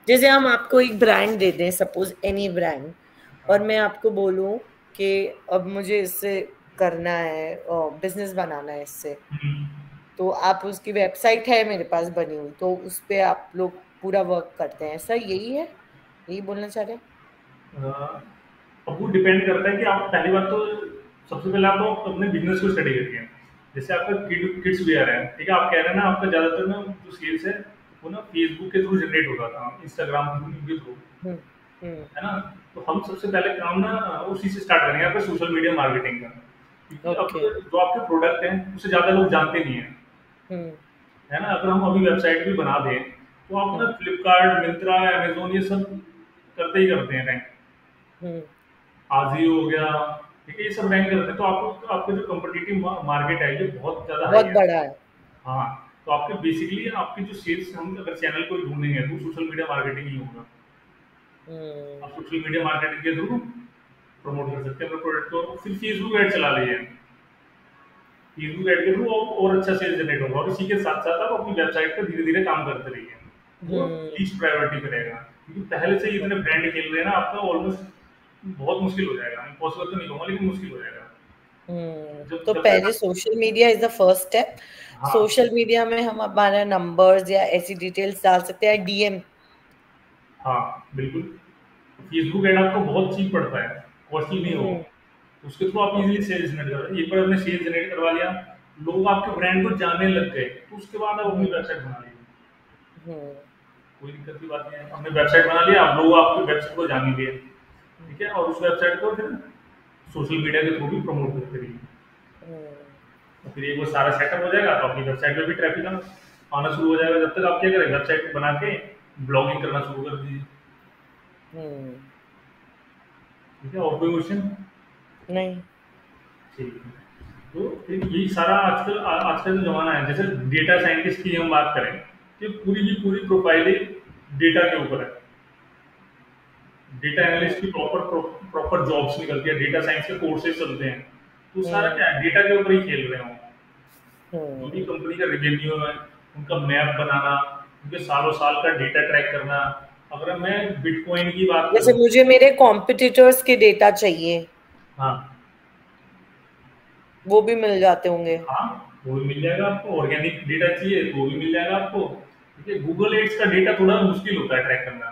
जैसे हम आपको एक ब्रांड दे दें, सपोज एनी ब्रांड, और हाँ। मैं आपको बोलूं कि अब मुझे इससे करना है, बिजनेस बनाना है इससे, हम्म। तो आप उसकी वेबसाइट है मेरे पास बनी हुई, तो उस पे आप लोग पूरा वर्क करते हैं, ऐसा यही है, यही बोलना चाह रहे हैं? अब वो डिपेंड करता है कि आप, पहली बात तो सबसे पहले आप तो अपने बिजनेस को स्टडी करिए। जैसे आपका किड्स वेयर है, ठीक है, आप कह रहे हैं ना आपका ज्यादातर ना जो सेल्स है वो ना फेसबुक के थ्रू जनरेट होता था, इंस्टाग्राम के थ्रू, हम्म। हम्म। है ना। तो हम सबसे पहले काम ना उसी से स्टार्ट करेंगे, आपका सोशल मीडिया मार्केटिंग का, क्योंकि अब ओके। जो आपके प्रोडक्ट हैं उसे ज्यादा लोग जानते नहीं है, हम्म। है ना। अगर हम अभी वेबसाइट भी बना दें तो आप ना हम्म। फ्लिपकार्ट, मिंत्रा, अमेजोन ये सब करते ही करते हैं रैंक, हम्म। आजियो हो गया, ठीक है, ये सब रैंक करते हैं। तो आपको, आपका जो कॉम्पिटिटिव मार्केट है ये बहुत ज़्यादा हाई बहुत है। बड़ा है। हाँ, तो आपके बेसिकली आपकी जो सेल्स, हम अगर चैनल कोई ढूंढेंगे तो सोशल मीडिया मार्केटिंग ही होगा। हम्म। आप सोशल मीडिया मार्केटिंग के थ्रू प्रमोट कर सकते हैं अपने प्रोडक्ट को। फिर फेसबुक ऐड चला लीजिए, फेसबुक ऐड के थ्रू और अच्छा सेल्स जनरेट होगा, और इसी के साथ साथ आप अपनी वेबसाइट पर धीरे धीरे काम करते रहिए, वो हम्म। लीस्ट प्रायोरिटी पे रहेगा। क्योंकि पहले से ही इतने ब्रांड खेल रहे हैं ना, आपका ऑलमोस्ट बहुत मुश्किल हो जाएगा, इम्पॉसिबल तो नहीं कहूँगा लेकिन मुश्किल हो जाएगा। जब तो जब तक पहले social media is the first step. हाँ सोशल मीडिया में हम हमारा नंबर्स या ऐसी डिटेल्स डाल सकते हैं, डीएम। हाँ बिल्कुल, फेसबुक ऐड आपको बहुत चीप पड़ता है, कॉस्टली नहीं हो। हम्म। तो उसके थ्रू आप इजीली सेल्स जनरेट कर, एक बार आपने सेल्स जनरेट करवा लिया, लोग आपके ब्रांड को जानने लग गए, तो उसके बाद आप अपनी हम्म। वेबसाइट बना लीजिए, हम्म। कोई दिक्कत की बात नहीं है। हमने वेबसाइट बना लिया, आप लोग आपकी वेबसाइट को जान लिए, ठीक है, और उस वेबसाइट को फिर सोशल मीडिया के थ्रू भी प्रमोट करते रहिए। हम्म। तो फिर एक बार सारा सेटअप हो जाएगा तो अपनी वेबसाइट पे भी ट्रैफिक आना शुरू हो जाएगा। जब तक आप क्या करें, वेबसाइट बना के ब्लॉगिंग करना शुरू कर दीजिए। हम्म। ठीक है, और कोई क्वेश्चन? नहीं। ठीक है, तो फिर यही सारा आजकल आज का जो जमाना है, जैसे डेटा साइंटिस्ट की हम बात करें, कि पूरी की पूरी प्रोफाइल ही डेटा के ऊपर है। डेटा हम्म। एनालिस्ट की प्रॉपर प्रॉपर जॉब्स निकलती है, डेटा साइंस के कोर्सेज चलते हैं, तो सारा हम्म। क्या है, डेटा के ऊपर ही खेल रहे हो। जो भी हम्म। कंपनी का रेवेन्यू है, उनका मैप बनाना, उनके सालों साल का डेटा ट्रैक करना। अगर मैं बिटकॉइन की बात जैसे करूं, मुझे मेरे कॉम्पिटिटर्स के डेटा चाहिए, हाँ वो भी मिल जाते होंगे? हाँ, वो भी मिल जाएगा आपको। ऑर्गेनिक डेटा चाहिए तो वो भी मिल जाएगा आपको। ठीक है, गूगल एड्स का डेटा थोड़ा मुश्किल होता है ट्रैक करना,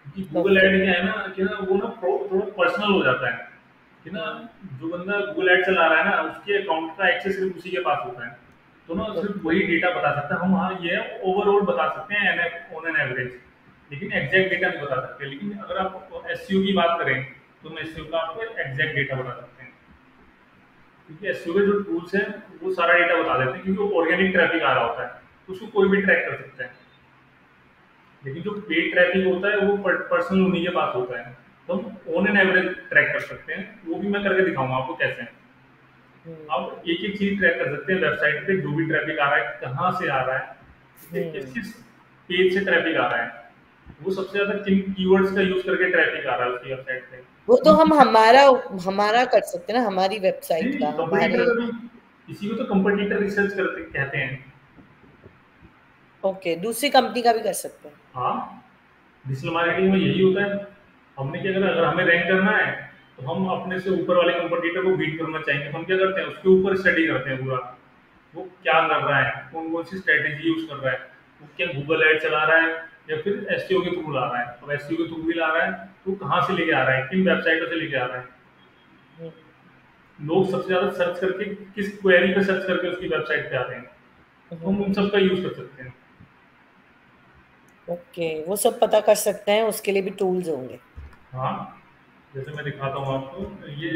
क्योंकि गूगल ओके। एड क्या है ना, कि ना वो ना थोड़ा पर्सनल हो जाता है। कि ना हम्म, जो बंदा गूगल एड चला रहा है ना उसके अकाउंट का एक्सेस सिर्फ उसी के पास होता है। तो ना सिर्फ ओके। वही डेटा बता सकता है। हम हाँ ये ओवरऑल बता सकते हैं ऑन एन एवरेज, लेकिन एग्जैक्ट डेटा नहीं बता सकते। लेकिन अगर आप एसईओ की बात करें तो हम एसईओ का आपको एग्जैक्ट डेटा बता सकते हैं, क्योंकि एसईओ के जो टूल्स हैं वो सारा डेटा बता देते हैं, क्योंकि वो ऑर्गेनिक ट्रैफिक आ रहा होता है तो उसको कोई भी ट्रैक कर सकता है। लेकिन जो पेड ट्रैफिक होता है वो पर्सनल उन्हीं के पास होता है। तो हम ऑन एन एवरेज ट्रैक कर सकते हैं, वो भी मैं करके दिखाऊंगा आपको कैसे। हम्म, आप एक एक चीज ट्रैक कर सकते हैं वेबसाइट पे, जो भी ट्रैफिक आ रहा है कहाँ से आ रहा है, ठीक है, किस हम्म। किस पेज से ट्रैफिक आ रहा है, वो सबसे ज्यादा किन कीवर्ड्स का यूज करके ट्रैफिक आ रहा है उसकी वेबसाइट पे। वो तो हम हम हमारा हमारा कर सकते हैं ना, हमारी वेबसाइट नहीं का, हमारे। कंपटीटर का भी, इसी को तो कंपटीटर रिसर्च करते कहते हैं। ओके, दूसरी कंपनी का भी कर सकते हैं। हाँ, डिजिटल मार्केटिंग में यही होता है। हमने क्या करा, अगर हमें रैंक करना है तो हम अपने से ऊपर वाले कंपटीटर को बीट करना चाहेंगे, तो हम क्या करते हैं उसके ऊपर स्टडी करते हैं पूरा, वो क्या कर हम्म, रहा है, कौन कौन सी स्ट्रेटेजी यूज कर रहा है, वो क्या गूगल एड चला रहा है या फिर एसईओ के थ्रू ला रहा है। अब एसईओ के थ्रू भी ला रहा है तो कहाँ से लेके आ रहा है, किन वेबसाइटों से लेके आ रहा है। हम्म, लोग सबसे ज्यादा सर्च करके किस क्वेरी पे सर्च करके उसकी वेबसाइट पे आते हैं, तो हम हम्म। उन सब का यूज कर सकते हैं। ओके, वो सब पता कर सकते हैं, उसके लिए भी टूल्स होंगे। हाँ, जैसे मैं दिखाता हूँ आपको ये,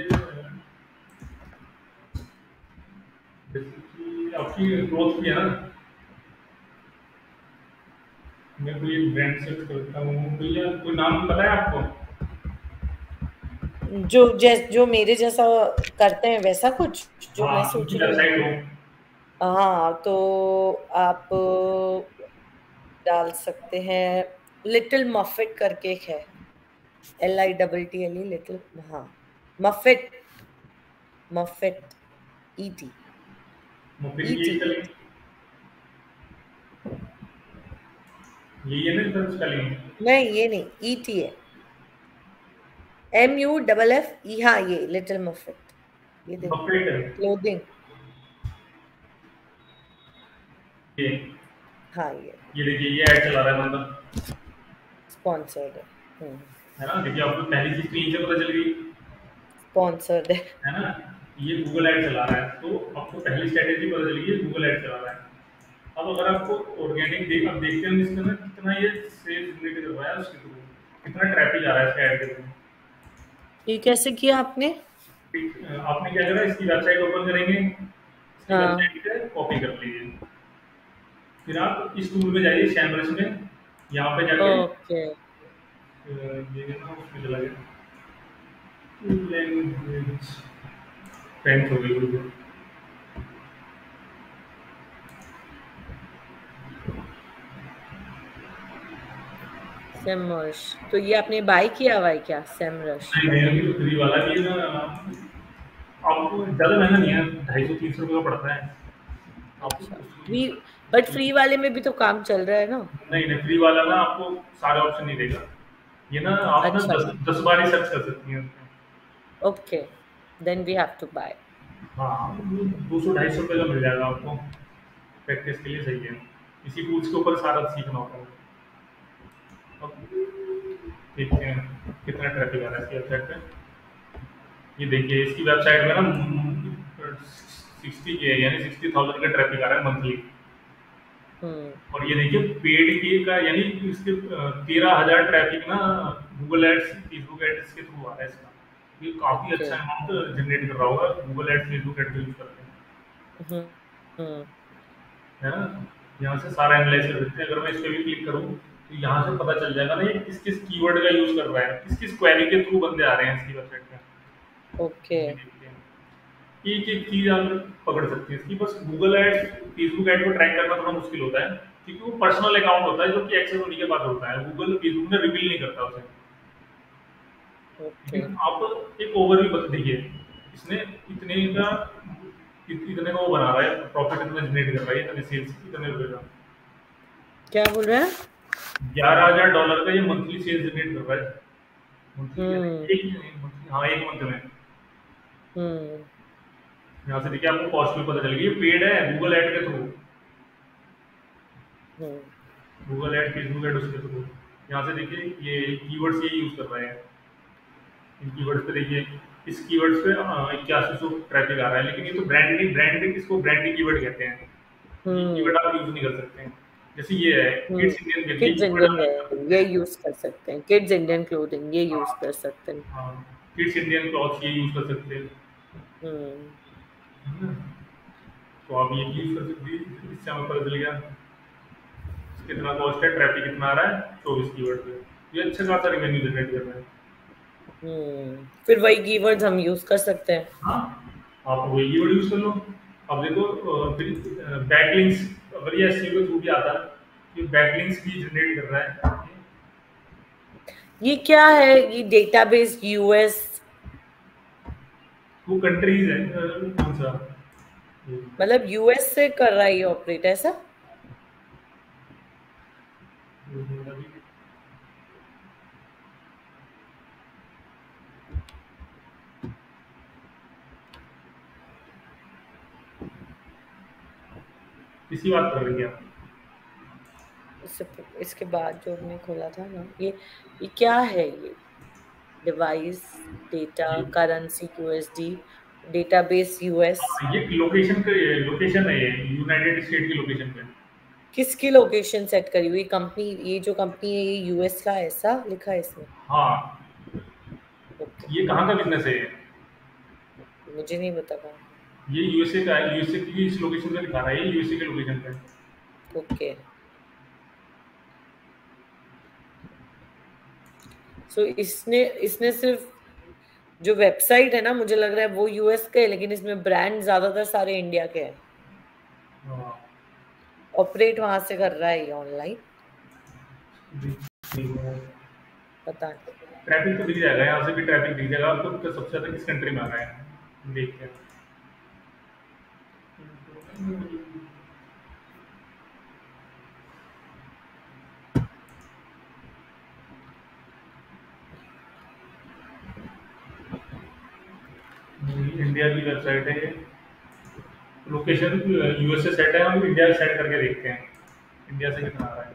जैसे कि आपकी ग्रोथ की है ना, मैं कोई ब्रांड सर्च करता हूँ भैया, कोई नाम पता है आपको? जो मेरे जैसा करते हैं वैसा कुछ जो हाँ, मैं सोच उनकी रही हूँ। वेबसाइट हो। हाँ, तो आप डाल सकते हैं, लिटिल मफिट करके एक है, LITTLE लिटिल, हाँ, मफिट, मफिट, ET, मुफिद की ET, इसका लिंक ET। यही है ना सर उसका लिंक? नहीं, ये नहीं, ET है, MUFF, हाँ, ये लिटिल मफिट, ये देखो, मफिट क्लोथिंग। ये हाँ, ये ये देखिए ये ऐड चला रहा है बंदा, स्पॉन्सर्ड है। है ना? देखिए आपको पहली चीज तो यहीं से पता चल गई, स्पॉन्सर्ड है। है ना? ये गूगल ऐड चला रहा है तो आपको पहली स्ट्रेटेजी पता चल गई, गूगल ऐड चला रहा है। अब अगर आपको ऑर्गेनिक देख, अब देखते हैं इसके अंदर कितना ये सेल्स जनरेट कर रहा है उसके थ्रू, कितना ट्रैफिक आ रहा है इसके ऐड के थ्रू। ये कैसे किया आपने? आपने क्या करा, इसकी वेबसाइट ओपन करेंगे, इसकी हाँ। वेबसाइट पे कॉपी कर लीजिए, फिर आप इस टूल में जाइए सैमरस में, यहाँ पे जाके ओके। ये ना उसमें चला गया, लैंग्वेज फ्रेंच हो गई बिल्कुल। सेमरश, तो ये आपने बाय किया हुआ है क्या, सेमरश? नहीं नहीं, अभी तो फ्री वाला भी है ना, आपको ज़्यादा महंगा नहीं है, 250-300 रुपये का पड़ता है आपको अच्छा, फ्री, बट उसमें। फ्री वाले में भी तो काम चल रहा है ना। नहीं नहीं, फ्री वाला ना आपको सारे ऑप्शन नहीं देगा, ये ना आप ना अच्छा, 10 बार ही सर्च कर सकती हैं उसमें। Okay, then we have to buy. हाँ, 200-250 रुपये का मिल जाएगा आपको, प्रैक्टिस के लिए सही है। इसी टूल्स के ऊपर सारा सीखना होता है। अब देखते हैं कितना ट्रैफिक आ रहा है इसकी वेबसाइट पे। ये देखिए इसकी वेबसाइट में ना 60 के यानी 60,000 का ट्रैफिक आ रहा है मंथली। हम्म। और ये देखिए पेड के का यानी इसके 13,000 ट्रैफिक ना गूगल एड्स, फेसबुक एड्स के थ्रू आ रहा है इसका। ये काफी ओके। अच्छा अमाउंट जनरेट कर रहा होगा Google ads, Facebook ads use करते हैं, हम्म, हम्म, है ना? यहाँ से सारा एनालाइज कर सकते हैं। अगर मैं इस पे भी क्लिक करूँ तो यहाँ से पता चल जाएगा ना ये किस किस कीवर्ड का यूज कर रहा है, किस किस क्वेरी के थ्रू बंदे आ रहे हैं इसकी वेबसाइट पे। ओके। ये देखते हैं, एक एक चीज आप पकड़ सकते हैं इसकी। बस गूगल एड, फेसबुक एड को ट्रैक करना थोड़ा मुश्किल होता है, क्योंकि वो पर्सनल अकाउंट होता है जो कि एक्सेस उन्हीं के पास होता है, गूगल फेसबुक में रिवील नहीं करता उसे। ओके। लेकिन आप एक ओवरव्यू बता दीजिए, इसने इतने का इतने का वो बना रहा है, प्रॉफिट इतना जनरेट कर रहा है, इतने सेल्स इतने रुपए का, क्या बोल रहे हैं? $11,000 का ये मंथली सेल्स जनरेट कर रहा है। मंथली हम्म, एक मंथली, हाँ एक मंथ में। हम्म, यहाँ से देखिए आपको कॉस्ट भी पता चल गई, पेड है गूगल एड के थ्रू, हम्म। गूगल एड, फेसबुक एड उसके थ्रू। यहाँ से देखिए ये कीवर्ड्स ये यूज कर रहे हैं, इन कीवर्ड्स पे देखिए इस कीवर्ड्स पे 8100 ट्रैफिक आ रहा है, लेकिन ये तो ब्रांडिंग ब्रांडिंग इसको ब्रांडिंग कीवर्ड कहते हैं। ये कीवर्ड आप यूज नहीं कर सकते हैं। जैसे ये है किड्स इंडियन वेयर, ये किड्स कीवर्ड इंडियन आप वेयर ये यूज कर सकते हैं, किड्स इंडियन क्लोथिंग ये यूज हाँ कर सकते हैं। हाँ, किड्स इंडियन क्लॉथ्स ये यूज कर सकते हैं। हम्म है ना? तो आप ये यूज कर सकते हैं, इससे हमें पता चल गया कितना कॉस्ट है, ट्रैफिक कितना आ रहा है 24 कीवर्ड पे। ये अच्छा खासा रेवेन्यू जनरेट कर रहा है। फिर वही कीवर्ड्स हम यूज कर सकते हैं। हाँ, आप वही कीवर्ड यूज कर लो। अब देखो फिर बैकलिंक्स, अगर ये एसईओ के थ्रू भी आता है, ये बैकलिंक्स भी जनरेट कर रहा है। ये क्या है, ये डेटाबेस यूएस, वो कंट्रीज है कौन सा। मतलब यूएस से कर रहा है ये ऑपरेट ऐसा? किसी बात कर रही है आप? इससे इसके बाद जो हमने खोला था ना, ये क्या है ये? डिवाइस, डेटा, ये करेंसी यूएसडी, डेटाबेस यूएस। ये लोकेशन पे, लोकेशन है ये यूनाइटेड स्टेट की लोकेशन पे। किसकी लोकेशन सेट करी हुई कंपनी? ये जो कंपनी है ये यूएस का ऐसा लिखा है इसमें? हाँ, ओके, ये कहाँ का बिजनेस है ये? मुझे नहीं पता कौन। ये यूएसए का है, यूएसए की इस लोकेशन पे दिखा रहा है, ये यूएसए के लोकेशन पे। ओके, सो इसने इसने सिर्फ जो वेबसाइट है ना, मुझे लग रहा है वो यूएस के है, लेकिन इसमें ब्रांड ज्यादातर सारे इंडिया के हैं। हाँ, ऑपरेट वहां से कर रहा है ये ऑनलाइन, पता नहीं। ट्रैफिक तो दिख जाएगा, यहाँ से भी ट्रैफिक दिख जाएगा आपको कि सबसे ज्यादा किस कंट्री में आ रहा है, देखते हैं। इंडिया की वेबसाइट है ये, लोकेशन यूएसए सेट है, हम इंडिया सेट करके देखते हैं इंडिया से कितना आ रहा है।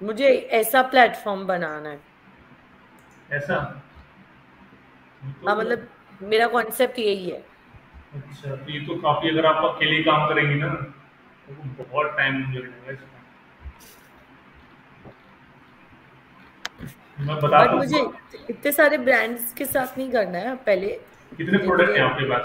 मुझे ऐसा प्लेटफॉर्म बनाना है। ऐसा हाँ, तो मतलब मेरा कॉन्सेप्ट यही है। अच्छा, तो ये तो काफी, अगर आप अकेले काम करेंगी ना तो बहुत टाइम लगेगा इसमें। मैं बता बट तो मुझे इतने सारे ब्रांड्स के साथ नहीं करना है, पहले कितने धीरे प्रोडक्ट धीरे। हैं आपके पास?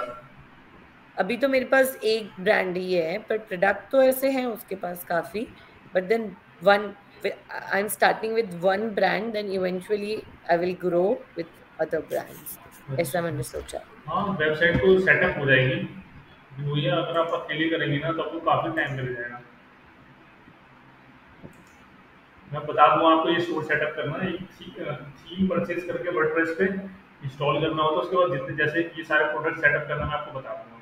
अभी तो मेरे पास एक ब्रांड ही है, पर प्रोडक्ट तो ऐसे हैं उसके पास काफी। But then one I am starting with one brand, then eventually I will grow with other brands, ऐसा अच्छा, मैंने सोचा। हाँ, वेबसाइट तो सेटअप हो जाएगी, लेकिन वही है, अगर आप अकेले करेंगी ना तो आपको काफी टाइम लग जाएगा। मैं बता दूं आपको, ये स्टोर सेटअप करना है, एक थीम परचेज करके वर्डप्रेस पे इंस्टॉल करना होता है, उसके बाद जितने जैसे ये सारे प्रोडक्ट सेटअप करना मैं आपको बता दूंगा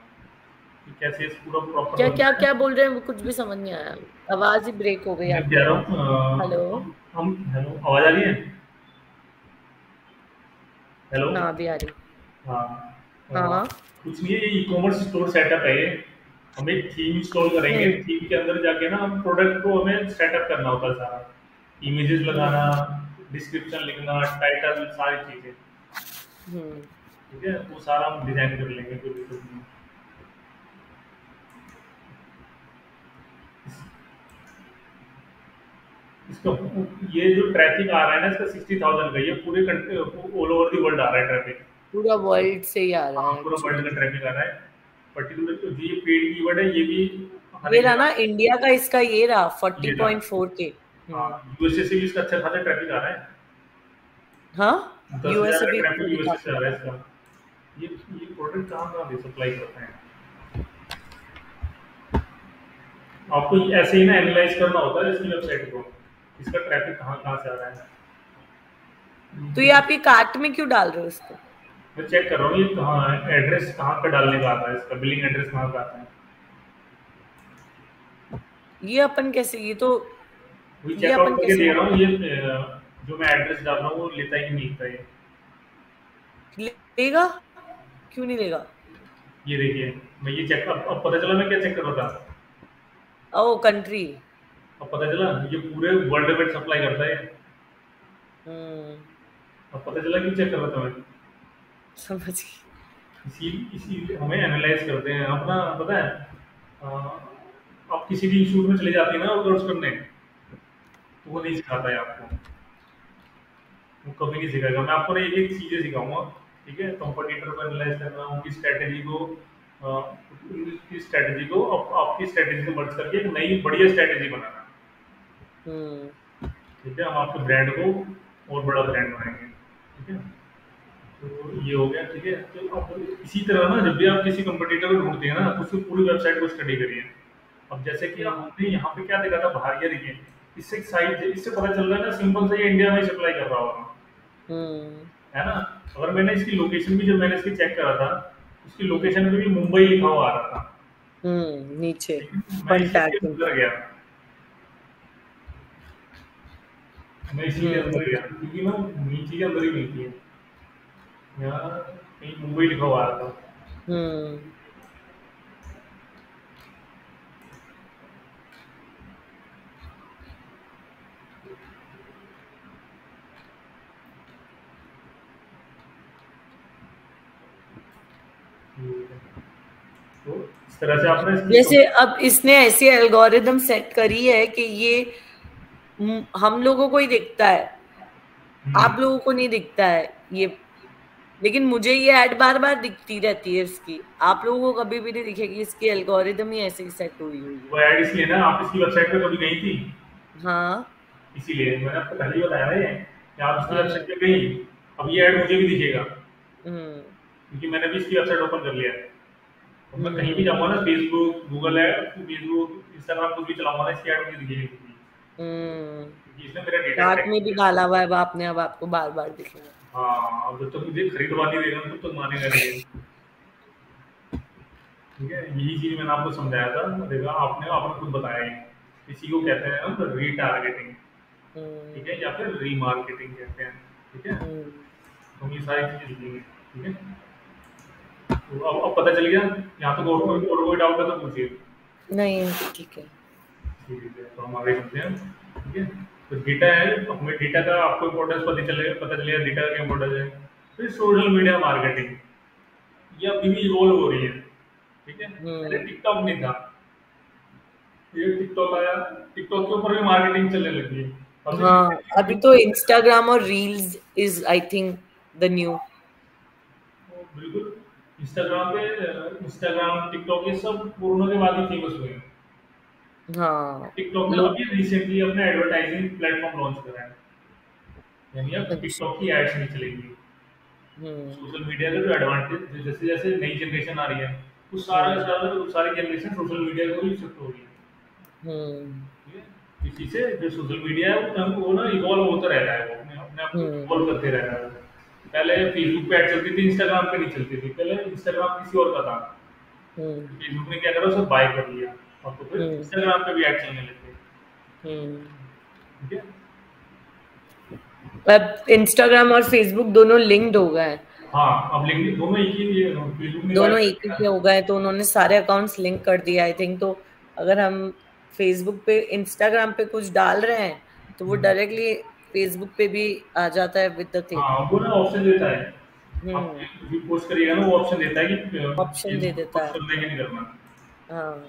कि कैसे इस पूरा प्रॉपर क्या क्या बनता है। क्या बोल रहे हैं, वो कुछ भी समझ नहीं आया, आवाज ही ब्रेक हो गई मैं आपकी। कह रहा हूँ हेलो। हम हेलो, आवाज आ रही है? हेलो। हाँ, अभी आ रही। हाँ, हाँ। कुछ नहीं है, ये ई कॉमर्स स्टोर सेटअप है ये। हम एक थीम इंस्टॉल करेंगे, हम्म थीम के अंदर जाके ना हम प्रोडक्ट को हमें सेटअप करना होता है सारा, इमेजेस हम्म लगाना, डिस्क्रिप्शन लिखना, टाइटल, सारी चीजें। हम्म ठीक है, वो सारा हम डिजाइन कर लेंगे, कोई दिक्कत नहीं। इसका ये जो ट्रैफिक आ रहा है ना, इसका 60,000 का, ये पूरे ऑल ओवर दी वर्ल्ड आ रहा है ट्रैफिक। पूरा वर्ल्ड से ही आ रहा हाँ, है पूरा वर्ल्ड एक्चुअली। का ट्रैफिक आ रहा है। पर्टिकुलर जो ये पेड कीवर्ड है, ये भी हर ये एक रहा ना जगह। इंडिया का, इसका ये रहा ये था। 40.4 के। हाँ, यूएसए से भी इसका अच्छा खासा ट्रैफिक आ रहा है। हाँ, 10,000 यूएस का अभी ट्रैफिक यूएसए दिखा से आ रहा है इसका। ये प्रोडक्ट कहाँ कहाँ भी सप्लाई करते हैं। आपको ऐसे ही ना एनालाइज करना होता है इसकी वेबसाइट को, इसका ट्रैफिक कहाँ कहाँ से आ रहा है। तो ये आपके कार्ट में क्यों डाल रहे हो इसको? मैं चेक कर रहा हूँ ये कहाँ है, एड्रेस कहाँ का डालने का आता है, इसका बिलिंग एड्रेस कहाँ का आता है। ये अपन कैसे, वही ये चेकआउट अपन करके कैसे दे रहा हूँ ये जो मैं एड्रेस डाल रहा हूँ वो लेता है कि नहीं लेता है। लेगा? क्यों नहीं लेगा? ये देखिए, मैं ये चेक अब पता चला मैं क्या चेक कर रहा था। ओ, कंट्री। अब पता चला ये पूरे वर्ल्ड में सप्लाई करता है। हम्म। अब पता चला कि चेक कर रहा था मैं। समझ गई। इसी इसी हमें एनालाइज करते हैं अपना, पता है। आप किसी भी इंस्टीट्यूट में चले जाते हैं ना कोर्स करने, तो वो नहीं सिखाता है आपको। वो कभी नहीं सिखाएगा। मैं आपको ना एक एक चीजें सिखाऊंगा। ठीक है, कंपटीटर को एनालाइज करना, उनकी स्ट्रेटेजी को उनकी स्ट्रेटेजी को आपकी स्ट्रेटेजी से मर्ज करके एक नई बढ़िया स्ट्रेटेजी बनाना। हम्म। ठीक है, हम आपके ब्रांड को और बड़ा ब्रांड बनाएंगे। ठीक है, तो ये हो गया। ठीक है, तो अब इसी तरह ना जब भी आप किसी कंपटीटर को ढूंढते हैं ना, तो उसकी पूरी वेबसाइट को स्टडी करिए। अब जैसे कि अब हम्म। हमने यहाँ पे क्या देखा था बाहर, ये देखिए, इससे साइट इससे पता चल रहा है ना सिंपल से ये इंडिया में सप्लाई कर रहा होगा, हम्म। है ना। अगर मैंने इसकी लोकेशन भी, जब मैंने इसकी चेक करा था, उसकी लोकेशन पे भी मुंबई लिखा हुआ आ रहा था। नीचे लेकिन मैं फन इसीलिए टैगिंग। अंदर गया, मैं इसीलिए हम्म। अंदर गया क्योंकि ना नीचे के अंदर ही मिलती है। यहाँ कहीं मुंबई लिखा हुआ आ रहा था। हम्म। तो इस तरह से आपने इसकी जैसे अब इसने ऐसी एल्गोरिदम सेट करी है कि ये हम लोगों को ही दिखता है, हम्म, आप लोगों को नहीं दिखता है ये। लेकिन मुझे ये ऐड बार बार दिखती रहती है इसकी, आप लोगों को कभी भी नहीं दिखेगी। इसकी एल्गोरिदम ही ऐसे ही सेट हुई हुई है। वो ऐड इसलिए ना, आप इसकी वेबसाइट पे कभी गई थी, हाँ। इसीलिए मैंने आपको पहले ही बताया ना ये कि आप इसकी हम्म। वेबसाइट पे गई, अब ये ऐड मुझे भी दिखेगा हम्म। क्योंकि मैंने भी इसकी वेबसाइट ओपन कर लिया है। अब मैं कहीं भी हम्म। जाऊंगा ना, फेसबुक, गूगल है, फेसबुक, इंस्टाग्राम कुछ भी चलाऊंगा ना, इसकी ऐड मुझे दिखेगी हम्म। क्योंकि इसने मेरा डेटा कार्ट ट्रैक में भी किया। डाला हुआ है, अब आपने, अब आपको बार बार दिखेगा। हाँ, अब जब तक मुझे खरीदवा नहीं देगा तब तक मानेगा नहीं ये। ठीक है, यही चीज मैंने आपको समझाया था। देखा आपने आपने खुद बताया ये, इसी को कहते हैं हम रीटारगेटिंग। ठीक हम्म। है, या फिर रीमार्केटिंग कहते हैं। ठीक है, हम्म। तो हम ये सारी चीजें लिखेंगे। ठीक है, तो अब पता चल गया। यहाँ तक और कोई डाउट है तो पूछिए। नहीं, ठीक है। ठीक है, तो हम आगे चलते हैं। ठीक है, तो डेटा है, तो हमें डेटा का आपको इम्पोर्टेंस पता चलेगा डेटा का क्या इम्पोर्टेंस है। फिर सोशल मीडिया मार्केटिंग, ये अभी भी इवॉल्व हो रही है। ठीक है, पहले हम्म। टिकटॉक नहीं था, ये टिकटॉक आया, टिकटॉक के ऊपर भी मार्केटिंग चलने लगी है। अभी हाँ, अभी तो इंस्टाग्राम और reels is I think the new. बिल्कुल, इंस्टाग्राम पे इंस्टाग्राम, टिकटॉक ये सब कोरोना के बाद ही फेमस हुए हैं। हाँ। टिकटॉक ने लोग। अभी रिसेंटली अपना एडवर्टाइजिंग प्लेटफॉर्म लॉन्च करा है, यानी अब अच्छा। टिकटॉक की एड्स नहीं चलेंगी। हम्म। सोशल मीडिया का जो एडवांटेज, जैसे जैसे नई जनरेशन आ रही है, वो सारा हम्म। सारा सारी जनरेशन सोशल मीडिया को ही शिफ्ट हो रही है। हम्म। ठीक है, इसी से जो सोशल मीडिया है वो ना इवॉल्व होता रह रहा है, वो अपने अपने आप को हम्म। इवॉल्व करते रह रहा है। पहले फेसबुक पे ऐड चलती थी, इंस्टाग्राम पे नहीं चलती थी। पहले इंस्टाग्राम किसी और का था, हम्म। फेसबुक ने क्या करा, उसे बाय कर लिया, और तो फिर हम्म। इंस्टाग्राम पे भी ऐड चलने लग गए। हम्म। ठीक है, अब इंस्टाग्राम और फेसबुक दोनों लिंक्ड हो गए हैं। हाँ, अब लिंक्डइन दोनों एक ही, ये फेसबुक ने बाय दोनों कर एक ही लिया। के हो गए, तो उन्होंने सारे अकाउंट्स लिंक कर दिया आई थिंक। तो अगर हम फेसबुक पे, इंस्टाग्राम पे कुछ डाल रहे हैं, तो वो हम्म। डायरेक्टली फेसबुक पे भी आ जाता है विद द क्लिक। हाँ, वो ना ऑप्शन देता है, आप हम्म। भी पोस्ट करिएगा ना, वो ऑप्शन देता है कि ऑप्शन दे फेसबुक देता पोस्ट है। करना है कि नहीं करना। हाँ,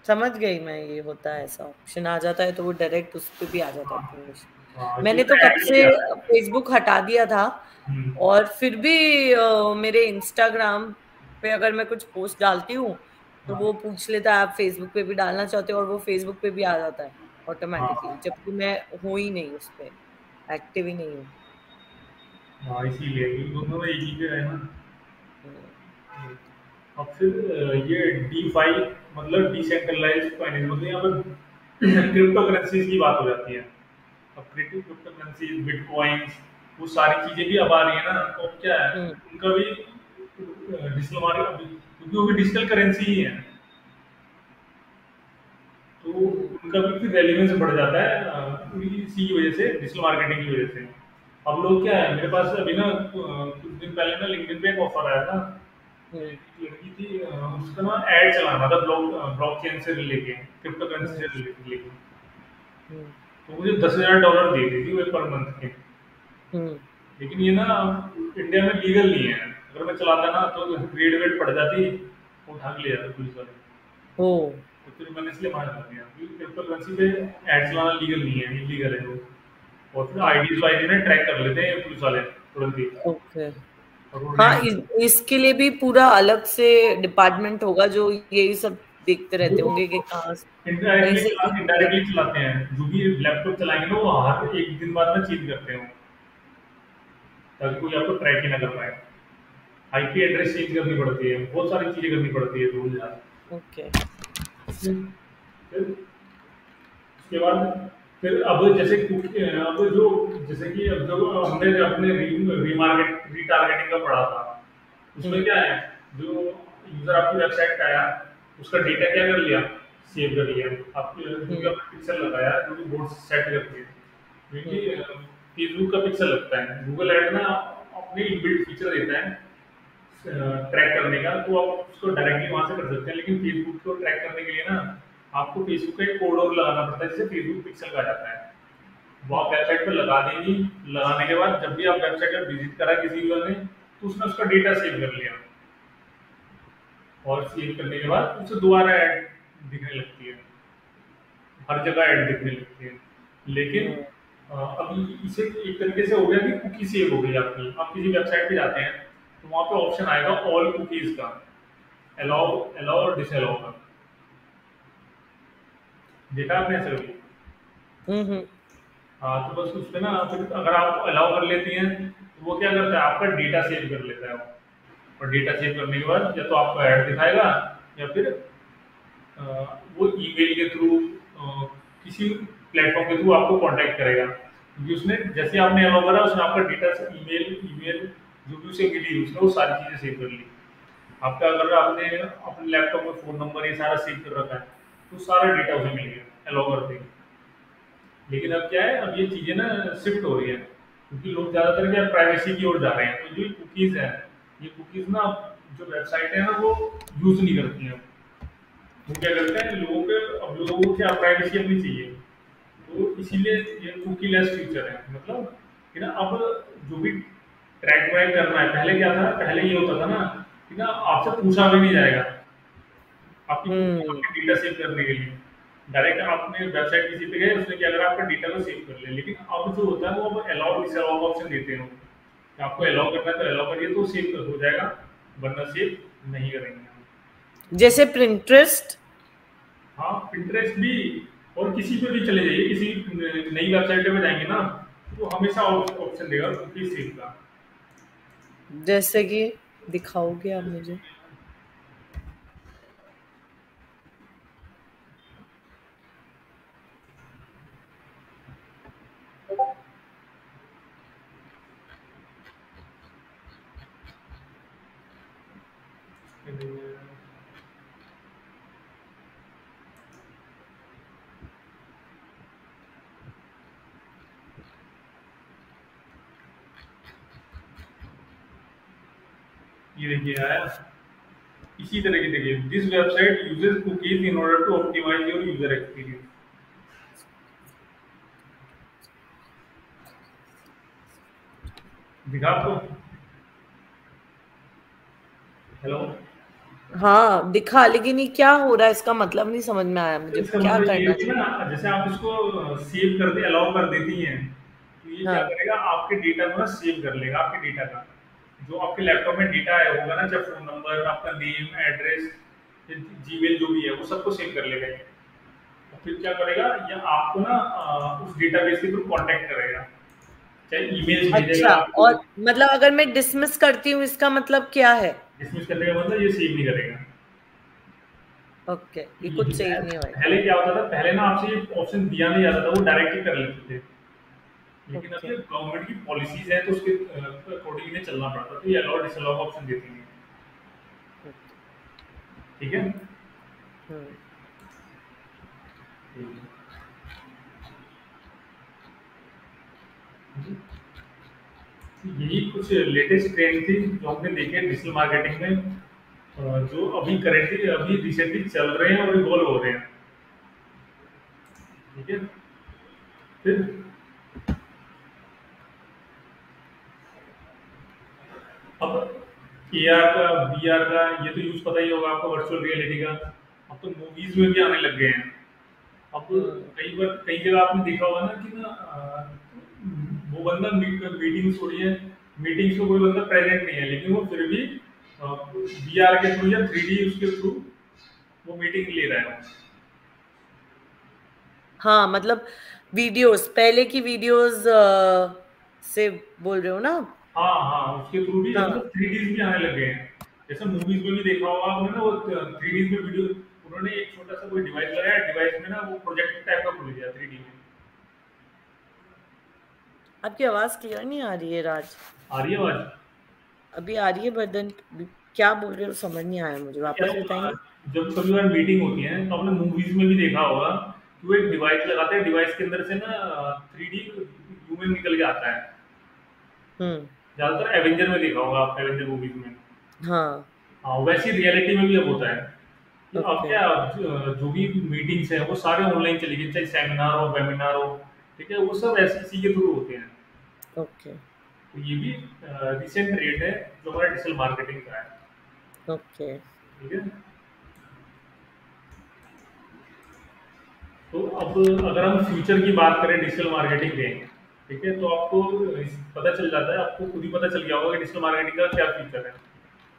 समझ गई मैं, ये होता है, ऐसा ऑप्शन आ जाता है तो वो डायरेक्ट उस पे भी आ जाता है हाँ, प्रमोशन। हाँ, इसी मैंने तो तरह कब ऐड में से भी आता है। फेसबुक हटा दिया था, हम्म, और फिर भी मेरे इंस्टाग्राम पे अगर मैं कुछ पोस्ट डालती हूँ, तो हाँ, वो पूछ लेता है आप फेसबुक पे भी डालना चाहते हो, और वो फेसबुक पे भी आ जाता है ऑटोमेटिकली, हाँ, जबकि मैं हूँ ही नहीं उस पे, एक्टिव ही नहीं हूँ। हाँ, इसीलिए ये दोनों एक ही पे है ना। हम्म। अब फिर ये डीफाई मतलब डिसेंट्रलाइज्ड फाइनेंस, मतलब यहाँ पर क्रिप्टो करेंसीज की बात हो जाती है। अब क्रिप्टो करेंसीज, बिटकॉइंस, वो सारी चीजें भी अब आ रही है ना, तो अब क्या है, हम्म। उनका भी डिजिटल मार्केट, क्योंकि वो भी डिजिटल करेंसी ही है। तो हम्म, उनका भी फिर रेलिवेंस बढ़ जाता है इसी की वजह से, डिजिटल मार्केटिंग की वजह से। अब लोग क्या है, मेरे पास अभी ना कुछ दिन पहले ना लिंक्डइन पे एक ऑफर आया था। हम्म, एक लड़की थी, उसका ना ऐड चलाना था ब्लॉकचेन से रिलेटेड, क्रिप्टो करेंसी हम्म, से रिलेटेड। हम्म, तो मुझे $10,000 दे रही थी वो पर मंथ के। हम्म, लेकिन ये ना इंडिया में लीगल नहीं है। अगर मैं चलाता ना तो ग्रेड वेड पड़ जाती, वो उठा के ले जाते पुलिस वाले। ओ, तो फिर मैंने इसलिए मना कर दिया कि क्रिप्टो करेंसी पे एड चलाना लीगल नहीं है, इलीगल है वो। और फिर हाँ, आईडी वाईडी ना ट्रैक कर लेते हैं पुलिस वाले तुरंत ही। ओके। और वो हाँ, रेड, इसके लिए भी पूरा अलग से डिपार्टमेंट होगा जो यही सब देखते रहते वो होंगे कि कहाँ कहीं इनडायरेक्टली से इनडायरेक्टली चलाते हैं। जो भी लैपटॉप चलाएंगे ना वो हर एक दिन बाद में चेंज करते हैं, ताकि कोई आपको ट्रैक ही ना कर पाए। आईपी एड्रेस चेंज करनी पड़ती है, बहुत सारी चीजें करनी पड़ती है रूल यार। ओके। फिर उसके बाद फिर अब जैसे अब जो, जैसे कि अब जो हमने अपने रीमार्केट रीटारगेटिंग का पढ़ा था, उसमें हम्म, क्या है, जो यूजर आपकी वेबसाइट पे आया, उसका डेटा क्या कर लिया, सेव कर लिया। आपके जो भी हम्म, आपने पिक्सल लगाया, जो भी बोर्ड सेट करके, हम्म, क्योंकि फेसबुक का पिक्सल लगता है, गूगल ऐड ना अपने इनबिल्ट फीचर देता है ट्रैक करने का, तो आप उसको डायरेक्टली वहां से कर सकते हैं। लेकिन फेसबुक को ट्रैक करने के लिए ना आपको फेसबुक का एक कोड और लगाना पड़ता है, जिसे फेसबुक पिक्सल कहा जाता है। वो आप हम्म, वेबसाइट पर लगा देंगी। लगाने के बाद जब भी आप वेबसाइट पर विजिट करा किसी यूजर ने, तो उसने उसका डेटा सेव कर लिया। और सेव करने के बाद उसे दोबारा ऐड दिखने लगती है, हर जगह ऐड दिखने लगती है। लेकिन हम्म, अभी इसे एक तरीके से हो गया कि कुकी सेव हो गई आपकी। आप किसी वेबसाइट पे जाते हैं तो वहाँ पे ऑप्शन आएगा ऑल कुकीज का, अलाउ अलाउ और डिसअलाउ का। देखा आपने ऐसे कभी? हम्म, हाँ, तो बस उस पे ना फिर अगर आप अलाउ कर लेती हैं तो वो क्या करता है, आपका डेटा सेव कर लेता है वो। और डेटा सेव करने के बाद या तो आपको ऐड दिखाएगा, या फिर अ, वो ईमेल के थ्रू किसी प्लेटफॉर्म के थ्रू आपको कांटेक्ट करेगा, क्योंकि उसने जैसे आपने अलाउ करा उसने आपका डेटा से ईमेल ईमेल जो भी उसे मिली उसने वो सारी चीज़ें सेव कर ली। आपका अगर आपने अपने लैपटॉप में फ़ोन नंबर ये सारा सेव कर रखा है, तो सारा डेटा उसे मिल गया अलाउ करते ही। लेकिन अब क्या है, अब ये चीज़ें ना शिफ्ट हो रही है, क्योंकि लोग ज़्यादातर क्या प्राइवेसी की ओर जा रहे हैं। तो जो कुकीज़ है, ये कुकीज़ ना जो वेबसाइट है ना वो यूज़ नहीं करती हैं। वो क्या करते हैं, लोगों के, अब लोगों को क्या प्राइवेसी अपनी चाहिए, तो इसीलिए ये कुकी लेस फीचर है। मतलब कि ना अब जो भी ट्रैक व्रैक करना है, पहले क्या था, पहले ये होता था ना कि ना आपसे पूछा भी नहीं जाएगा आपकी कुकी, हम्म। आपके डेटा सेव करने के लिए। डायरेक्ट आपने वेबसाइट किसी पे गए, उसने क्या करा, आपका डेटा को सेव कर लिया। लेकिन अब जो होता है वो अब अलाउ डिसअलाउ का ऑप्शन देते हैं वो, कि आपको हम्म। अलाउ करना है तो अलाउ करिए तो सेव हो जाएगा, वरना सेव नहीं करेंगे हम। जैसे प्रिंटरेस्ट। हाँ, पिंटरेस्ट भी। और किसी पे भी चले जाइए, किसी नई वेबसाइट पे जाएंगे ना, तो हमेशा ऑप्शन देगा कुकी सेव का। जैसे कि दिखाओगे आप मुझे? ये देखिए आया, इसी तरह की देखिए, this website uses cookies in order to optimise your user experience. दिखा आपको? हेलो? हाँ, दिखा, लेकिन ये क्या हो रहा है, इसका मतलब नहीं समझ में आया तो मुझे, इसका क्या मतलब ये है करना कि चाहिए? ना, जैसे आप इसको सेव कर दे अलाउ कर देती हैं, तो ये क्या हाँ। करेगा, आपके डेटा को ना सेव कर लेगा। आपके डेटा का जो आपके लैपटॉप में डेटा आया होगा ना, चाहे फोन नंबर, आपका नेम, एड्रेस, जीमेल जो भी है, वो सबको सेव कर लेगा ये। और फिर क्या करेगा, ये आपको ना उस डेटाबेस के थ्रू कांटेक्ट करेगा, चाहे ईमेल्स भेजेगा अच्छा, आपको। और मतलब अगर मैं डिसमिस करती हूँ इसका मतलब क्या है? डिसमिस करने का मतलब ये सेव नहीं करेगा। ओके, ये ये कुछ सेव नहीं होएगा। पहले क्या होता था, पहले ना आपसे ये ऑप्शन दिया नहीं जाता था, वो डायरेक्ट ही कर लेते थे। लेकिन अब ओके। ये गवर्नमेंट की पॉलिसीज है, तो उसके अकॉर्डिंग इन्हें चलना पड़ता है, तो ये अलाउ डिसअलाउ का ऑप्शन देती है। ठीक है। हम्म। यही कुछ लेटेस्ट ट्रेंड थी जो हमने देखे डिजिटल मार्केटिंग में, जो अभी करेंटली अभी रिसेंटली चल रहे हैं और इवॉल्व हो रहे हैं। ठीक है। फिर अब AR का, VR का ये तो यूज पता ही होगा आपको, वर्चुअल रियलिटी का। अब तो मूवीज में भी आने लग गए हैं। अब कई बार कई जगह आपने देखा होगा ना कि ना वो बंदा मीटिंग्स हो रही है, मीटिंग्स में कोई बंदा प्रेजेंट नहीं है, लेकिन वो फिर भी VR के थ्रू या 3D उसके थ्रू वो मीटिंग ले रहा है। हाँ, मतलब वीडियोस, पहले की वीडियोस से बोल रहे हो ना? हाँ हाँ, उसके थ्रू भी हाँ। मतलब 3D भी आने लगे हैं। जैसे मूवीज में भी देखा होगा आपने ना, वो 3D में वीडियो उन्होंने एक छोटा सा कोई डिवाइस लगाया, डिवाइस में ना वो प्रोजेक्ट टाइप का खुल गया 3D में। आपकी आवाज क्लियर नहीं आ रही है राज। आ रही है आवाज? अभी आ रही है बदन। क्या बोल रहे हो समझ नहीं आया मुझे, क्या वापस बताएंगे? जब कभी बार मीटिंग होती है तो आपने मूवीज में भी देखा होगा कि वो एक डिवाइस लगाते हैं, डिवाइस के अंदर से ना 3D ह्यूमन निकल के आता है। हम्म। ज्यादातर एवेंजर में देखा होगा आपने, एवेंजर मूवीज में। हाँ। हाँ, वैसे रियलिटी में भी अब होता है कि अब ओके। क्या, जो भी मीटिंग्स हैं वो सारे ऑनलाइन चली गई, चाहे सेमिनार हो, वेबिनार हो। ठीक है, वो सब ऐसे इसी के थ्रू होते हैं। ओके। तो ये भी रिसेंट ट्रेंड है जो हमारा डिजिटल मार्केटिंग का है। ओके। ठीक है। तो अब अगर हम फ्यूचर की बात करें डिजिटल मार्केटिंग के, ठीक है, तो आपको पता चल जाता है, आपको खुद ही पता चल गया होगा कि डिजिटल मार्केटिंग का क्या फ्यूचर है।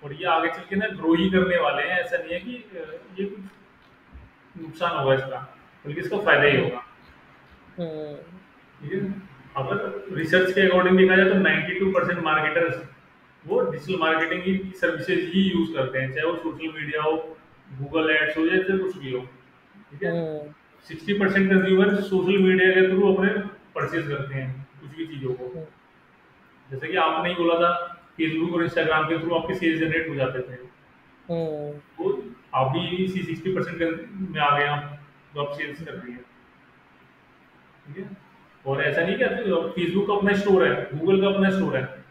और ये आगे चल के ना ग्रो ही करने वाले हैं। ऐसा नहीं है कि ये कुछ नुकसान होगा इसका, बल्कि इसका फायदा ही हम्म। होगा। हम्म। ठीक है। अगर रिसर्च के अकॉर्डिंग देखा जाए तो 92% मार्केटर्स वो डिजिटल मार्केटिंग की सर्विसेज ही यूज करते हैं, चाहे वो सोशल मीडिया हो, गूगल एड्स हो, या चाहे कुछ भी हो। ठीक है। हम्म। 60% कंज्यूमर सोशल मीडिया के थ्रू अपने परचेज करते हैं कुछ भी चीज़ों को। हम्म। जैसे कि आपने ही बोला था, फेसबुक और इंस्टाग्राम के थ्रू आपके सेल्स जनरेट हो जाते थे। हम्म। तो आप भी इसी 60% में आ गए आप, जो आप सेल्स कर रही है। ठीक है। और ऐसा नहीं कि फेसबुक का अपना स्टोर है, गूगल का अपना स्टोर है,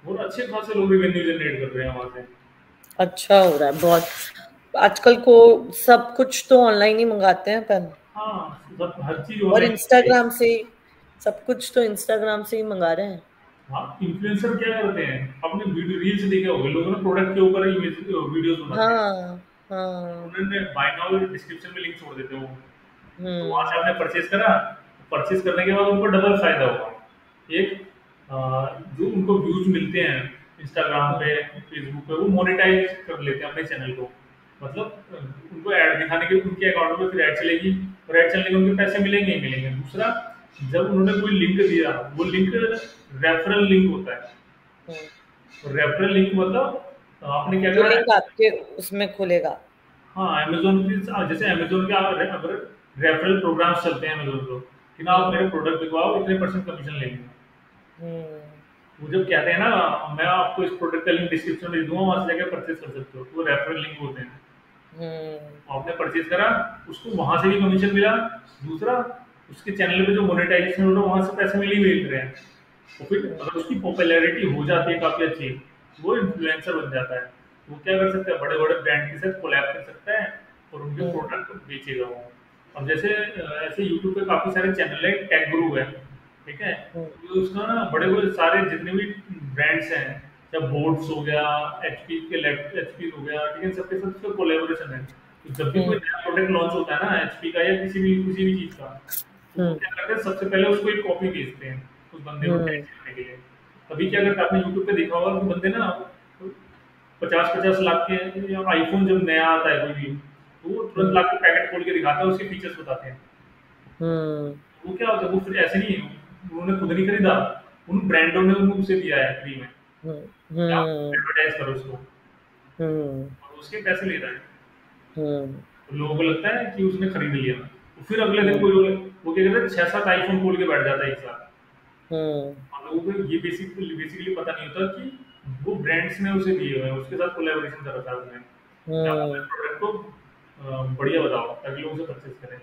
और अच्छे खासे लोग रेवेन्यू जनरेट कर रहे हैं वहां से। अच्छा हो रहा है बहुत। आजकल को सब कुछ तो ऑनलाइन ही मंगाते हैं अपन। हाँ, सब हर चीज और ऑनलाइन। इंस्टाग्राम से सब कुछ तो इंस्टाग्राम से ही मंगा रहे हैं। हाँ, इन्फ्लुएंसर क्या करते हैं, अपने वीडियो रील्स देखे होंगे लोगों ने, प्रोडक्ट के ऊपर इमेज वीडियोस बनाते हैं। हाँ। हाँ। उन्होंने बाय नाउ डिस्क्रिप्शन में लिंक छोड़ देते हो, तो वहां हम्म। से आपने परचेज करा। परचेज करने के बाद उनको डबल फायदा होगा। एक, जो उनको व्यूज मिलते हैं इंस्टाग्राम पे, फेसबुक पे, वो मोनेटाइज कर लेते हैं अपने चैनल को। मतलब उनको ऐड दिखाने के उनके अकाउंट में फिर ऐड चलेगी, और ऐड चलने के उनके पैसे मिलेंगे ही मिलेंगे। दूसरा, जब उन्होंने कोई लिंक दिया, वो लिंक रेफरल लिंक होता है। हम्म। रेफरल लिंक मतलब आपने क्या जो करा। लिंक आपके उसमें खुलेगा। हाँ, अमेज़न की, जैसे अमेज़न के आप अगर रेफरल प्रोग्राम्स चलते हैं अमेज़न को, कि ना आप हम्म। मेरे प्रोडक्ट दिखवाओ, इतने % कमीशन लेंगे। हम्म। वो जब कहते हैं ना, मैं आपको इस प्रोडक्ट का लिंक डिस्क्रिप्शन में दे दूँगा, वहाँ से जाके परचेज़ कर सकते हो, तो वो रेफरल लिंक होते हैं। हम्म। आपने परचेज़ करा, उसको वहाँ से भी कमीशन मिला। दूसरा, उसके चैनल पे जो मोनेटाइजेशन हो रहा है, वहाँ से पैसे मिल ही मिल रहे हैं। तो फिर अगर उसकी पॉपुलैरिटी हो जाती है काफ़ी अच्छी, वो इन्फ्लुएंसर बन जाता है। वो क्या कर सकता है, बड़े-बड़े ब्रांड के साथ कोलैब कर सकता है और उनके हम्म। प्रोडक्ट बेचेगा वो। अब जैसे ऐसे यूट्यूब पे काफ़ी सारे चैनल है, टेक गुरु है, ठीक है? हम्म। तो उसका ना बड़े-बड़े सारे जितने भी ब्रांड्स हैं, चाहे बोट्स हो गया, एचपी हो गया, ठीक है? सबके साथ उसका कोलैबोरेशन है। तो जब भी कोई हम्म। नया प्रोडक्ट लॉन्च होता है ना एचपी का, या किसी भी चीज़ का, तो वो हम्म। क्या करते हैं, सबसे पहले उसको एक कॉपी भेजते हैं उस बंदे को हम्म। टेस्ट करने के लिए। तभी क्या करते हैं, आपने यूट्यूब पे देखा होगा कि बंदे ना 50-50 लाख के, या आईफोन जब नया आता है कोई भी, तो वो तुरंत हम्म। ला के पैकेट खोल के दिखाता है, उसके फीचर्स बताते हैं। हम्म। वो क्या होता है, वो फिर ऐसे नहीं है, उन्होंने खुद नहीं खरीदा, उन ब्रांडों ने उनको उसे दिया है फ्री में, कि आप हम्म। एडवर्टाइज करो उसको, हम्म। और उसके पैसे ले रहा है। हम्म। तो लोगों को लगता है कि उसने खरीद लिया, तो फिर अगले दिन हम्म। कोई वो क्या करता है, 6-7 आईफोन खोल के बैठ जाता है एक साथ। हम्म। और लोगों को ये बेसिकली पता नहीं होता कि वो ब्रांड्स ने उसे दिए हुए हैं, उसके साथ कोलैबोरेशन कर रखा है उसने, कि आप अपने हम्म। प्रोडक्ट को बढ़िया बताओ ताकि लोग उसे परचेज करें।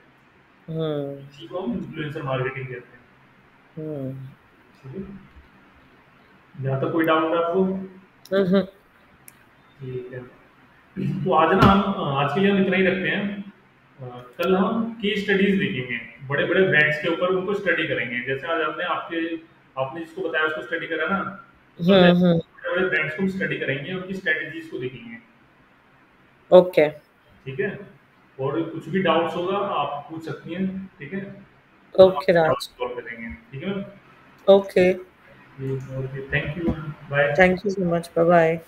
हम्म। इसी को हम इन्फ्लुएंसर मार्केटिंग कहते हैं। हम्म। ठीक है, यहाँ तक कोई डाउट है आपको? हम्म। ठीक है, तो आज ना हम आज के लिए हम इतना ही रखते हैं। कल हम केस स्टडीज देखेंगे, बड़े बड़े ब्रांड्स के ऊपर उनको स्टडी करेंगे। जैसे आज आपने आपके आपने जिसको बताया उसको स्टडी करा ना, तो कल हम्म। बड़े बड़े ब्रांड्स को स्टडी करेंगे, उनकी स्ट्रेटेजीज को देखेंगे। ओके। ठीक है, और कुछ भी डाउट्स होगा आप पूछ सकती हैं। ठीक है, हम ओके आपके राज। डाउट्स सॉल्व करेंगे। ठीक है, okay. Okay, thank you, bye. Thank you so much, bye bye.